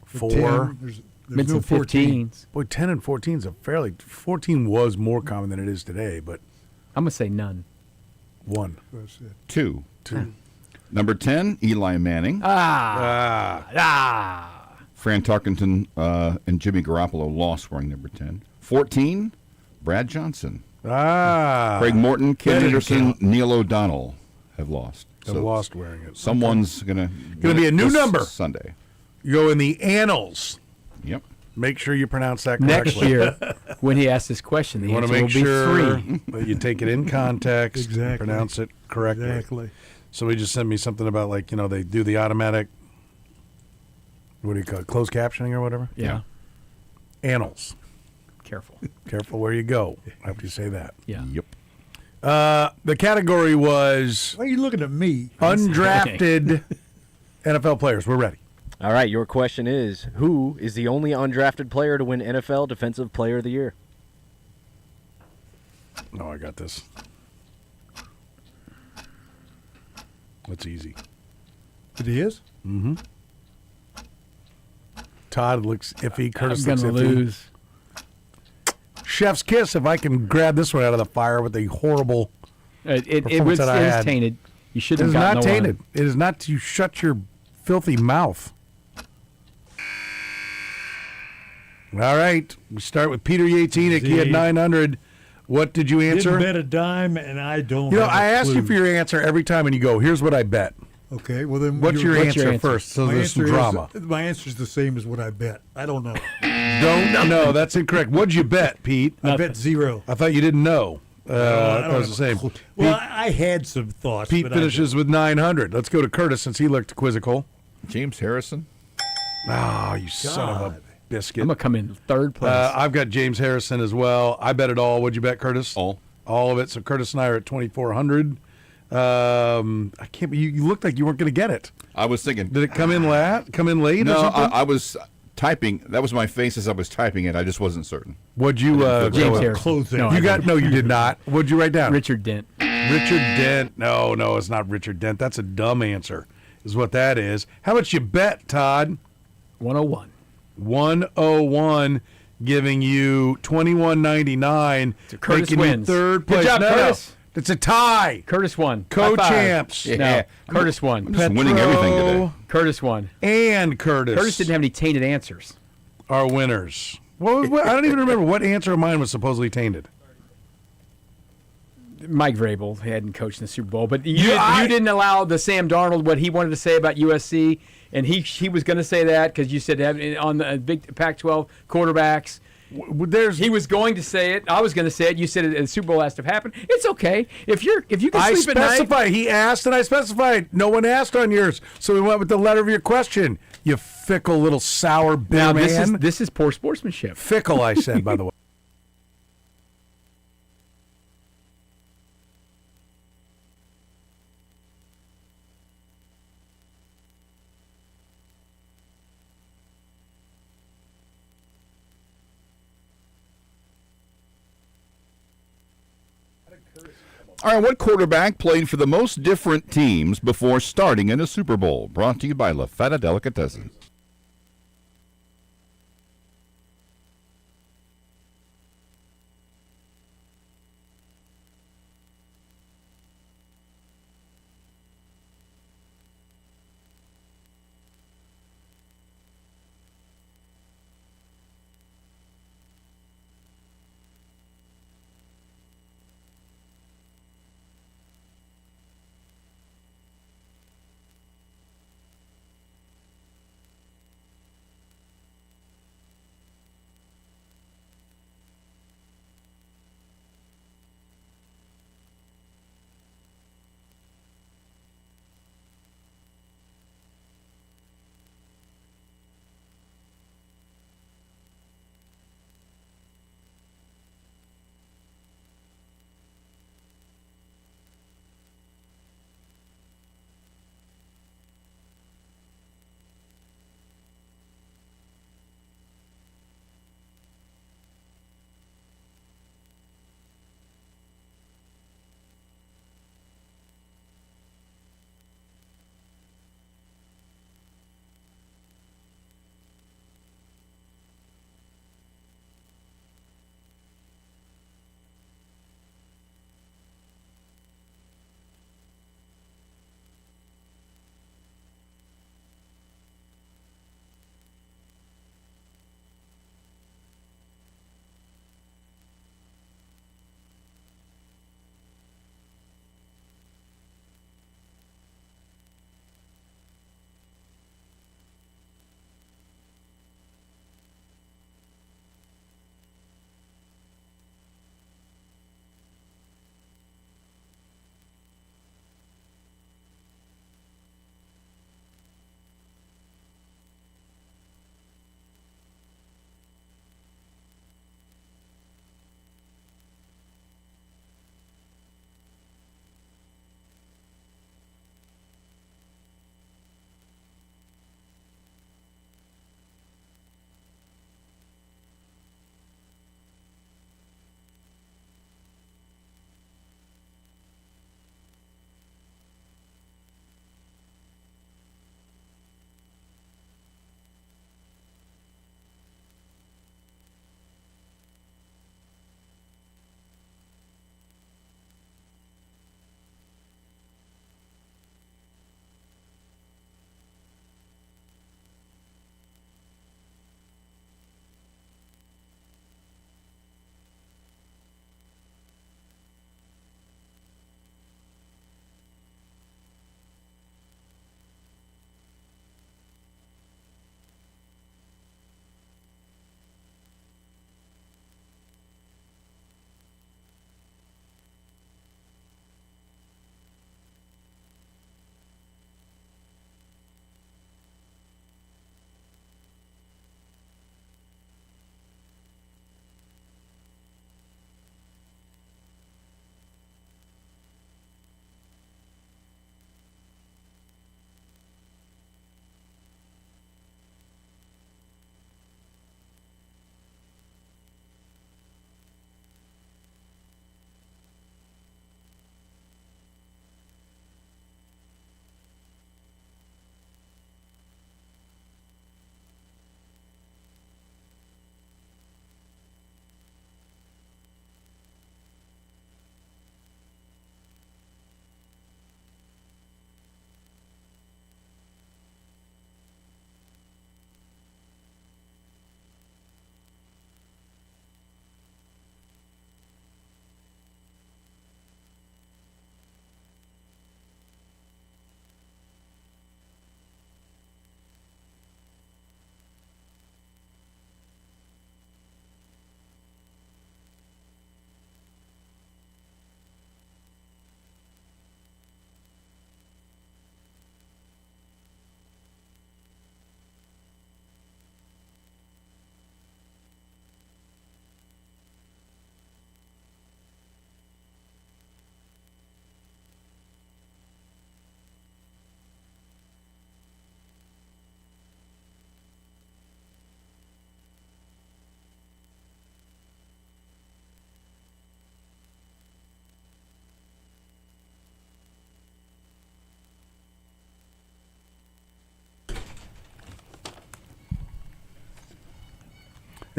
A: 4.
H: 10, there's
L: Been
H: no
L: some 15s.
A: Boy, 10 and 14 is a fairly. 14 was more common than it is today, but
L: I'm going to say none.
A: 1.
H: That's it.
B: 2.
A: 2.
B: Number 10, Eli Manning. Fran Tarkenton and Jimmy Garoppolo lost wearing number 10. 14, Brad Johnson. Craig Morton, Ken
A: That didn't
B: Anderson,
A: count.
B: Neil O'Donnell have lost.
A: Have lost wearing it.
B: Someone's gonna
A: be a new
B: this
A: number.
B: Sunday.
A: You go in the annals.
B: Yep.
A: Make sure you pronounce that correctly.
L: Next year, when he asks this question, the
A: You want
L: answer
A: to
L: will
A: make
L: be
A: sure
L: 3.
A: that you take it in context, and
H: Exactly.
A: pronounce it correctly.
H: Exactly.
A: Somebody just sent me something about, like, they do the automatic, what do you call it, closed captioning or whatever?
L: Yeah.
A: Annals.
L: Careful.
A: Careful where you go after you say that.
L: Yeah.
B: Yep.
A: The category was
H: Why are you looking at me?
A: undrafted NFL players. We're ready.
C: All right, your question is, who is the only undrafted player to win NFL Defensive Player of the Year?
A: Oh, I got this. That's easy.
H: It is?
A: Todd looks iffy. Curtis
L: I'm
A: looks
L: going to
A: iffy.
L: lose.
A: Chef's kiss if I can grab this one out of the fire with the horrible.
L: It
A: Performance
L: was
A: that I had.
L: tainted. You
A: It
L: shouldn't
A: is
L: have gotten
A: not
L: the
A: tainted.
L: one.
A: It is not. You shut your filthy mouth. All right. We start with Peter Yates Enoch. He had
H: Z.
A: 900. What did you answer?
H: Didn't bet a dime, and I don't.
A: You know,
H: have a
A: I asked you
H: clue.
A: for your answer every time, and you go, "Here's what I bet."
H: Okay, well then,
A: What's your answer first? So
H: My
A: there's some
H: answer
A: drama.
H: my answer is the same as what I bet. I don't know.
A: Don't know. That's incorrect. What'd you bet, Pete?
H: I bet 0.
A: I thought you didn't know.
H: I
A: That
H: don't
A: was the
H: have a
A: same.
H: clue. Well, I had some thoughts.
A: Pete
H: but
A: finishes with 900. Let's go to Curtis since he looked quizzical.
B: James Harrison.
A: Oh, you son of a biscuit.
L: I'm going to come in third place.
A: I've got James Harrison as well. I bet it all. What'd you bet, Curtis?
B: All.
A: All of it. So Curtis and I are at 2,400. I can't. You looked like you weren't going to get it.
B: I was thinking.
A: Did it come in late? Come in late? or
B: No,
A: something?
B: I was typing. That was my face as I was typing it. I just wasn't certain.
A: What'd you?
L: James
A: go with?
L: Harrison.
H: close
L: No,
H: that.
A: You got? No, you did not. What'd you write down?
L: Richard Dent.
A: Richard Dent. No, it's not Richard Dent. That's a dumb answer. Is what that is. How much you bet, Todd?
L: 101.
A: 101, giving you 21.99.
L: So Curtis
A: making you
L: wins.
A: third
L: Good
A: place.
L: job,
A: No,
L: Curtis.
A: it's a tie.
L: Curtis won. High five.
A: Co-champs.
B: Yeah.
L: No, Curtis won.
B: I'm just winning everything today.
L: Curtis won.
A: And Curtis.
L: Curtis didn't have any tainted answers.
A: are winners. Well, I don't even remember what answer of mine was supposedly tainted.
L: Mike Vrabel hadn't coached in the Super Bowl, but you didn't allow the Sam Darnold what he wanted to say about USC, and he was going to say that because you said on the big Pac-12 quarterbacks. He was going to say it. I was going to say it. You said the Super Bowl has to happen. It's okay if you can sleep at night.
A: I specified. He asked, and I specified. No one asked on yours, so we went with the letter of your question. You fickle little sour beer
L: Now
A: man.
L: this is poor sportsmanship.
A: Fickle, I said, by the way.
B: All right, what quarterback played for the most different teams before starting in a Super Bowl? Brought to you by La Feta Delicatessen.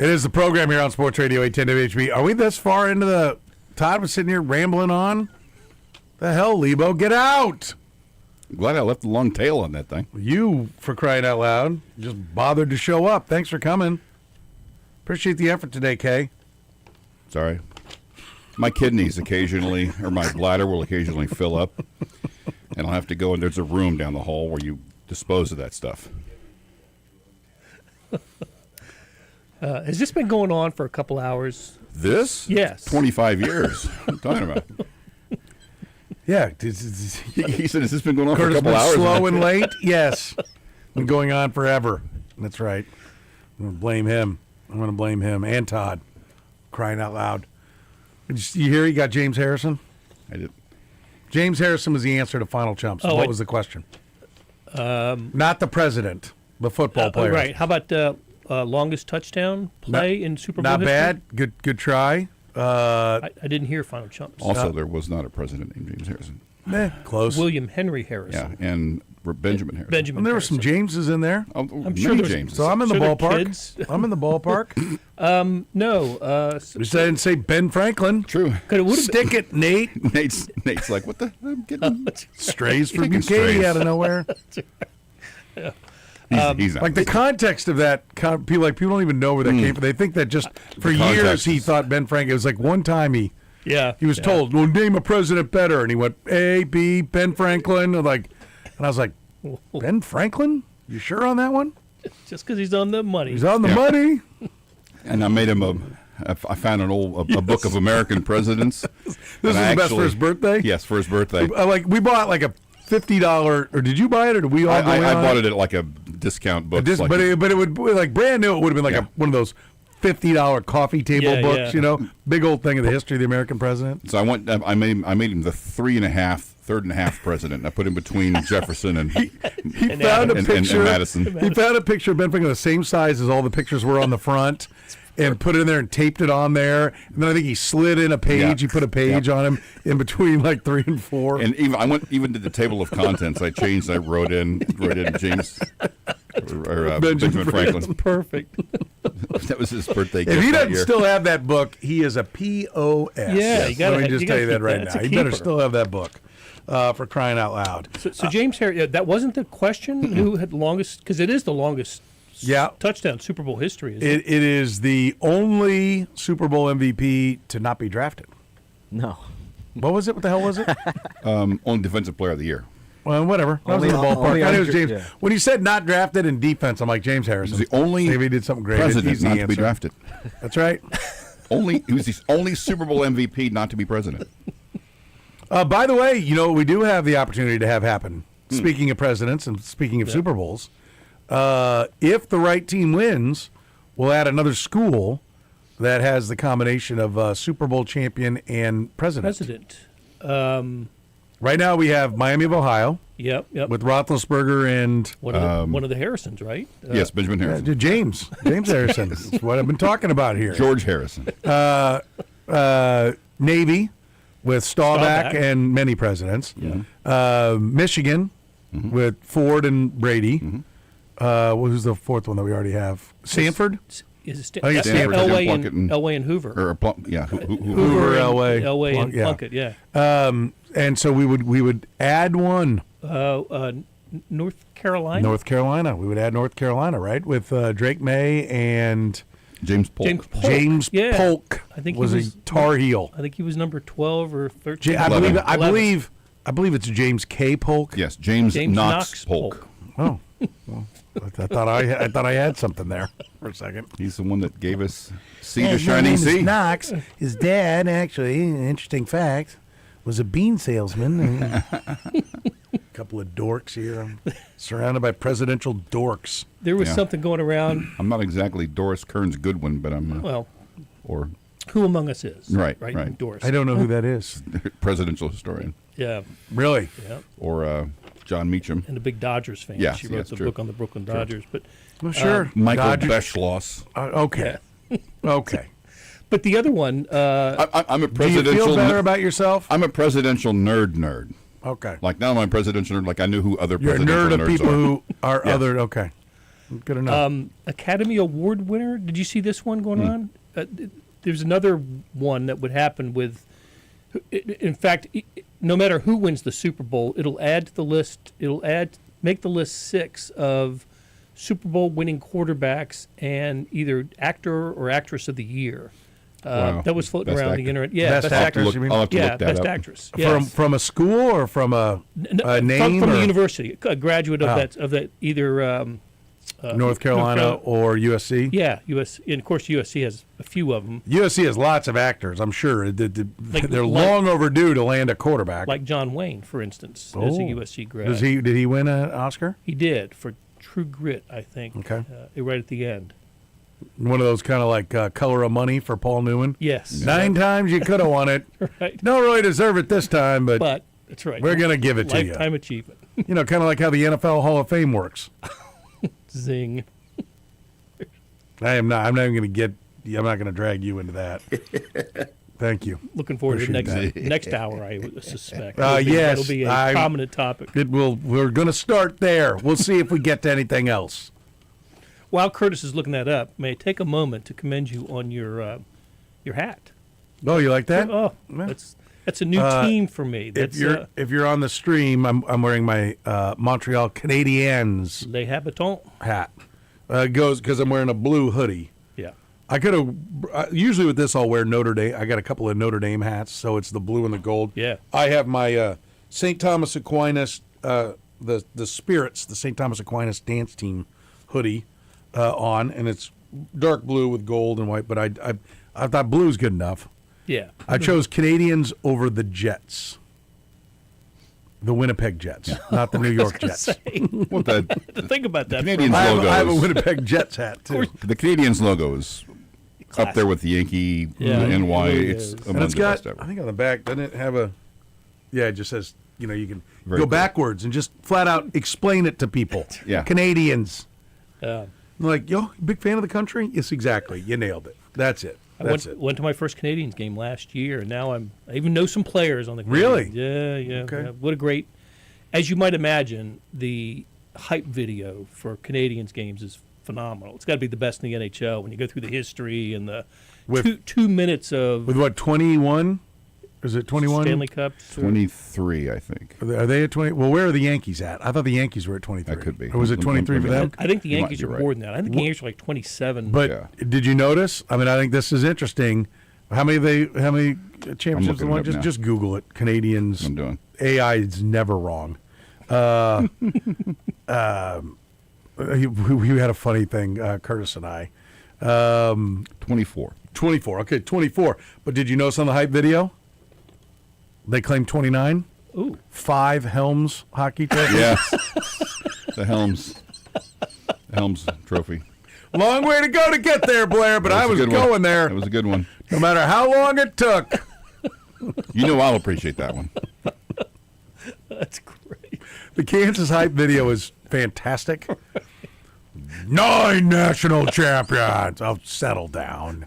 A: It is the program here on Sports Radio 810 WHB. Are we this far into the... Todd was sitting here rambling on? The hell, Lebo, get out!
B: Glad I left a long tail on that thing.
A: You, for crying out loud, just bothered to show up. Thanks for coming. Appreciate the effort today, Kay.
B: Sorry. My kidneys occasionally, or my bladder will occasionally fill up, and I'll have to go, and there's a room down the hall where you dispose of that stuff.
M: Has this been going on for a couple hours?
B: This?
M: Yes.
B: 25 years. What are you talking about?
A: Yeah.
B: He said, has this been going on
A: Curtis
B: for a couple
A: been
B: hours?
A: slow and late? Yes. Been going on forever. That's right. I'm going to blame him. I'm going to blame him and Todd. Crying out loud. Did you hear he got James Harrison?
B: I did.
A: James Harrison was the answer to Final Chumps. What was the question? Not the president, the football player.
M: Right. How about longest touchdown play in Super Bowl
A: Not
M: history?
A: bad. Good try.
M: I didn't hear Final Chumps.
B: Also, there was not a president named James Harrison.
A: Close.
M: William Henry Harrison.
B: Yeah, and Benjamin Harrison.
M: Benjamin
A: And there were
M: Harrison.
A: some Jameses in there.
M: I'm sure
B: many
M: there's
B: Jameses.
A: So I'm in the
M: Sure they're
A: ballpark.
M: kids.
A: I'm in the ballpark.
M: No.
A: You didn't say Ben Franklin.
B: True.
A: Stick it, Nate.
B: Nate's like, what the? I'm getting
A: Strays from
B: Taking
A: UK
B: strays.
A: out of nowhere.
B: he's not.
A: Like the context of that, people don't even know where that came from. They think that just for years
B: context
A: he
B: is-
A: thought Ben Franklin. It was like one time he was
M: yeah.
A: told, "Well, name a president better," and he went A, B, Ben Franklin. And I was like, Ben Franklin? You sure on that one?
M: Just because he's on the money.
A: He's on the money.
B: And I made him I found a book of American presidents.
A: This is the best for his birthday.
B: Yes, for his birthday.
A: We bought like a $50, or did you buy it, or did we all go in
B: I
A: on
B: bought it at like a discount book.
A: but it would like brand new. It would have been like one of those $50 coffee table books, big old thing of the history of the American president.
B: So I made him the third and a half president. I put him between Jefferson and
A: He found a picture.
B: and Madison.
A: He found a picture of Ben Franklin the same size as all the pictures were on the front, and put it in there and taped it on there. And then I think he slid in a page.
B: Yeah.
A: He put a page on him in between like 3 and 4.
B: And I went to the table of contents. I changed. I wrote in James or Benjamin Franklin.
M: Perfect.
B: That was his birthday gift
A: If he
B: that
A: doesn't
B: year.
A: still have that book, he is a POS.
M: Yeah, you gotta
A: let me
M: have-
A: just
M: you
A: tell
M: gotta
A: you that
M: keep
A: right
M: that. That's
A: now.
M: a
A: He better
M: keeper.
A: still have that book. For crying out loud.
M: So James Harry, that wasn't the question. Who had the longest? Because it is the longest. Touchdown Super Bowl history. Isn't it?
A: It is the only Super Bowl MVP to not be drafted.
C: No.
A: What was it? What the hell was it?
B: Only defensive player of the year.
A: Well, whatever. That was in the ballpark.
C: only
A: I knew it was
C: under-
A: James.
C: yeah.
A: When you said not drafted in defense, I'm like, James Harrison.
B: He's the only
A: Maybe he did something great.
B: president
A: He's the
B: not to be
A: answer.
B: drafted.
A: That's right.
B: He was the only Super Bowl MVP not to be president.
A: By the way, we do have the opportunity to have happen. Speaking of presidents and speaking of Super Bowls, if the right team wins, we'll add another school that has the combination of Super Bowl champion and president. Right now we have Miami of Ohio.
M: Yep.
A: With Roethlisberger and
M: One of the Harrisons, right?
B: Yes, Benjamin Harrison.
A: James Harrison. That's what I've been talking about here.
B: George Harrison.
A: Navy with Staubach and many presidents. Michigan with Ford and Brady. Who's the fourth one that we already have? Sanford?
M: Is it
A: I think it's
B: Stanford,
M: Elway
B: Jim Plunkett,
M: Elway and Hoover?
B: Or
A: Hoover, Elway.
M: Elway and
A: Yeah.
M: Plunkett, yeah.
A: And so we would add one.
M: North Carolina?
A: North Carolina. We would add North Carolina, right? With Drake May and
B: James Polk.
A: James
M: Yeah.
A: Polk
M: I think
A: was
M: he
A: a Tar Heel.
M: I think he was number 12 or 13.
A: I
B: 11.
A: believe it's James K. Polk.
B: Yes, James Knox Polk.
A: Oh, well, I thought I had something there for a second.
B: He's the one that gave us Sea to Shining Sea.
A: Knox. His dad, actually, an interesting fact, was a bean salesman. A couple of dorks here. I'm surrounded by presidential dorks.
M: There was something going around.
B: I'm not exactly Doris Kearns Goodwin, but I'm or
M: who among us is
B: right.
M: Doris.
A: I don't know who that is.
B: Presidential historian.
M: Yeah.
A: Really?
M: Yeah.
B: Or John Meacham.
M: And a big Dodgers fan.
B: Yes,
M: she wrote the book on the Brooklyn Dodgers. But
A: well, sure.
B: Michael
A: Dodgers.
B: Beschloss.
A: Okay. Okay.
M: But the other one,
B: I'm a
A: Do
B: presidential.
A: you feel better about yourself?
B: I'm a presidential nerd.
A: Okay.
B: Like now I'm a presidential nerd. Like I knew who other
A: You're a
B: presidential
A: nerd of
B: nerds
A: people
B: are.
A: who are
B: Yes.
A: other. Okay. Good enough.
M: Academy Award winner. Did you see this one going on? There's another one that would happen with. In fact, no matter who wins the Super Bowl, it'll add to the list. Make the list 6 of Super Bowl winning quarterbacks and either actor or actress of the year.
B: Wow.
M: That was floating
B: Best
M: around
B: actor.
M: the internet. Yeah,
A: Best actress, you mean?
B: I'll have to
M: yeah,
B: look that
M: best
B: up.
M: actress. Yes.
A: From a school or from a name?
M: From
A: or
M: the university, a graduate of that either
A: North Carolina or USC?
M: Yeah, and of course USC has a few of them.
A: USC has lots of actors, I'm sure. They're long overdue to land a quarterback.
M: Like John Wayne, for instance, is a USC grad.
A: Did he win an Oscar?
M: He did for True Grit, I think.
A: Okay.
M: Right at the end.
A: One of those kind of like Color of Money for Paul Newman?
M: Yes.
A: 9 times you could have won it.
M: Right.
A: Don't really deserve it this time, but
M: that's right.
A: We're going to give it to you.
M: Lifetime achievement.
A: Kind of like how the NFL Hall of Fame works.
M: Zing.
A: I'm not even going to drag you into that. Thank you.
M: Looking forward to the next hour, I would suspect. It'll be a prominent topic.
A: We're going to start there. We'll see if we get to anything else.
M: While Kurtis is looking that up, may I take a moment to commend you on your hat?
A: Oh, you like that?
M: Oh, that's a new team for me. That's,
A: if you're on the stream, I'm wearing my Montreal Canadiens
M: Les Habitants
A: hat. Goes because I'm wearing a blue hoodie.
M: Yeah.
A: I could have usually with this I'll wear Notre Dame. I got a couple of Notre Dame hats, so it's the blue and the gold.
M: Yeah.
A: I have my St. Thomas Aquinas the Spirits, the St. Thomas Aquinas dance team hoodie on, and it's dark blue with gold and white. But I thought blue's good enough.
M: Yeah.
A: I chose Canadians over the Jets. The Winnipeg Jets, not the New York Jets.
B: Well,
M: think about that.
B: Canadians logo.
A: I have a Winnipeg Jets hat too.
B: The Canadians logo is up there with the Yankee NY. It's among the best ever.
A: I think on the back, doesn't it have a? Yeah, it just says you can go backwards and just flat out explain it to people.
B: Yeah,
A: Canadians. Like, big fan of the country? Yes, exactly. You nailed it. That's it.
M: I went to my first Canadians game last year, and now I even know some players on the Canadians.
A: Really?
M: Yeah.
A: Okay.
M: Yeah. What a great, as you might imagine, the hype video for Canadians games is phenomenal. It's got to be the best in the NHL when you go through the history and the 2 minutes of.
A: With what, 21? Is it 21?
M: Stanley Cup?
B: 23, I think.
A: Are they at 20? Well, where are the Yankees at? I thought the Yankees were at 23.
B: That could be.
A: Or was it 23 for them?
M: I think the Yankees are more than that. I think the Yankees are like 27.
A: But did you notice? I mean, I think this is interesting. How many championships they won? Just Google it. Canadians.
B: I'm doing.
A: AI is never wrong. We had a funny thing, Kurtis and I.
B: 24.
A: 24. Okay, 24. But did you notice on the hype video? They claim 29.
M: Ooh.
A: 5 Helms hockey trophies.
B: Yes. The Helms trophy.
A: Long way to go to get there, Blair, but I was going there.
B: That was a good one.
A: No matter how long it took.
B: You know I'll appreciate that one.
M: That's great.
A: The Kansas hype video is fantastic. 9 national champions. Oh, settle down.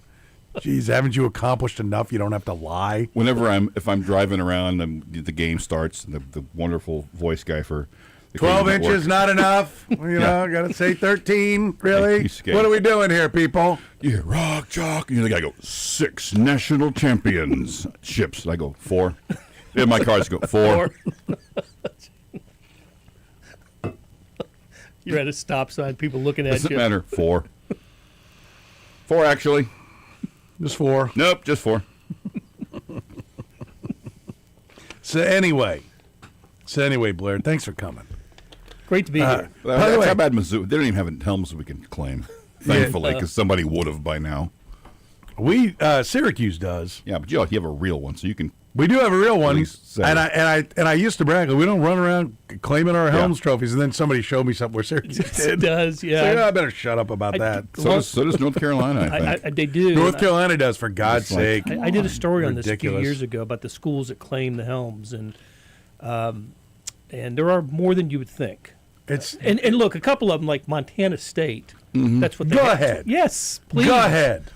A: Jeez, haven't you accomplished enough? You don't have to lie.
B: If I'm driving around and the game starts, and the wonderful voice guy for the
A: 12 inches not enough. Got to say 13. Really? What are we doing here, people?
B: Yeah, rock, chalk. The guy go 6 national champions ships. And I go 4. In my cars go 4.
M: You're at a stop sign. People looking at
B: Doesn't
M: you.
B: matter. 4. 4 actually.
A: Just 4.
B: Nope, just 4.
A: So anyway, Blair, thanks for coming.
M: Great to be here.
B: How about Mizzou? They don't even have Helms we can claim, thankfully, because somebody would have by now.
A: Syracuse does.
B: Yeah, but you have a real one, so you can.
A: We do have a real one, and I used to brag. We don't run around claiming our Helms trophies, and then somebody showed me something where Syracuse did.
M: It does, yeah.
A: So, I better shut up about that.
B: So does North Carolina, I think.
M: They do.
A: North Carolina does, for God's sake.
M: I did a story on this a few
A: Ridiculous.
M: years ago about the schools that claim the Helms, and there are more than you would think. And look, a couple of them, like Montana State.
B: Mm-hmm.
M: That's what they
A: Go
M: have.
A: ahead.
M: Yes, please.
A: Go ahead.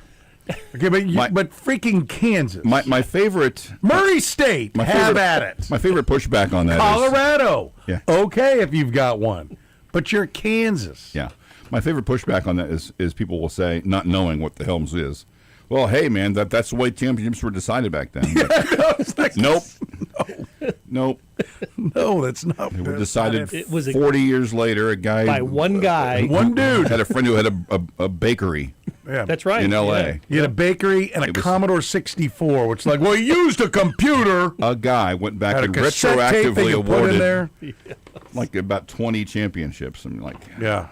A: Okay, but freaking Kansas.
B: My favorite.
A: Murray State. Have at it.
B: My favorite pushback on that
A: Colorado.
B: is.
A: Okay, if you've got one. But you're Kansas.
B: Yeah. My favorite pushback on that is people will say, not knowing what the Helms is, well, hey, man, that's the way championships were decided back then. Nope. Nope.
A: No, that's not.
B: They were decided
M: It was
B: 40 years later. A guy
M: by one guy.
A: One dude.
B: had a friend who had a bakery
A: Yeah.
M: That's right.
B: in L.A.
M: Yeah.
A: You had a bakery and a
B: It was-
A: Commodore 64, which is like, well, he used a computer.
B: A guy went back
A: Had a
B: and
A: cassette tape they
B: retroactively
A: could put in
B: awarded
A: there.
B: like about 20 championships. I'm like,
A: Yeah.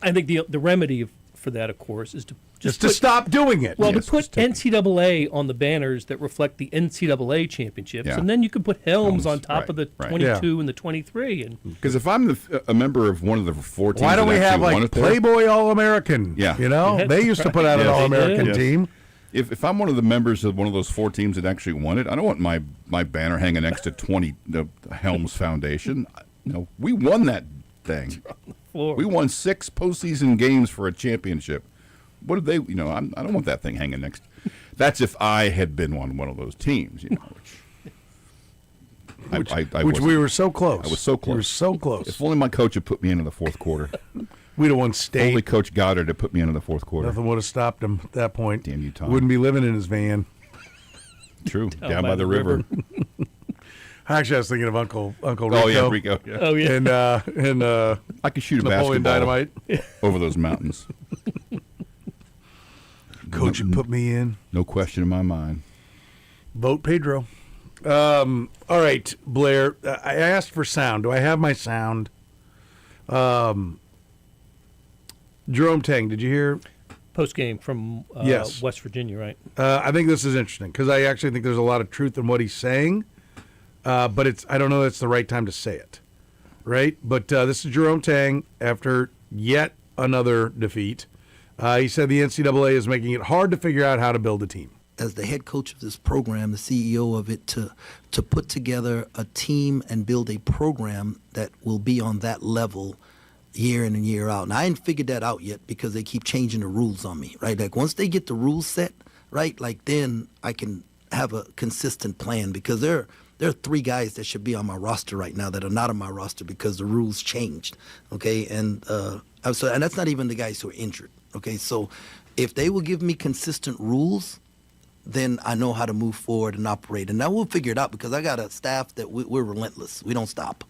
M: I think the remedy for that, of course, is to
A: Just
M: just
A: to
M: put,
A: stop doing it.
M: well,
B: Yes,
M: to put
B: just take it.
M: NCAA on the banners that reflect the NCAA championships,
B: Yeah.
M: and then you could put Helms
B: Helms,
M: on top
B: right,
M: of the
B: right.
M: 22 and the 23, and
B: because if I'm a member of one of the 4 teams,
A: Why don't
B: that
A: we have
B: actually won
A: like
B: it there,
A: Playboy All-American?
B: Yeah.
A: You know,
M: Yeah,
A: they used to put out an
B: Yes.
A: All-American
B: Yes.
A: team.
B: If I'm one of the members of one of those 4 teams that actually won it, I don't want my banner hanging next to 20 the Helms Foundation. No, we won that thing.
M: floor.
B: We won 6 postseason games for a championship. What did they? I don't want that thing hanging next. That's if I had been on one of those teams.
A: Which we were so close.
B: I was so close.
A: We were so close.
B: If only my coach had put me into the fourth quarter.
A: We'd have won
B: If
A: state.
B: only Coach Goddard had put me into the fourth quarter.
A: Nothing would have stopped him at that point.
B: Damn you, Tom.
A: Wouldn't be living in his van.
B: True, down by the river.
A: Actually, I was thinking of Uncle Rico.
B: Oh yeah, Rico. Yeah.
M: Oh yeah.
A: And
B: I could shoot a
A: Napoleon
B: basketball
A: Dynamite.
B: over those mountains.
A: Coach had put me in.
B: No question in my mind.
A: Vote Pedro. All right, Blair. I asked for sound. Do I have my sound? Jerome Tang, did you hear?
M: Post game from
A: Yes.
M: West Virginia, right?
A: I think this is interesting because I actually think there's a lot of truth in what he's saying, but I don't know that's the right time to say it, right? But this is Jerome Tang after yet another defeat. He said the NCAA is making it hard to figure out how to build a team.
N: As the head coach of this program, the CEO of it, to put together a team and build a program that will be on that level year in and year out. And I ain't figured that out yet because they keep changing the rules on me, right? Like once they get the rules set, right, like then I can have a consistent plan because there are 3 guys that should be on my roster right now that are not on my roster because the rules changed, okay? And and that's not even the guys who are injured, okay? So if they will give me consistent rules, then I know how to move forward and operate. And now we'll figure it out because I got a staff that we're relentless. We don't stop,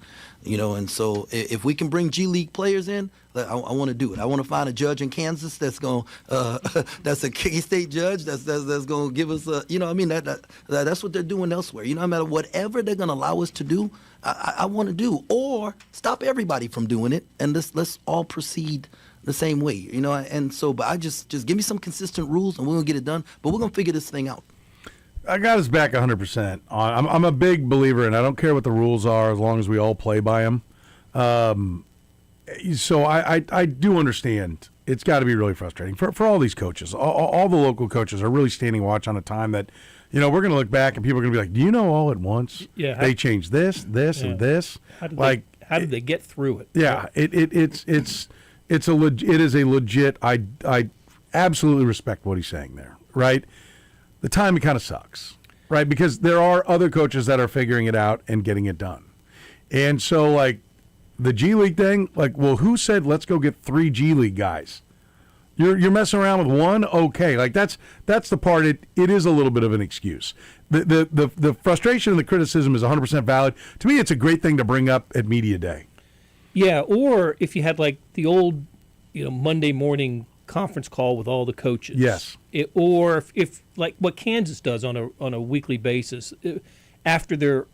N: and so if we can bring G League players in, I want to do it. I want to find a judge in Kansas that's going that's a K-State judge that's going to give us that's what they're doing elsewhere. No matter whatever they're going to allow us to do, I want to do, or stop everybody from doing it, and let's all proceed the same way, and so, but I just give me some consistent rules and we're going to get it done, but we're going to figure this thing out.
A: I got his back 100%. I'm a big believer in I don't care what the rules are as long as we all play by them. So I do understand it's got to be really frustrating for all these coaches. All the local coaches are really standing watch on a time that, we're going to look back and people are going to be like, do you know all at once?
M: Yeah.
A: They changed this, and this.
M: How did they get through it?
A: Yeah. It is a legit. I absolutely respect what he's saying there. Right. The timing kind of sucks. Right. Because there are other coaches that are figuring it out and getting it done. And so like the G League thing, like, well, who said let's go get 3 G League guys? You're messing around with 1? Okay. Like that's the part. It is a little bit of an excuse. The frustration and the criticism is 100% valid. To me, it's a great thing to bring up at Media Day.
M: Yeah, or if you had like the old, Monday morning conference call with all the coaches.
A: Yes.
M: Or if like what Kansas does on a weekly basis, after their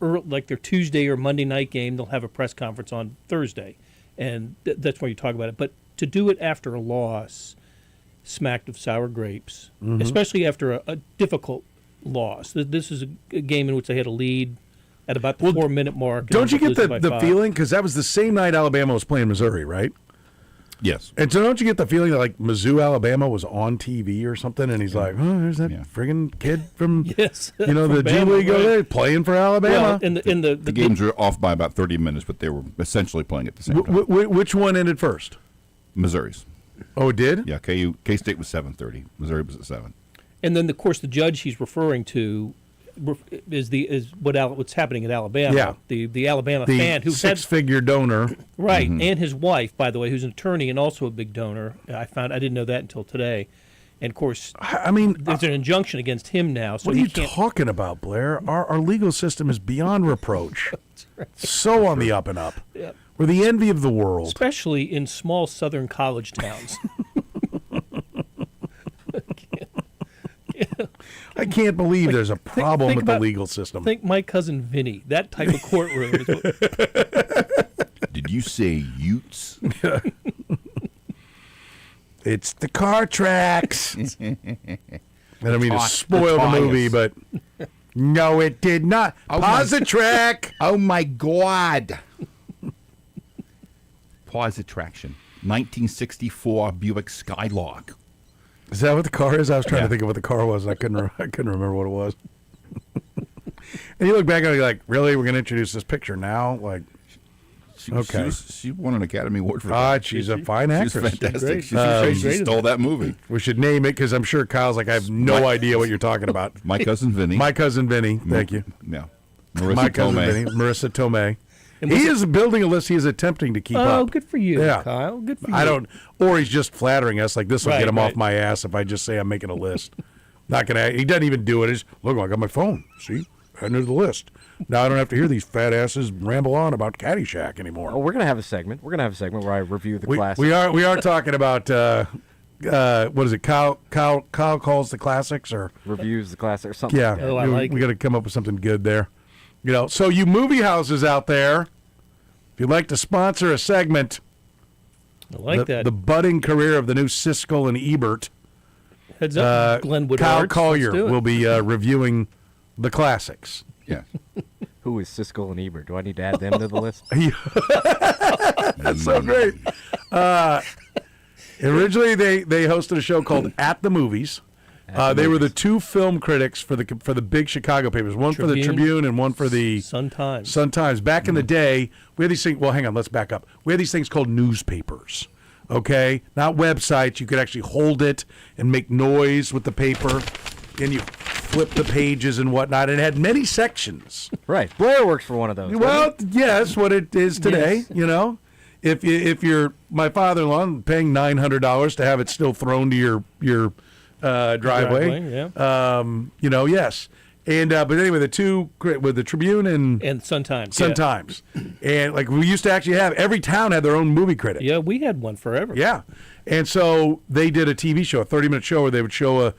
M: Tuesday or Monday night game, they'll have a press conference on Thursday, and that's where you talk about it. But to do it after a loss, smacked of sour grapes, especially after a difficult loss. This is a game in which they had a lead at about the 4-minute mark.
A: Don't you get the feeling, because that was the same night Alabama was playing Missouri, right?
B: Yes.
A: And so don't you get the feeling that like Mizzou, Alabama was on TV or something, and he's like, oh, there's that friggin' kid from
M: yes,
A: the
M: from
A: G
M: Bama,
A: League over there playing for Alabama.
M: Well,
B: the games were off by about 30 minutes, but they were essentially playing at the same time.
A: Which one ended first?
B: Missouri's.
A: Oh, it did?
B: Yeah, K-State was 7:30. Missouri was at 7.
M: And then, of course, the judge he's referring to what's happening in Alabama.
A: Yeah.
M: The Alabama fan who
A: six-figure donor,
M: right, and his wife, by the way, who's an attorney and also a big donor. I didn't know that until today. And of course,
A: I mean,
M: there's an injunction against him now. So
A: what are you talking about, Blair? Our legal system is beyond reproach. So on the up and up.
M: Yep.
A: We're the envy of the world.
M: Especially in small southern college towns.
A: I can't believe there's a problem with the
M: about,
A: legal system.
M: Think my cousin Vinny, that type of courtroom.
B: Did you say Utes?
A: It's the car tracks. I don't mean to spoil the movie, but no, it did not. Pause the track.
B: Oh, my God. Pause the traction. 1964 Buick Skylark.
A: Is that what the car is? I was trying to think of what the car was, and I couldn't remember what it was. And you look back and you're like, really? We're going to introduce this picture now? Like, okay.
B: She won an Academy Award for that.
A: She's a fine actress.
B: She's fantastic. She stole that movie.
A: We should name it because I'm sure Kyle's like, I have no idea what you're talking about.
B: My Cousin Vinny.
A: My Cousin Vinny. Thank you.
B: Yeah.
A: My Cousin Vinny. Marissa Tomei. He is building a list he is attempting to keep up.
M: Oh, good for you, Kyle. Good for you.
A: Or he's just flattering us. Like, this will get him off my ass if I just say I'm making a list. Not gonna. He doesn't even do it. He's, look, I got my phone. See? Adding to the list. Now I don't have to hear these fat asses ramble on about Caddyshack anymore.
C: Oh, we're going to have a segment. We're going to have a segment where I review the classics.
A: We are talking about, what is it? Kyle calls the classics or
C: reviews the classics or something.
A: Yeah.
C: Like that.
A: We got to come up with something good there. You know, so you movie houses out there, if you'd like to sponsor a segment,
M: I like that.
A: The budding career of the new Siskel and Ebert.
M: Heads up, Glenwood
A: Kyle
M: Arts.
A: Collier
M: Let's do it.
A: will be reviewing the classics.
B: Yeah.
C: Who is Siskel and Ebert? Do I need to add them to the list?
A: That's so great. Originally, they hosted a show called At the Movies. They were the two film critics for the big Chicago papers, one for the Tribune and one for the
M: Sun-Times.
A: Sun-Times. Back in the day, we had these things. Well, hang on, let's back up. We had these things called newspapers. Okay, not websites. You could actually hold it and make noise with the paper, and you flip the pages and whatnot. It had many sections.
C: Right. Blair works for one of those.
A: Well, yes, what it is today.
M: Yes.
A: You know, if you're my father-in-law, I'm paying $900 to have it still thrown to your driveway.
M: Yeah.
A: You know, yes. And but anyway, the two with the Tribune
M: and Sun-Times.
A: Sun-Times, and like we used to actually have every town had their own movie critic.
M: Yeah, we had one forever.
A: Yeah, and so they did a TV show, a 30-minute show where they would show a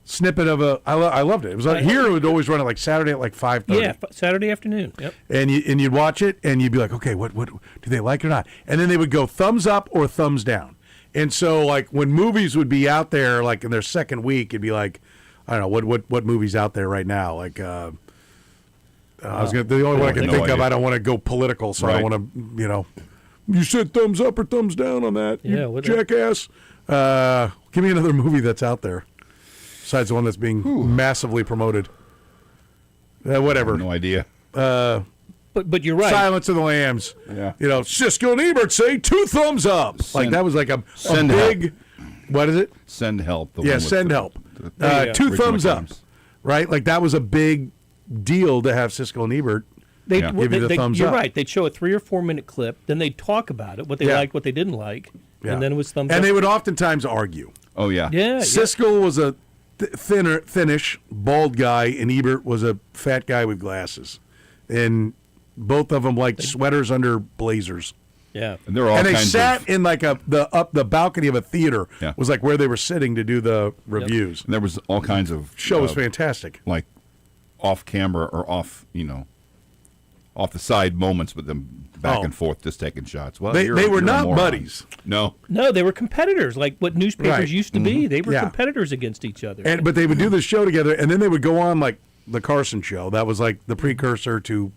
A: snippet of a. I loved it. It was like here it would always run at like Saturday at like 5:30.
M: Yeah, Saturday afternoon. Yep.
A: And you'd watch it and you'd be like, okay, what do they like or not? And then they would go thumbs up or thumbs down. And so like when movies would be out there like in their second week, it'd be like, I don't know what movie's out there right now. Like the only one I can think of. I don't want to go political, so I don't want to You said thumbs up or thumbs down on that.
M: Yeah,
A: you jackass. Give me another movie that's out there besides the one that's being massively promoted. Whatever.
B: No idea.
M: But you're right.
A: Silence of the Lambs.
B: Yeah.
A: You know, Siskel and Ebert say 2 thumbs up. Like that was like a big. What is it?
B: Send Help.
A: Send Help. 2 thumbs up. Right? Like that was a big deal to have Siskel and Ebert give you the thumbs
M: you're
A: up.
M: You're right. They'd show a 3 or 4 minute clip, then they'd talk about it, what they liked, what they didn't like, and then it was thumbs up.
A: And they would oftentimes argue.
B: Oh, yeah.
M: Yeah.
A: Siskel was a thinnish, bald guy, and Ebert was a fat guy with glasses. And both of them liked sweaters under blazers.
M: Yeah,
B: and there were all
A: and they
B: kinds
A: sat
B: of,
A: in like the balcony of a theater.
B: Yeah.
A: Was like where they were sitting to do the reviews.
B: And there was all kinds of
A: show was fantastic,
B: like off camera or off off the side moments with them back and forth, just taking shots. Well,
A: they were not buddies.
B: No,
M: they were competitors, like what newspapers used to be. They were competitors against each other.
A: But they would do this show together, and then they would go on like the Carson Show. That was like the precursor to.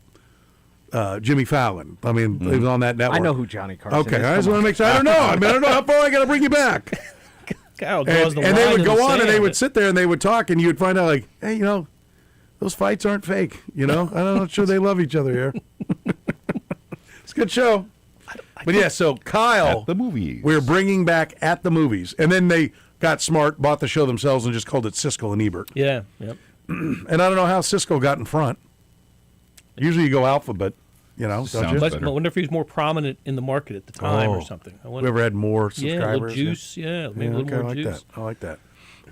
A: Jimmy Fallon. I mean, it was on that network.
C: I know who Johnny Carson is.
A: Okay, I just want to make sure. I don't know. I mean, I don't know how far I got to bring you back.
M: Kyle
A: and they would go on and they would sit there and they would talk, and you would find out like, hey, those fights aren't fake. I'm not sure they love each other here. It's a good show. But yeah, so Kyle,
B: At the Movies.
A: We're bringing back At the Movies, and then they got smart, bought the show themselves, and just called it Siskel and Ebert.
M: Yeah. Yep.
A: And I don't know how Cisco got in front. Usually you go alpha, but, don't you?
M: I wonder if he was more prominent in the market at the time or something. I wonder.
A: Whoever had more
M: Yeah, a
A: subscribers.
M: little juice. Yeah, maybe a little more juice.
A: I like that.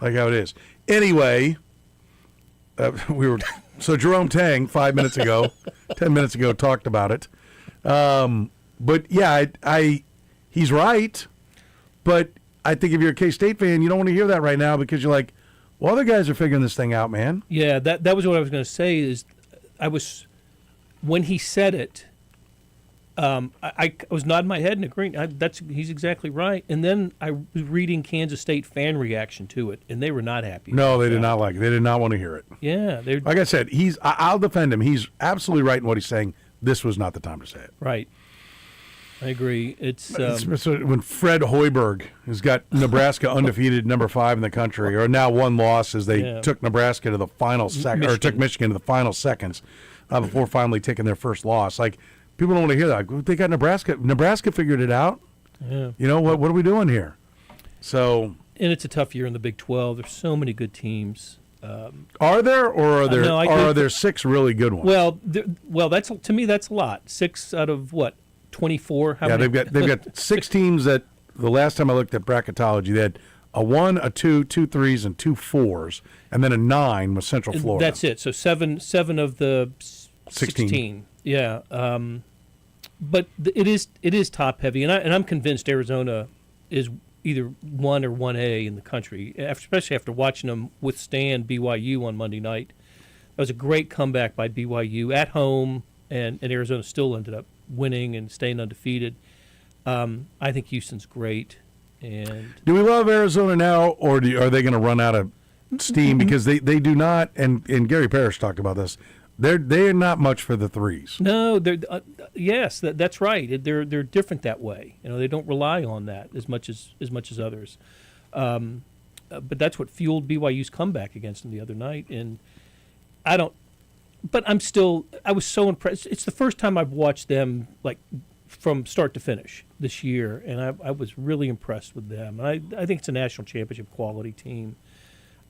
A: Like how it is. Anyway, so Jerome Tang 5 minutes ago, 10 minutes ago talked about it. But yeah, he's right. But I think if you're a K-State fan, you don't want to hear that right now because you're like, well, other guys are figuring this thing out, man.
M: Yeah, that was what I was going to say. When he said it, I was nodding my head and agreeing. He's exactly right. And then I was reading Kansas State fan reaction to it, and they were not happy.
A: No, they did not like it. They did not want to hear it.
M: Yeah,
A: like I said, I'll defend him. He's absolutely right in what he's saying. This was not the time to say it.
M: Right. I agree. It's
A: when Fred Hoiberg has got Nebraska undefeated, number 5 in the country, or now one loss as they took Nebraska to the final second, or took Michigan to the final seconds before finally taking their first loss. Like people don't want to hear that. Like, they got Nebraska. Nebraska figured it out.
M: Yeah.
A: What are we doing here? So.
M: And it's a tough year in the Big 12. There's so many good teams.
A: Are there, or are there 6 really good ones?
M: Well, that's to me that's a lot. 6 out of what? 24. How many?
A: They've got 6 teams that the last time I looked at bracketology, they had a 1, a 2, 2 3s, and 2 4s, and then a 9 with Central Florida.
M: That's it. So seven of the 16. Yeah. But it is top heavy, and I'm convinced Arizona is either 1 or 1A in the country, especially after watching them withstand BYU on Monday night. That was a great comeback by BYU at home, and Arizona still ended up winning and staying undefeated. I think Houston's great. And
A: do we love Arizona now, or are they going to run out of steam? Because they do not, and Gary Parrish talked about this, they're not much for the threes.
M: No, yes, that's right. They're different that way. They don't rely on that as much as others. But that's what fueled BYU's comeback against them the other night. And I was so impressed. It's the first time I've watched them like from start to finish this year, and I was really impressed with them. And I think it's a national championship quality team.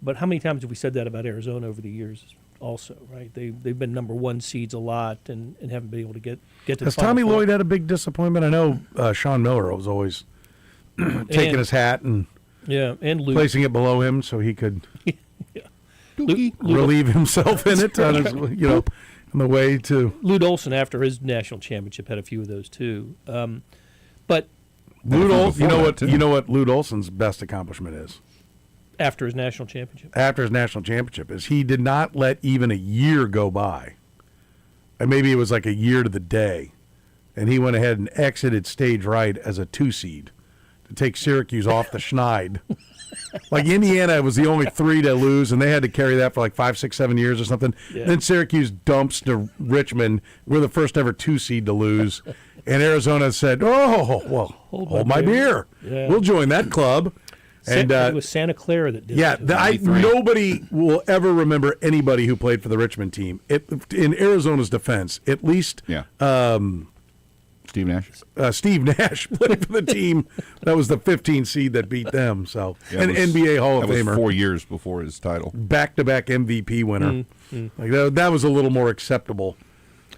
M: But how many times have we said that about Arizona over the years? Also, right? They've been number 1 seeds a lot and haven't been able to get to the
A: Has
M: Final
A: Tommy
M: Four.
A: Lloyd had a big disappointment? I know Sean Miller was always taking his hat and
M: Luke.
A: placing it below him so he could
M: Luke
A: relieve himself in it on his, on the way to.
M: Lute Olson, after his national championship, had a few of those too. But
A: Lute Olson, you know what Lute Olson's best accomplishment is?
M: After his national championship?
A: After his national championship is he did not let even a year go by. And maybe it was like a year to the day. And he went ahead and exited stage right as a 2 seed to take Syracuse off the schneid. Like Indiana was the only 3 to lose, and they had to carry that for like 5, 6, 7 years or something.
M: Yeah.
A: Then Syracuse dumps to Richmond. We're the first ever 2 seed to lose. And Arizona said, oh, well, hold my beer.
M: Yeah.
A: We'll join that club. And
M: it was Santa Clara that did it.
A: Nobody will ever remember anybody who played for the Richmond team. In Arizona's defense, at least
B: Steve Nash.
A: Steve Nash played for the team that was the 15 seed that beat them. So an NBA Hall of Famer.
B: That was 4 years before his title.
A: Back-to-back MVP winner. Like that was a little more acceptable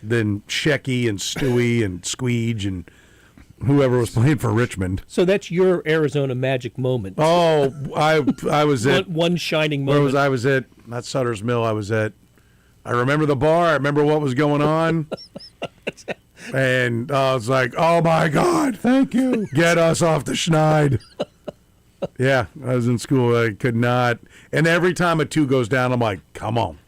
A: than Shecky and Stewie and Squeege and whoever was playing for Richmond.
M: So that's your Arizona magic moment.
A: Oh, I was at
M: one shining moment.
A: Where was I? Was at not Sutter's Mill. I was at. I remember the bar. I remember what was going on, and I was like, "Oh my God, thank you! Get us off the schneid." Yeah, I was in school. I could not. And every time a 2 goes down, I'm like, "Come on,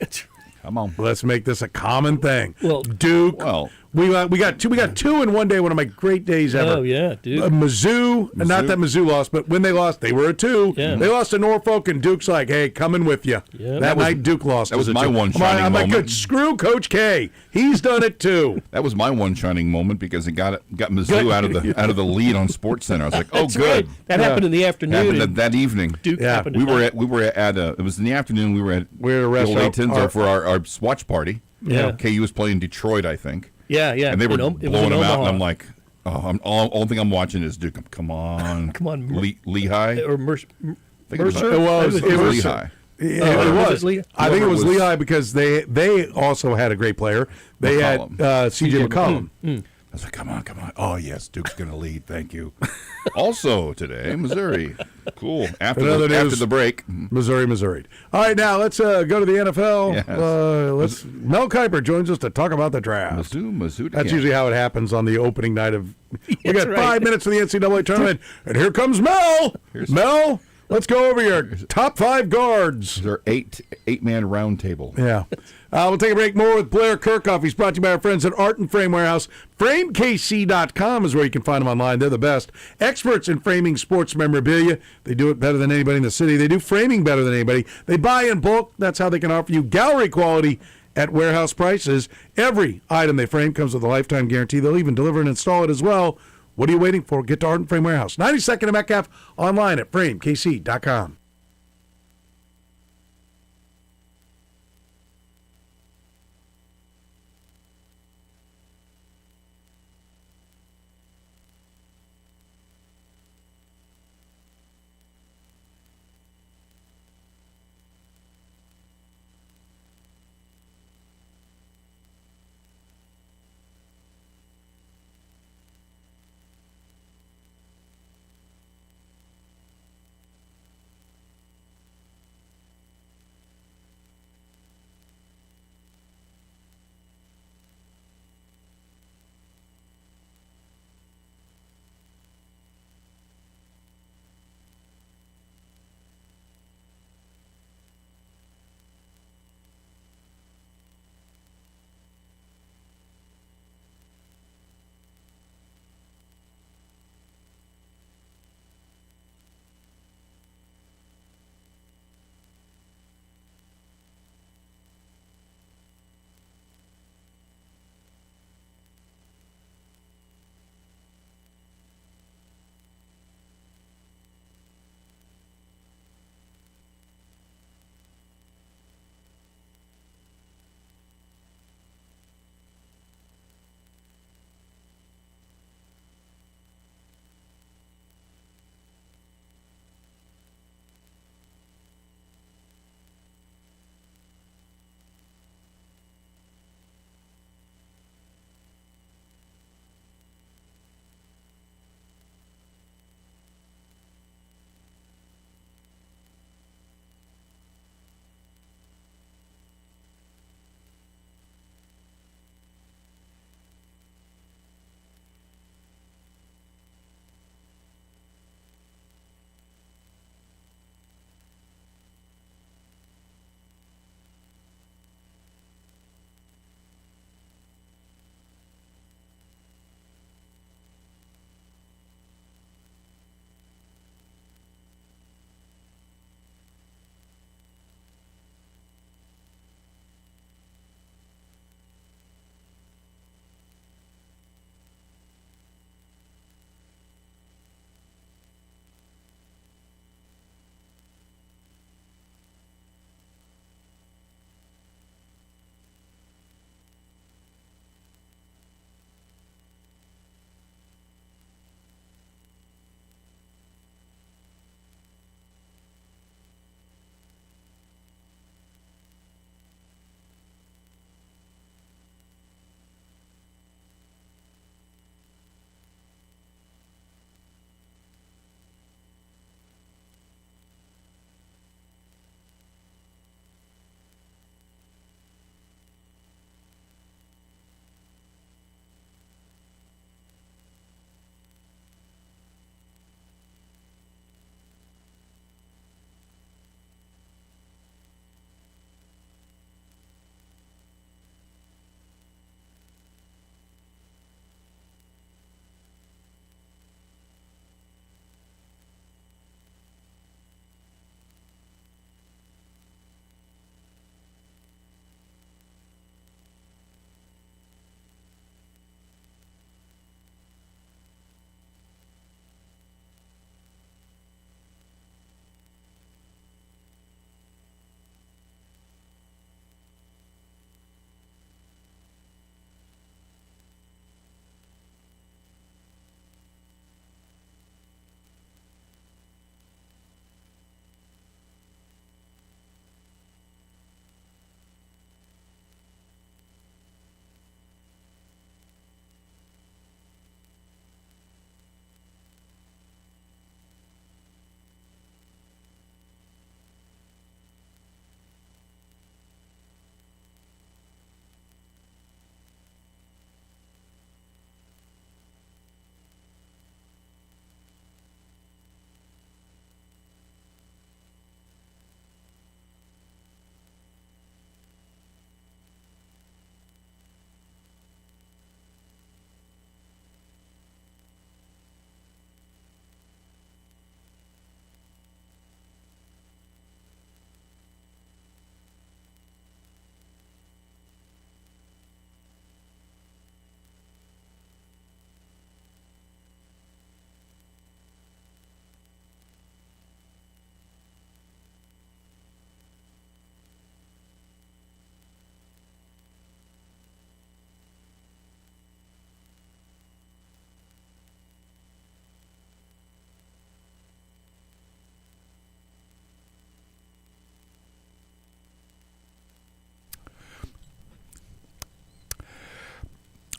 B: come on,
A: let's make this a common thing."
M: Well,
A: Duke. Well. We got 2 in one day. One of my great days ever.
M: Oh yeah, Duke.
A: Mizzou. Not that Mizzou lost, but when they lost, they were a 2.
M: Yeah.
A: They lost to Norfolk, and Duke's like, "Hey, coming with you."
M: Yeah.
A: That night, Duke lost.
B: That was my one shining
A: I'm
B: moment.
A: like, good. Screw Coach K. He's done it too.
B: That was my one shining moment because it got Mizzou out of the lead on SportsCenter. I was like, oh,
M: That's
B: good.
M: Right. That happened in the afternoon.
B: Happened that evening.
M: Duke happened.
B: We were at it was in the afternoon. We were at
A: the
B: Old Layton's for our watch party.
A: Yeah.
B: KU was playing Detroit, I think.
M: Yeah.
B: And they were blowing them
M: Omaha.
B: out, and I'm like, only thing I'm watching is Duke. Come on,
M: come on,
B: Lehigh
M: or Mercer.
A: It was
B: Lehigh.
A: It was.
M: Lehigh?
A: I think it was
B: Whoever
A: Lehigh because they also had a great player. They
B: McCollum.
A: had C.J. McCollum.
B: I was like, come on. Oh, yes, Duke's going to lead. Thank you. Also today, Missouri. Cool. After the break.
A: Missouri. All right, now let's go to the NFL.
B: Yes.
A: Mel Kiper joins us to talk about the draft.
B: Mizzou.
A: That's usually how it happens on the opening night of. We got 5 minutes of the NCAA tournament, and here comes Mel. Mel, let's go over your top 5 guards.
B: Their eight-man round table.
A: Yeah. We'll take a break. More with Blair Kirkhoff. He's brought to you by our friends at Art and Frame Warehouse. FrameKC.com is where you can find them online. They're the best. Experts in framing sports memorabilia. They do it better than anybody in the city. They do framing better than anybody. They buy in bulk. That's how they can offer you gallery quality at warehouse prices. Every item they frame comes with a lifetime guarantee. They'll even deliver and install it as well. What are you waiting for? Get to Art and Frame Warehouse. 92nd and Metcalf, online at FrameKC.com.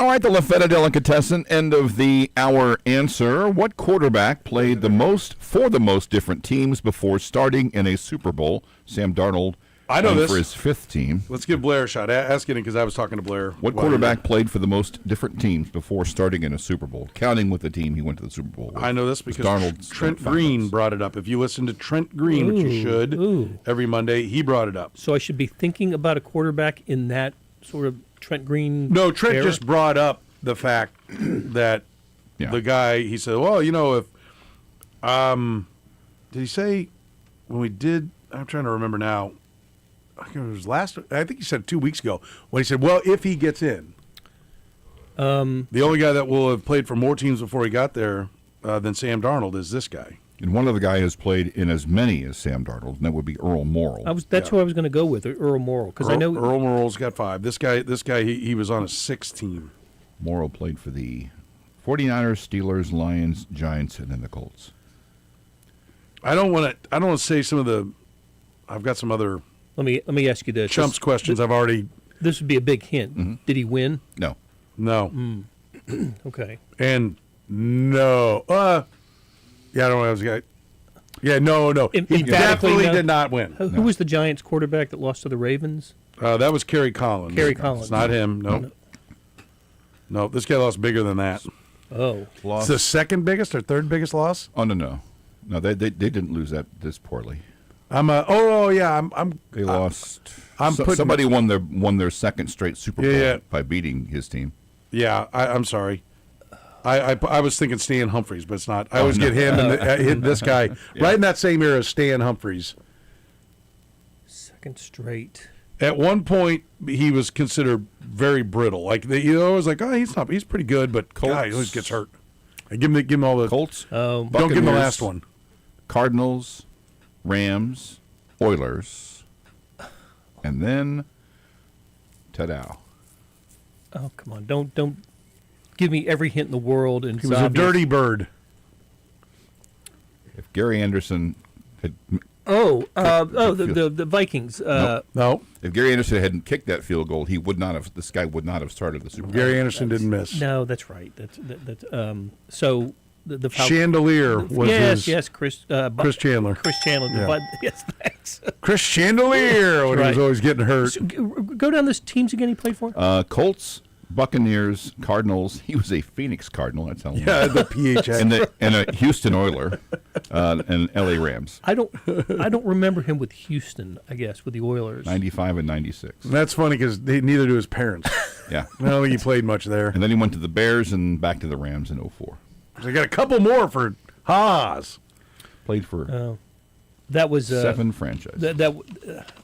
B: All right, the La Feta Delicatessen, end of the hour answer. What quarterback played the most for the most different teams before starting in a Super Bowl? Sam Darnold.
A: I know this.
B: For his 5th team.
A: Let's give Blair a shot. Ask it because I was talking to Blair.
B: What quarterback played for the most different teams before starting in a Super Bowl, counting with the team he went to the Super Bowl with?
A: I know this because
B: Darnold's
A: Trent Green brought it up. If you listen to Trent Green, which you should, every Monday, he brought it up.
M: So I should be thinking about a quarterback in that sort of Trent Green
A: No, Trent
M: era?
A: just brought up the fact that the guy, he said, well, if, did he say when we did, I'm trying to remember now, I think it was I think he said 2 weeks ago, when he said, well, if he gets in, the only guy that will have played for more teams before he got there than Sam Darnold is this guy.
B: And one other guy has played in as many as Sam Darnold, and that would be Earl Morrall.
M: That's who I was going to go with, Earl Morrall, because I know
A: Earl Morrall's got 5. This guy, he was on a 6 team.
B: Morrall played for the 49ers, Steelers, Lions, Giants, and then the Colts.
A: I don't want to say some of the. I've got some other.
M: Let me ask you this.
A: Chumps questions. I've already.
M: This would be a big hint.
B: Mm-hmm.
M: Did he win?
B: No.
M: Okay.
A: And no. Yeah, I don't know. I was guy. Yeah, no. He definitely did not win.
M: Who was the Giants quarterback that lost to the Ravens?
A: That was Kerry Collins.
M: Kerry Collins.
A: It's not him. No, this guy lost bigger than that.
M: Oh.
A: It's the second biggest or third biggest loss?
B: Oh, no. No, they didn't lose this poorly.
A: They lost.
B: Somebody won their second straight Super Bowl by beating his team.
A: Yeah, I'm sorry. I was thinking Stan Humphries, but it's not. I always get him and this guy right in that same era as Stan Humphries.
M: Second straight.
A: At one point, he was considered very brittle. Like you always like, oh, he's pretty good, but God, he always gets hurt. And give him all the
B: Colts.
A: Don't give him the last one.
B: Cardinals, Rams, Oilers, and then ta-da.
M: Oh, come on! Don't give me every hint in the world. And
A: he was a dirty bird.
B: If Gary Anderson had.
M: The Vikings.
A: No.
B: If Gary Anderson hadn't kicked that field goal, he would not have. This guy would not have started the Super Bowl.
A: Gary Anderson didn't miss.
M: No, that's right. So the
A: Chandelier was
M: Chris
A: Chandler.
M: Chris Chandler.
A: Yeah.
M: Yes, thanks.
A: Chris Chandelier when he was always getting hurt.
M: So, go down those teams again. He played for.
B: Colts, Buccaneers, Cardinals. He was a Phoenix Cardinal. That's how.
A: Yeah, the PHS.
B: and a Houston Oiler, and L.A. Rams.
M: I don't remember him with Houston. I guess with the Oilers.
B: 95 and 96.
A: That's funny because neither do his parents.
B: Yeah,
A: I don't think he played much there.
B: And then he went to the Bears and back to the Rams in 04.
A: So I got a couple more for Haas.
B: Played for.
M: That was
B: 7 franchises.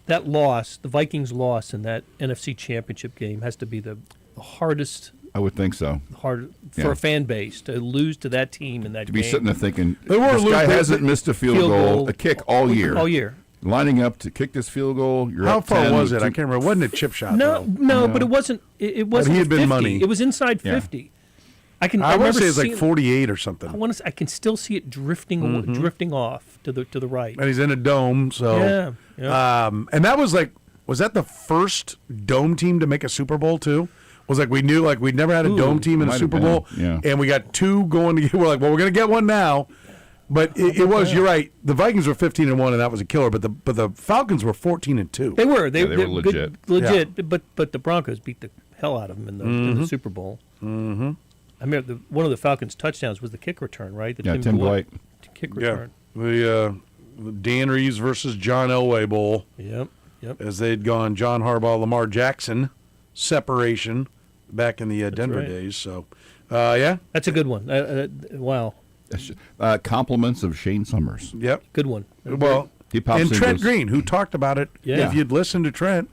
M: That loss, the Vikings loss in that NFC Championship game, has to be the hardest.
B: I would think so.
M: For a fan base to lose to that team in that game.
B: To be sitting there thinking, this guy hasn't missed a field goal, a kick all year.
M: All year.
B: Lining up to kick this field goal. You're
A: How
B: up
A: far
B: 10
A: was it?
B: with
A: I can't remember. It wasn't a chip shot.
M: No, but it wasn't. It wasn't.
A: He had been
M: 50.
A: money.
M: It was inside 50. I
A: want to say it's like 48 or something.
M: I can still see it drifting off to the right.
A: And he's in a dome, so and that was that the first dome team to make a Super Bowl too? Was like we'd never had a dome team in a Super Bowl, and we got 2 going to. We're like, well, we're going to get one now, but it was. You're right. The Vikings were 15-1, and that was a killer. But the Falcons were 14-2.
M: They were. They
B: were legit.
M: Legit. Yeah. But the Broncos beat the hell out of them in the Super Bowl.
A: Mm-hmm.
M: I remember one of the Falcons' touchdowns was the kick return, right?
B: Tim Dwight
M: kick return.
A: The Dan Reeves versus John Elway Bowl.
M: Yep.
A: As they'd gone John Harbaugh, Lamar Jackson separation back in the Denver days. So,
M: that's a good one. Wow.
B: Compliments of Shane Summers.
A: Yep.
M: Good one.
A: Well, and Trent Green, who talked about it.
M: Yeah.
A: If you'd listened to Trent,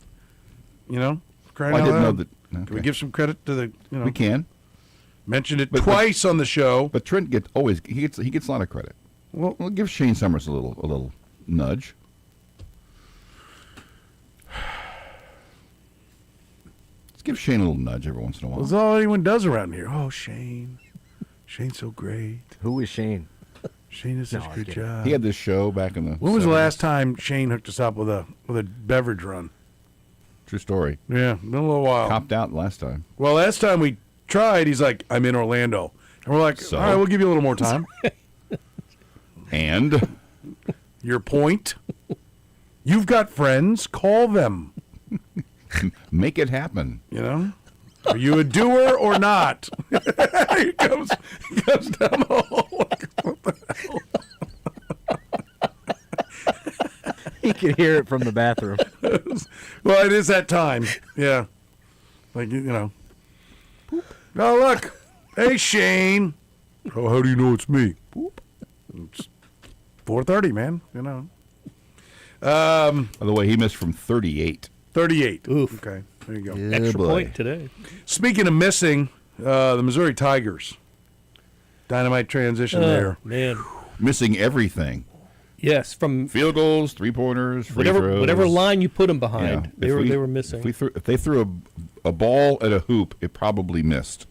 B: I didn't know that. Okay.
A: Can we give some credit to the?
B: We can.
A: Mentioned it twice on the show.
B: But Trent gets a lot of credit. Well, we'll give Shane Summers a little nudge. Let's give Shane a little nudge every once in a while.
A: That's all anyone does around here. Oh, Shane. Shane's so great.
C: Who is Shane?
A: Shane does such a good job.
B: He had this show back in the.
A: When was
B: 70s.
A: the last time Shane hooked us up with a beverage run?
B: True story.
A: Yeah, been a little while.
B: Copped out last time.
A: Well, last time we tried. He's like, I'm in Orlando. And we're like,
B: So?
A: all right, we'll give you a little more time.
B: And
A: Your point? You've got friends. Call them.
B: make it happen.
A: You know? Are you a doer or not? he comes down the hall. Like, what the hell?
C: He can hear it from the bathroom.
A: Well, it is that time. Yeah. Like, you know. Oh, look. Hey, Shane. Oh, how do you know it's me? It's 4:30, man. You know.
B: By the way, he missed from 38.
A: 38.
M: Oof.
A: Okay. There you go.
M: Extra point today.
A: Speaking of missing, the Missouri Tigers. Dynamite transition there.
M: Man.
B: Missing everything.
M: Yes, from
B: Field goals, 3-pointers, free throws.
M: whatever line you put them behind,
B: Yeah.
M: they were missing.
B: If they threw a ball at a hoop, it probably missed.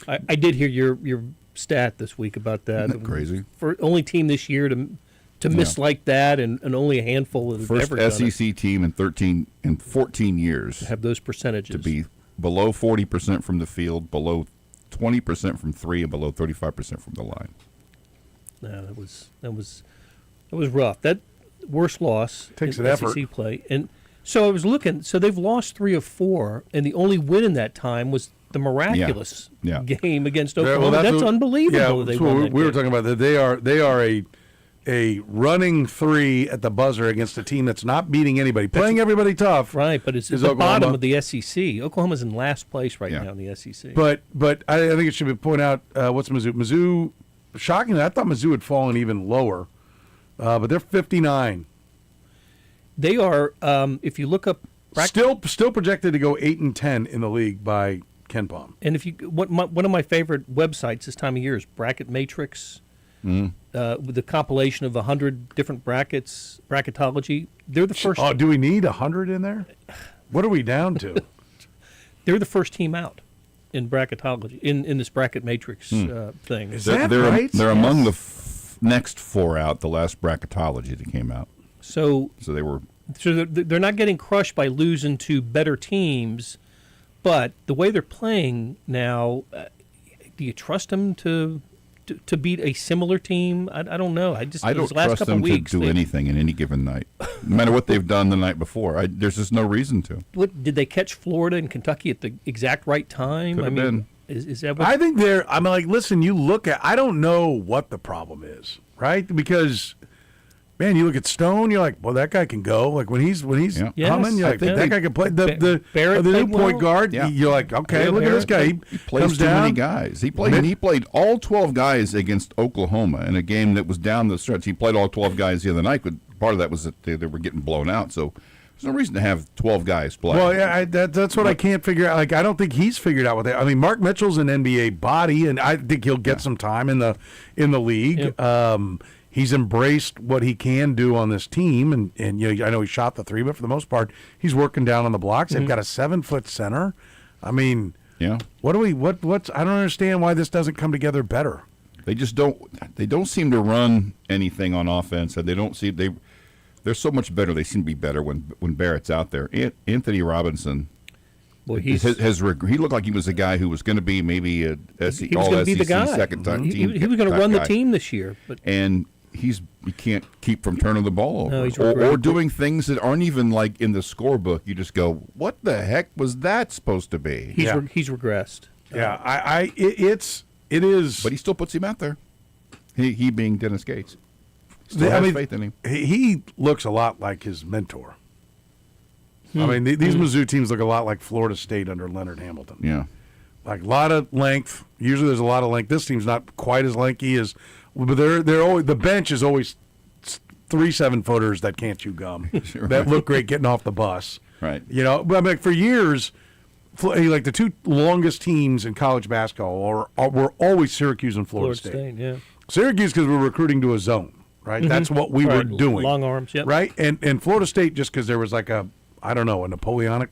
M: I did hear your stat this week about that.
B: Isn't that crazy?
M: For only team this year to miss like that, and only a handful have
B: First
M: ever done
B: SEC team in 14 years
M: have those percentages
B: to be below 40% from the field, below 20% from three, and below 35% from the line.
M: No, that was rough. That worst loss
A: Takes
M: in
A: an
M: SEC
A: effort.
M: play, and so I was looking. So they've lost 3 of 4, and the only win in that time was the miraculous game against Oklahoma. That's unbelievable.
A: Yeah,
M: that they
A: that's
M: won
A: what
M: that
A: we were
M: game.
A: talking about. That they are a running 3 at the buzzer against a team that's not beating anybody, playing everybody tough.
M: Right, but it's at
A: is
M: the
A: Oklahoma.
M: bottom of the SEC. Oklahoma's in last place right now in the SEC.
A: But I think it should be pointed out what's Mizzou. Mizzou, shockingly, I thought Mizzou had fallen even lower, but they're 59.
M: They are, if you look up,
A: still projected to go 8-10 in the league by Ken Palm.
M: and if you one of my favorite websites this time of year is Bracket Matrix. With the compilation of 100 different brackets, bracketology. They're the first.
A: Oh, do we need 100 in there? What are we down to?
M: They're the first team out in bracketology in this bracket matrix thing.
A: Is that right?
B: They're among the next 4 out. The last bracketology that came out.
M: So
B: they were.
M: So they're not getting crushed by losing to better teams, but the way they're playing now, do you trust them to beat a similar team? I don't know. I
B: don't
M: last
B: trust
M: couple
B: them
M: weeks,
B: to do anything in any given night, no matter what they've done the night before. There's just no reason to.
M: What did they catch Florida and Kentucky at the exact right time?
B: Could have been.
M: Is that what
A: I think they're. I'm like, listen. You look at. I don't know what the problem is, right? Because, man, you look at Stone. You're like, well, that guy can go. Like when he's coming, you're like, that guy can play. The
M: Barrett
A: new
M: played
A: point
M: well.
A: guard.
B: Yeah.
A: You're like, okay, look at this guy.
B: He plays
A: comes
B: too
A: down.
B: many guys. He played all 12 guys against Oklahoma in a game that was down the stretch. He played all 12 guys the other night, but part of that was that they were getting blown out. So there's no reason to have 12 guys play.
A: Well, yeah, that's what I can't figure out. Like, I don't think he's figured out what they. I mean, Mark Mitchell's an NBA body, and I think he'll get some time in the league.
M: Yep.
A: He's embraced what he can do on this team, and you know, I know he shot the 3, but for the most part, he's working down on the blocks. They've got a 7-foot center. I mean,
B: yeah.
A: What's I don't understand why this doesn't come together better.
B: They just don't. They don't seem to run anything on offense, and they don't see They're so much better. They seem to be better when Barrett's out there. Anthony Robinson.
M: Well,
B: he looked like he was a guy who was going to be maybe a
M: he was going to be the guy.
B: second time
M: He was going to run the team this year, but
B: he can't keep from turning the ball over,
M: No, he's
B: or doing things that aren't even like in the scorebook. You just go, what the heck was that supposed to be?
M: He's regressed.
A: Yeah, it is.
B: But he still puts him out there. He being Dennis Gates. Still has faith in him.
A: He looks a lot like his mentor. I mean, these Mizzou teams look a lot like Florida State under Leonard Hamilton.
B: Yeah.
A: Like a lot of length. Usually there's a lot of length. This team's not quite as lanky as, but they're always, the bench is always 3 7-footers that can't chew gum.
B: Right.
A: That look great getting off the bus.
B: Right.
A: You know, but I mean, for years, like the 2 longest teams in college basketball were always Syracuse and Florida State.
M: Yeah.
A: Syracuse because we're recruiting to a zone, right? That's what we were doing.
M: Long arms, yep.
A: Right? And Florida State just because there was like a Napoleonic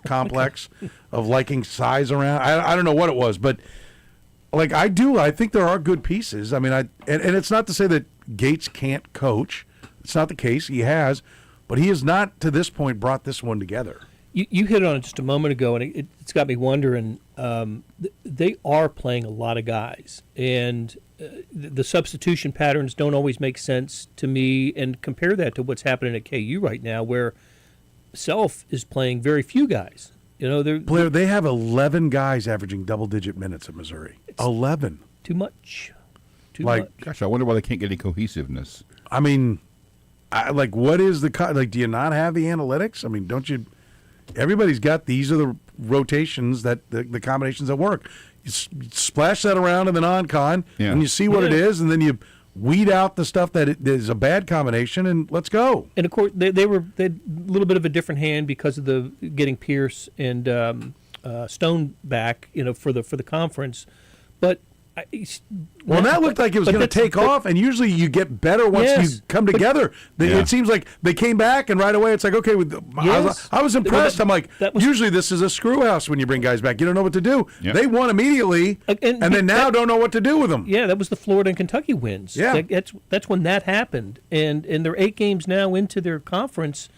A: complex of liking size around. I don't know what it was, but like I think there are good pieces. I mean, and it's not to say that Gates can't coach. It's not the case. He has, but he has not to this point brought this one together.
M: You hit on it just a moment ago, and it's got me wondering they are playing a lot of guys, and the substitution patterns don't always make sense to me. And compare that to what's happening at KU right now, where Self is playing very few guys. You know,
A: Blair, they have 11 guys averaging double-digit minutes at Missouri. 11.
M: Too much. Too
A: Like,
M: much.
B: Gosh, I wonder why they can't get any cohesiveness.
A: I mean, what is like? Do you not have the analytics? I mean, don't you? Everybody's got these are the rotations that the combinations that work. You splash that around in the non-con,
B: Yeah.
A: and you see what it is, and then you weed out the stuff that is a bad combination, and let's go.
M: And of course, they had a little bit of a different hand because of the getting Pierce and Stone back, you know, for the conference. But
A: that looked like it was going to take off, and usually you get better once you come together. It seems like they came back, and right away it's like, okay, I was impressed. I'm like, usually this is a screw house when you bring guys back. You don't know what to do.
B: Yep.
A: They won immediately, and then now don't know what to do with them.
M: Yeah, that was the Florida and Kentucky wins.
A: Yeah.
M: That's when that happened. And they're 8 games now into their conference,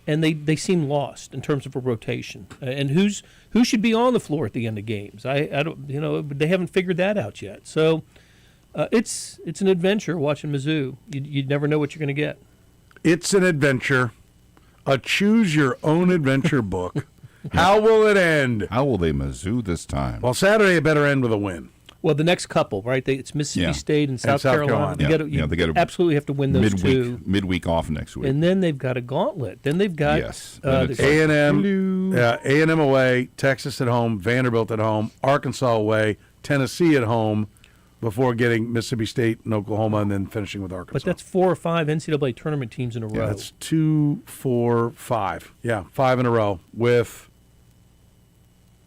M: and they seem lost in terms of a rotation. And who should be on the floor at the end of games? I don't, you know, they haven't figured that out yet. So it's an adventure watching Mizzou. You never know what you're going to get.
A: It's an adventure, a choose your own adventure book. How will it end?
B: How will they Mizzou this time?
A: Well, Saturday it better end with a win.
M: Well, the next couple, right? It's Mississippi State and South Carolina.
B: They got
M: absolutely have to win those two.
B: Midweek off next week.
M: And then they've got a gauntlet. Then they've got
A: A&M away, Texas at home, Vanderbilt at home, Arkansas away, Tennessee at home, before getting Mississippi State and Oklahoma, and then finishing with Arkansas.
M: But that's 4 or 5 NCAA tournament teams in a row.
A: Yeah, that's 2, 4, 5. Yeah, 5 in a row with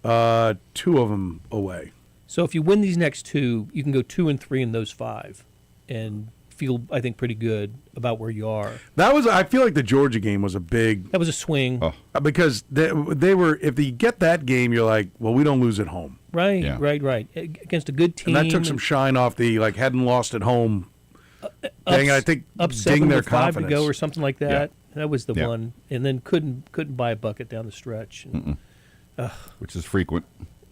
A: 2 of them away.
M: So if you win these next 2, you can go 2 and 3 in those 5, and feel, I think, pretty good about where you are.
A: I feel like the Georgia game was a big.
M: That was a swing.
A: Because they were. If you get that game, you're like, well, we don't lose at home.
M: Right, right. Against a good team.
A: And that took some shine off the hadn't lost at home. I think
M: up 7
A: ding their
M: with 5
A: confidence.
M: to go or something like that.
A: Yeah.
M: That was the one, and then couldn't buy a bucket down the stretch.
B: Which is frequent.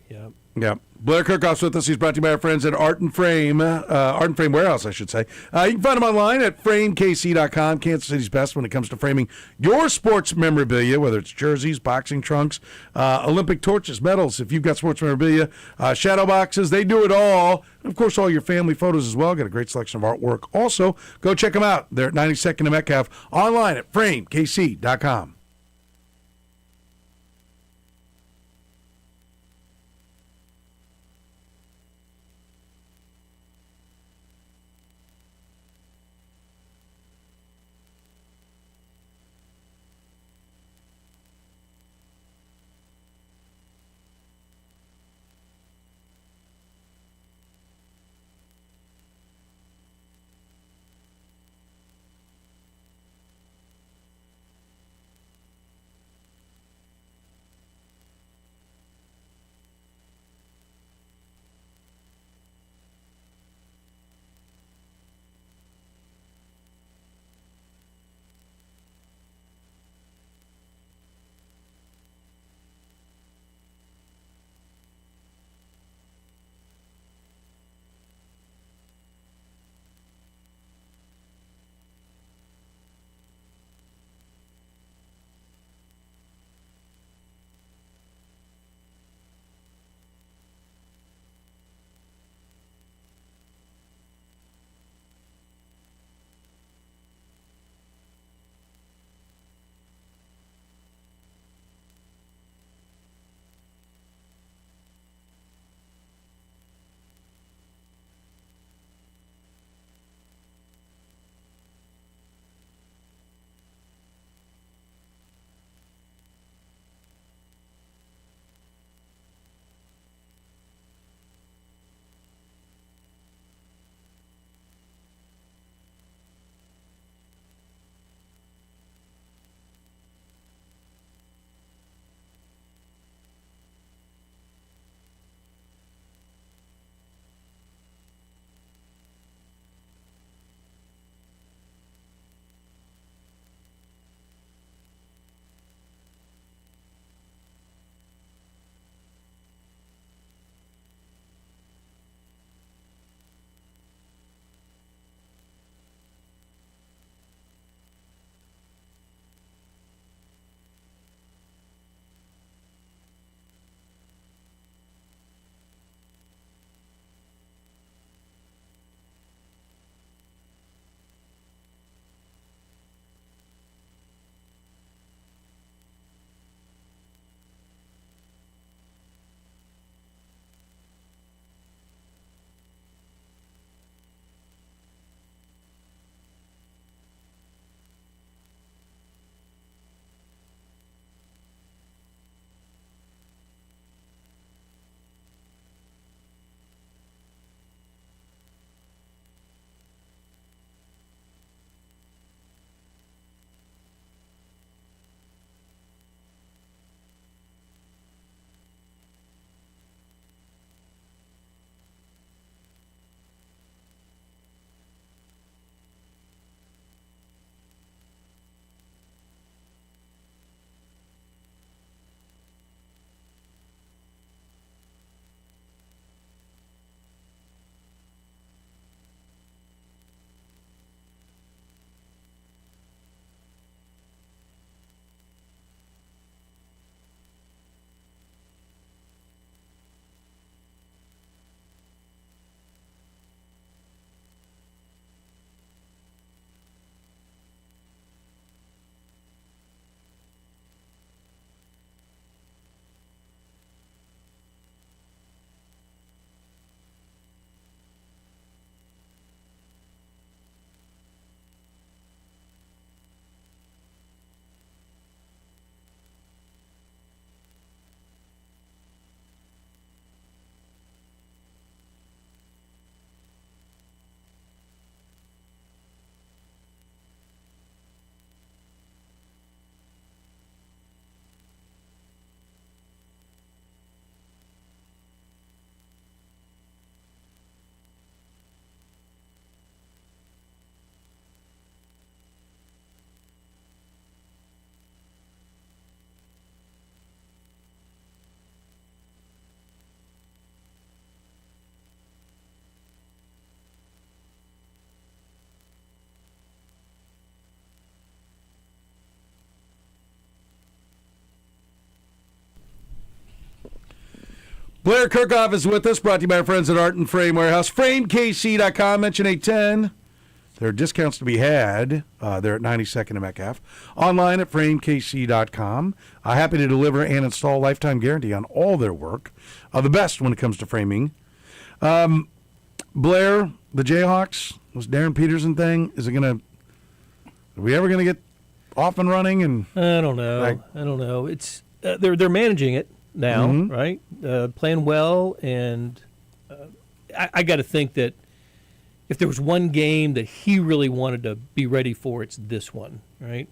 M: Yeah.
A: Yeah. Blair Kirchhoff's with us. He's brought to you by our friends at Art and Frame Warehouse, I should say. You can find him online at framekc.com. Kansas City's best when it comes to framing your sports memorabilia, whether it's jerseys, boxing trunks, Olympic torches, medals. If you've got sports memorabilia, shadow boxes, they do it all. And of course, all your family photos as well. Got a great selection of artwork. Also, go check them out. They're at 92nd and Metcalf, online at framekc.com. Blair Kirchhoff is with us, brought to you by our friends at Art and Frame Warehouse. FrameKC.com, mention 810. There are discounts to be had. They're at 92nd and Metcalf. Online at FrameKC.com. Happy to deliver and install lifetime guarantee on all their work. The best when it comes to framing. Blair, the Jayhawks, this Darren Peterson thing, are we ever going to get off and running? And
M: I don't know. It's they're managing it now, right? Playing well, and I got to think that if there was one game that he really wanted to be ready for, it's this one, right?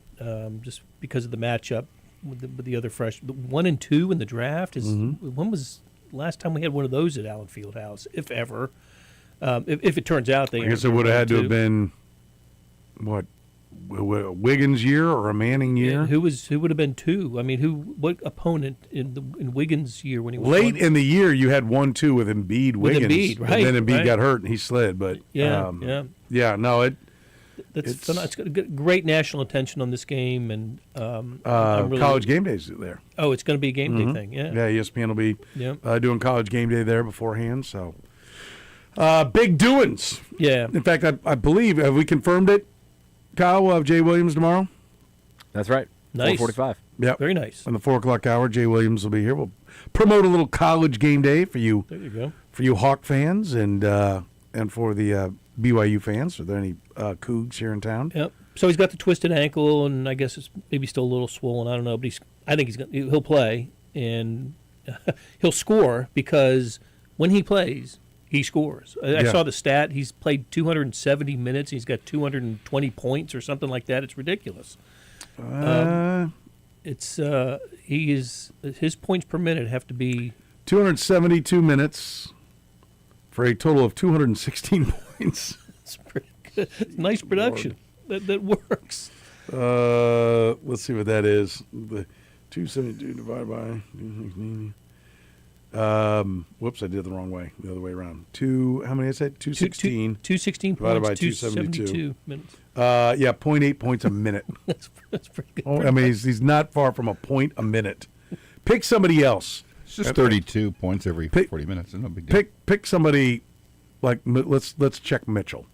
M: Just because of the matchup with the other fresh 1 and 2 in the draft is. When was last time we had one of those at Allen Fieldhouse, if ever? If it turns out they,
A: I guess it would have had to have been what, a Wiggins year or a Manning year?
M: Yeah, who would have been 2? I mean, what opponent in Wiggins' year when he was
A: late in the year? You had 1-2 with Embiid, Wiggins,
M: Embiid, right?
A: And then Embiid
M: right.
A: got hurt and he slid. But no,
M: it's got great national attention on this game, and really,
A: College Game Day's there.
M: Oh, it's going to be a game day thing. Yeah,
A: ESPN will be doing College Game Day there beforehand. So big doings.
M: Yeah.
A: In fact, I believe, have we confirmed it? Kyle, we'll have Jay Williams tomorrow.
C: That's right.
M: Nice.
C: 4:45.
A: Yep.
M: Very nice.
A: On the 4 o'clock hour, Jay Williams will be here. We'll promote a little College Game Day for you.
M: There you go.
A: For you Hawk fans and for the BYU fans. Are there any Cougs here in town?
M: Yep. So he's got the twisted ankle, and I guess it's maybe still a little swollen. I don't know, but I think he'll play, and he'll score because when he plays, he scores. I saw the stat. He's played 270 minutes. He's got 220 points or something like that. It's ridiculous. His points per minute have to be
A: 272 minutes for a total of 216 points.
M: That's pretty good. It's nice production. That works.
A: Let's see what that is. The 272 divided by. Whoops, I did it the wrong way. The other way around. How many I said? 216.
M: 216
A: divided
M: points,
A: by 272
M: minutes.
A: 0.8 points a minute.
M: That's pretty good.
A: I mean, he's not far from a point a minute. Pick somebody else.
B: It's just 32 points every 40 minutes. It's no big deal.
A: Pick somebody like let's check Mitchell.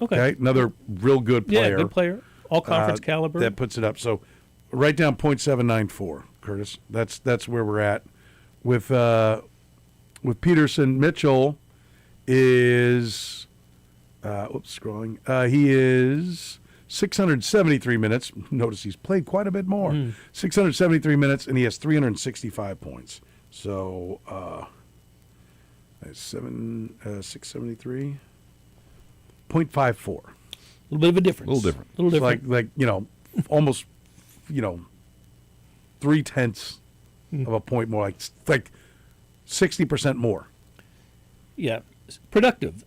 M: Okay.
A: Another real good player.
M: Yeah, good player. All conference caliber.
A: That puts it up. So write down 0.794, Curtis. That's where we're at. With Peterson, Mitchell is scrolling. He is 673 minutes. Notice he's played quite a bit more. 673 minutes, and he has 365 points. So that's 673. 0.54.
M: A little bit of a difference.
B: A little different.
M: A little different.
A: Like almost 0.3 of a point more, like 60% more.
M: Yeah, productive.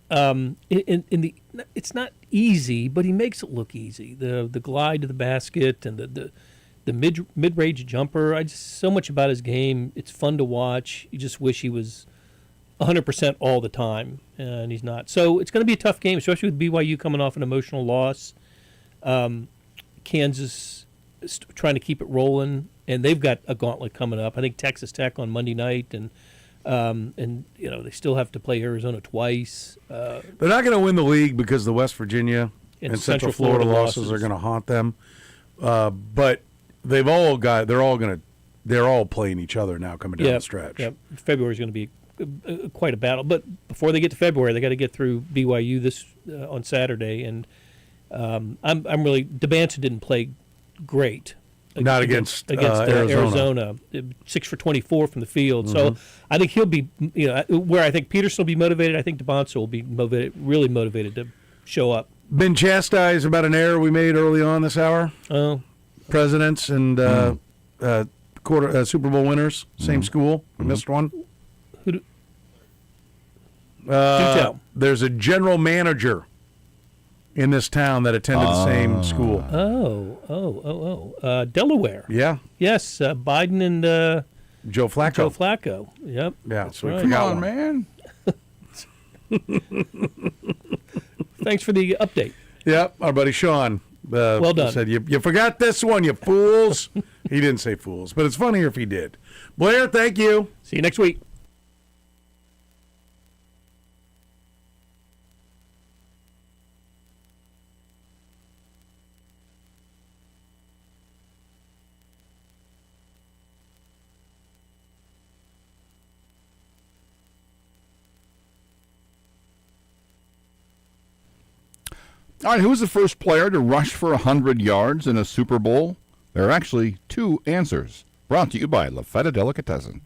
M: It's not easy, but he makes it look easy. The glide to the basket and the mid-range jumper. So much about his game. It's fun to watch. You just wish he was 100% all the time, and he's not. So it's going to be a tough game, especially with BYU coming off an emotional loss. Kansas is trying to keep it rolling, and they've got a gauntlet coming up. I think Texas Tech on Monday night, and they still have to play Arizona twice.
A: They're not going to win the league because the West Virginia and Central Florida losses are going to haunt them. But they're all playing each other now coming down the stretch.
M: Yeah, February is going to be quite a battle. But before they get to February, they got to get through BYU this on Saturday, and I'm really DeBanza didn't play great.
A: Not against
M: Arizona. 6 for 24 from the field. So I think he'll be, where I think Peterson will be motivated, I think DeBanza will be really motivated to show up.
A: Been chastised about an error we made early on this hour.
M: Oh.
A: Presidents and Super Bowl winners, same school. We missed one.
M: Who do tell.
A: There's a general manager in this town that attended the same school.
M: Delaware.
A: Yeah.
M: Yes, Biden and
A: Joe Flacco.
M: Joe Flacco. Yep.
A: Yeah.
M: That's
A: So we
M: right.
A: forgot
B: Come on,
A: one.
B: man.
M: Thanks for the update.
A: Yep. Our buddy Sean.
M: Well done.
A: Said you forgot this one, you fools. He didn't say fools, but it's funnier if he did. Blair, thank you.
M: See you next week.
B: All right, who was the first player to rush for 100 yards in a Super Bowl? There are actually 2 answers. Brought to you by La Feta Delicatessen.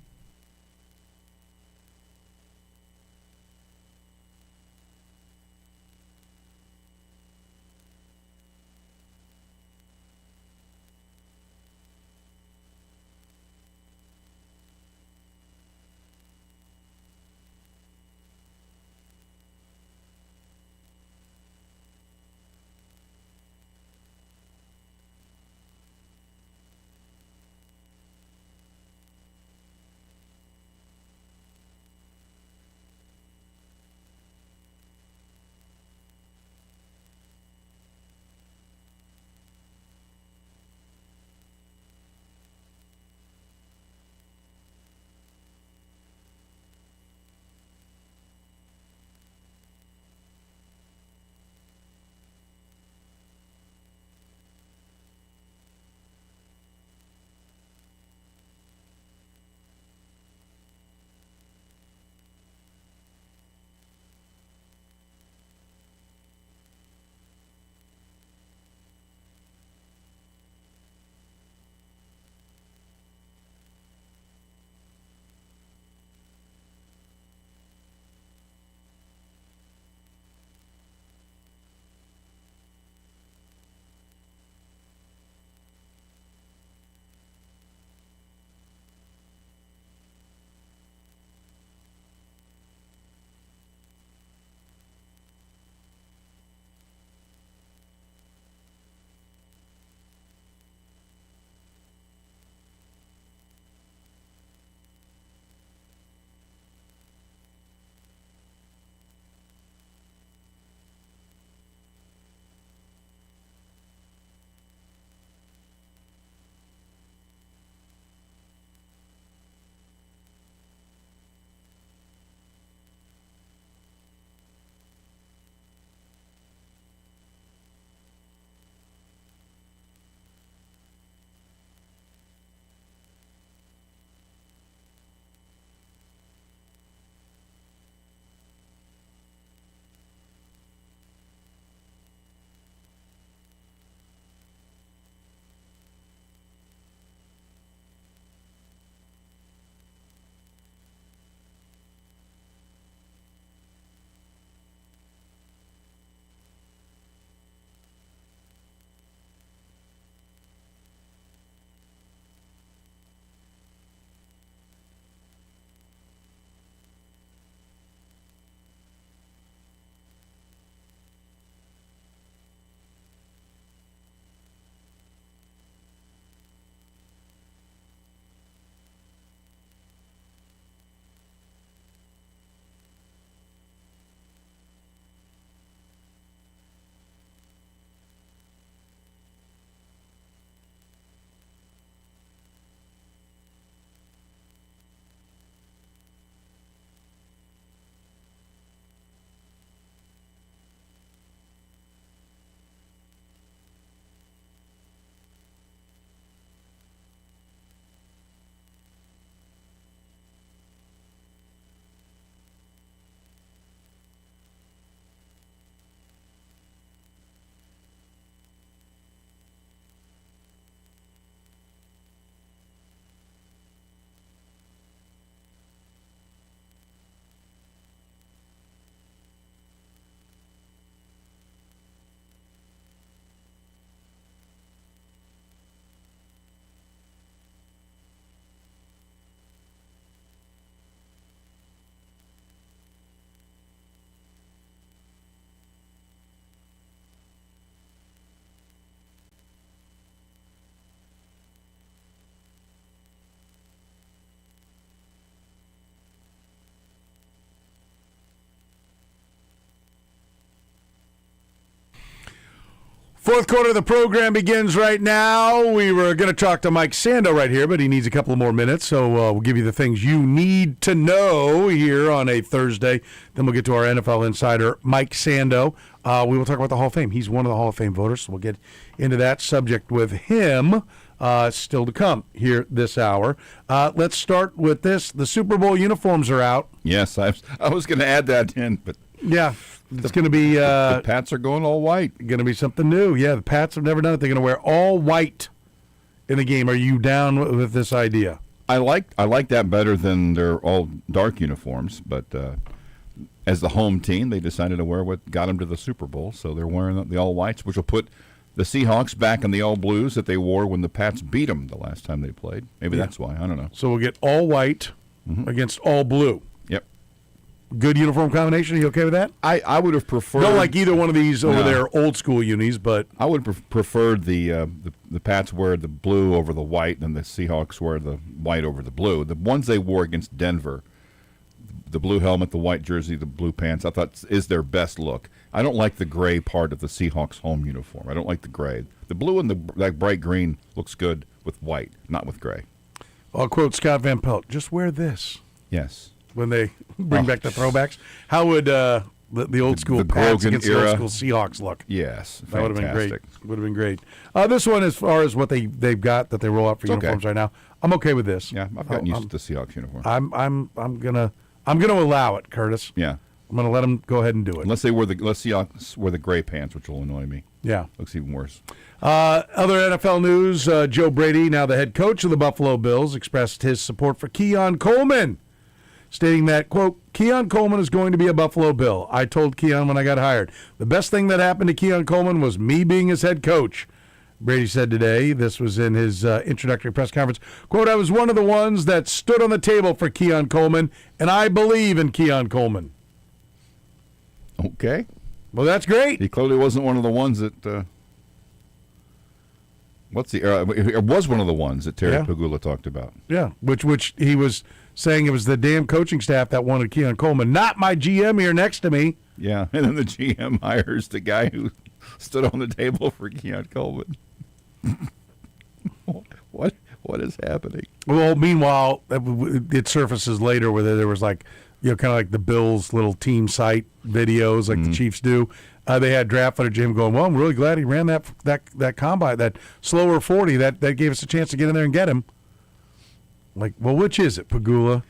A: Fourth quarter of the program begins right now. We were going to talk to Mike Sando right here, but he needs a couple more minutes, so we'll give you the things you need to know here on a Thursday. Then we'll get to our NFL insider, Mike Sando. We will talk about the Hall of Fame. He's one of the Hall of Fame voters, so we'll get into that subject with him still to come here this hour. Let's start with this. The Super Bowl uniforms are out.
B: Yes, I was going to add that in, but
A: Yeah. It's going to be
B: the Pats are going all white.
A: Going to be something new. Yeah, the Pats have never done it. They're going to wear all white in the game. Are you down with this idea?
B: I like that better than their all dark uniforms, but as the home team, they decided to wear what got them to the Super Bowl, so they're wearing the all whites, which will put the Seahawks back in the all blues that they wore when the Pats beat them the last time they played. Maybe that's why. I don't know.
A: So we'll get all white against all blue.
B: Yep.
A: Good uniform combination. Are you okay with that?
B: I would have preferred.
A: Don't like either one of these over their old school unis, but
B: I would have preferred the Pats wear the blue over the white, and the Seahawks wear the white over the blue. The ones they wore against Denver, the blue helmet, the white jersey, the blue pants, I thought is their best look. I don't like the gray part of the Seahawks home uniform. I don't like the gray. The blue and the bright green looks good with white, not with gray.
A: I'll quote Scott Van Pelt: "Just wear this."
B: Yes.
A: When they bring back the throwbacks, how would the old school Pats against the old school Seahawks look?
B: Yes,
A: that would have been great. Would have been great. This one, as far as what they've got that they roll out for uniforms right now, I'm okay with this.
B: Yeah, I've gotten used to the Seahawks uniform.
A: I'm gonna allow it, Curtis.
B: Yeah,
A: I'm gonna let them go ahead and do it.
B: Unless Seahawks wear the gray pants, which will annoy me.
A: Yeah,
B: looks even worse.
A: Other NFL news: Joe Brady, now the head coach of the Buffalo Bills, expressed his support for Keon Coleman, stating that, quote, "Keon Coleman is going to be a Buffalo Bill. I told Keon when I got hired, the best thing that happened to Keon Coleman was me being his head coach." Brady said today, this was in his introductory press conference, quote, "I was one of the ones that stood on the table for Keon Coleman, and I believe in Keon Coleman."
B: Okay.
A: Well, that's great.
B: He clearly wasn't one of the ones that it was one of the ones that Terry Pagula talked about.
A: Yeah, which he was saying it was the damn coaching staff that wanted Keon Coleman, not my GM here next to me.
B: Yeah, and then the GM hires the guy who stood on the table for Keon Coleman. What is happening?
A: Well, meanwhile, it surfaces later where there was kind of like the Bills' little team site videos like the Chiefs do. They had draft footage of him going, "Well, I'm really glad he ran that combine, that slower 40. That gave us a chance to get in there and get him." Like, well, which is it, Pagula?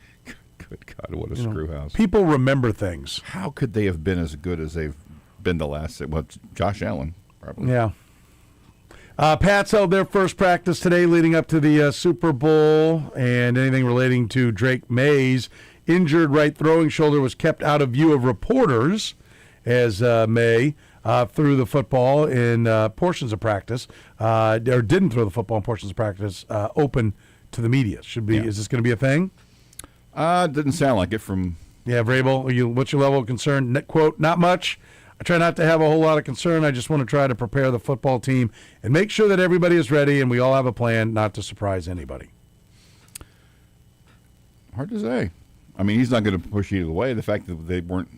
B: Good God, what a screw house.
A: People remember things.
B: How could they have been as good as they've been the last? Well, Josh Allen, probably.
A: Yeah. Pats held their first practice today leading up to the Super Bowl, and anything relating to Drake May's injured right throwing shoulder was kept out of view of reporters as May threw the football in portions of practice, or didn't throw the football in portions of practice, open to the media. Is this going to be a thing?
B: It didn't sound like it from...
A: Yeah, Vrabel, what's your level of concern? Quote, "Not much. I try not to have a whole lot of concern. I just want to try to prepare the football team and make sure that everybody is ready and we all have a plan not to surprise anybody."
B: Hard to say. I mean, he's not going to push either way. The fact that they weren't,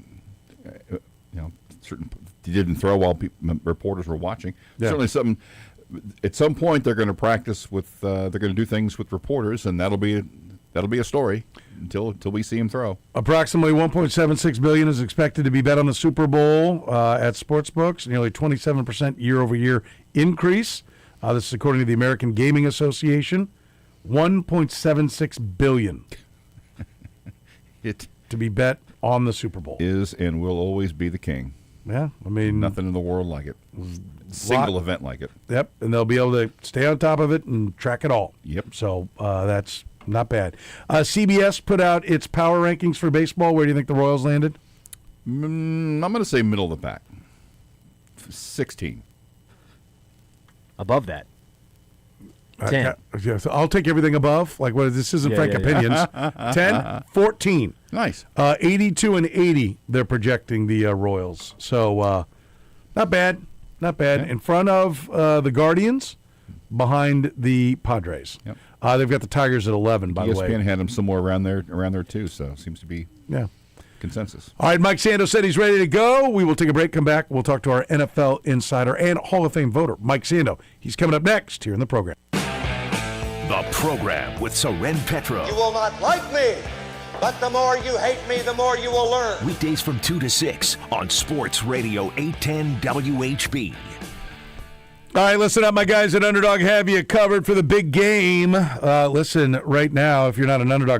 B: he didn't throw while reporters were watching. Yeah. Certainly something. At some point, they're going to practice with. They're going to do things with reporters, and that'll be a story until we see him throw.
A: Approximately $1.76 billion is expected to be bet on the Super Bowl at sportsbooks. Nearly 27% year-over-year increase. This is according to the American Gaming Association. $1.76 billion to be bet on the Super Bowl.
B: Is and will always be the king.
A: Yeah, I mean,
B: nothing in the world like it. Single event like it.
A: Yep, and they'll be able to stay on top of it and track it all.
B: Yep.
A: So that's not bad. CBS put out its power rankings for baseball. Where do you think the Royals landed?
B: I'm going to say middle of the pack. 16.
C: Above that. 10.
A: So I'll take everything above. Like, what? This isn't Frank Opinions. 10, 14.
B: Nice.
A: 82 and 80. They're projecting the Royals. So not bad. Not bad.
B: Okay.
A: In front of the Guardians, behind the Padres.
B: Yep.
A: They've got the Tigers at 11. By the way,
B: ESPN had them somewhere around there too. So it seems to be consensus.
A: All right, Mike Sando said he's ready to go. We will take a break. Come back. We'll talk to our NFL insider and Hall of Fame voter, Mike Sando. He's coming up next here in the program.
J: The program with Soren Petro.
O: You will not like me, but the more you hate me, the more you will learn.
J: Weekdays from 2 to 6 on Sports Radio 810 WHB.
A: All right, listen up, my guys at Underdog have you covered for the big game. Listen, right now, if you're not an Underdog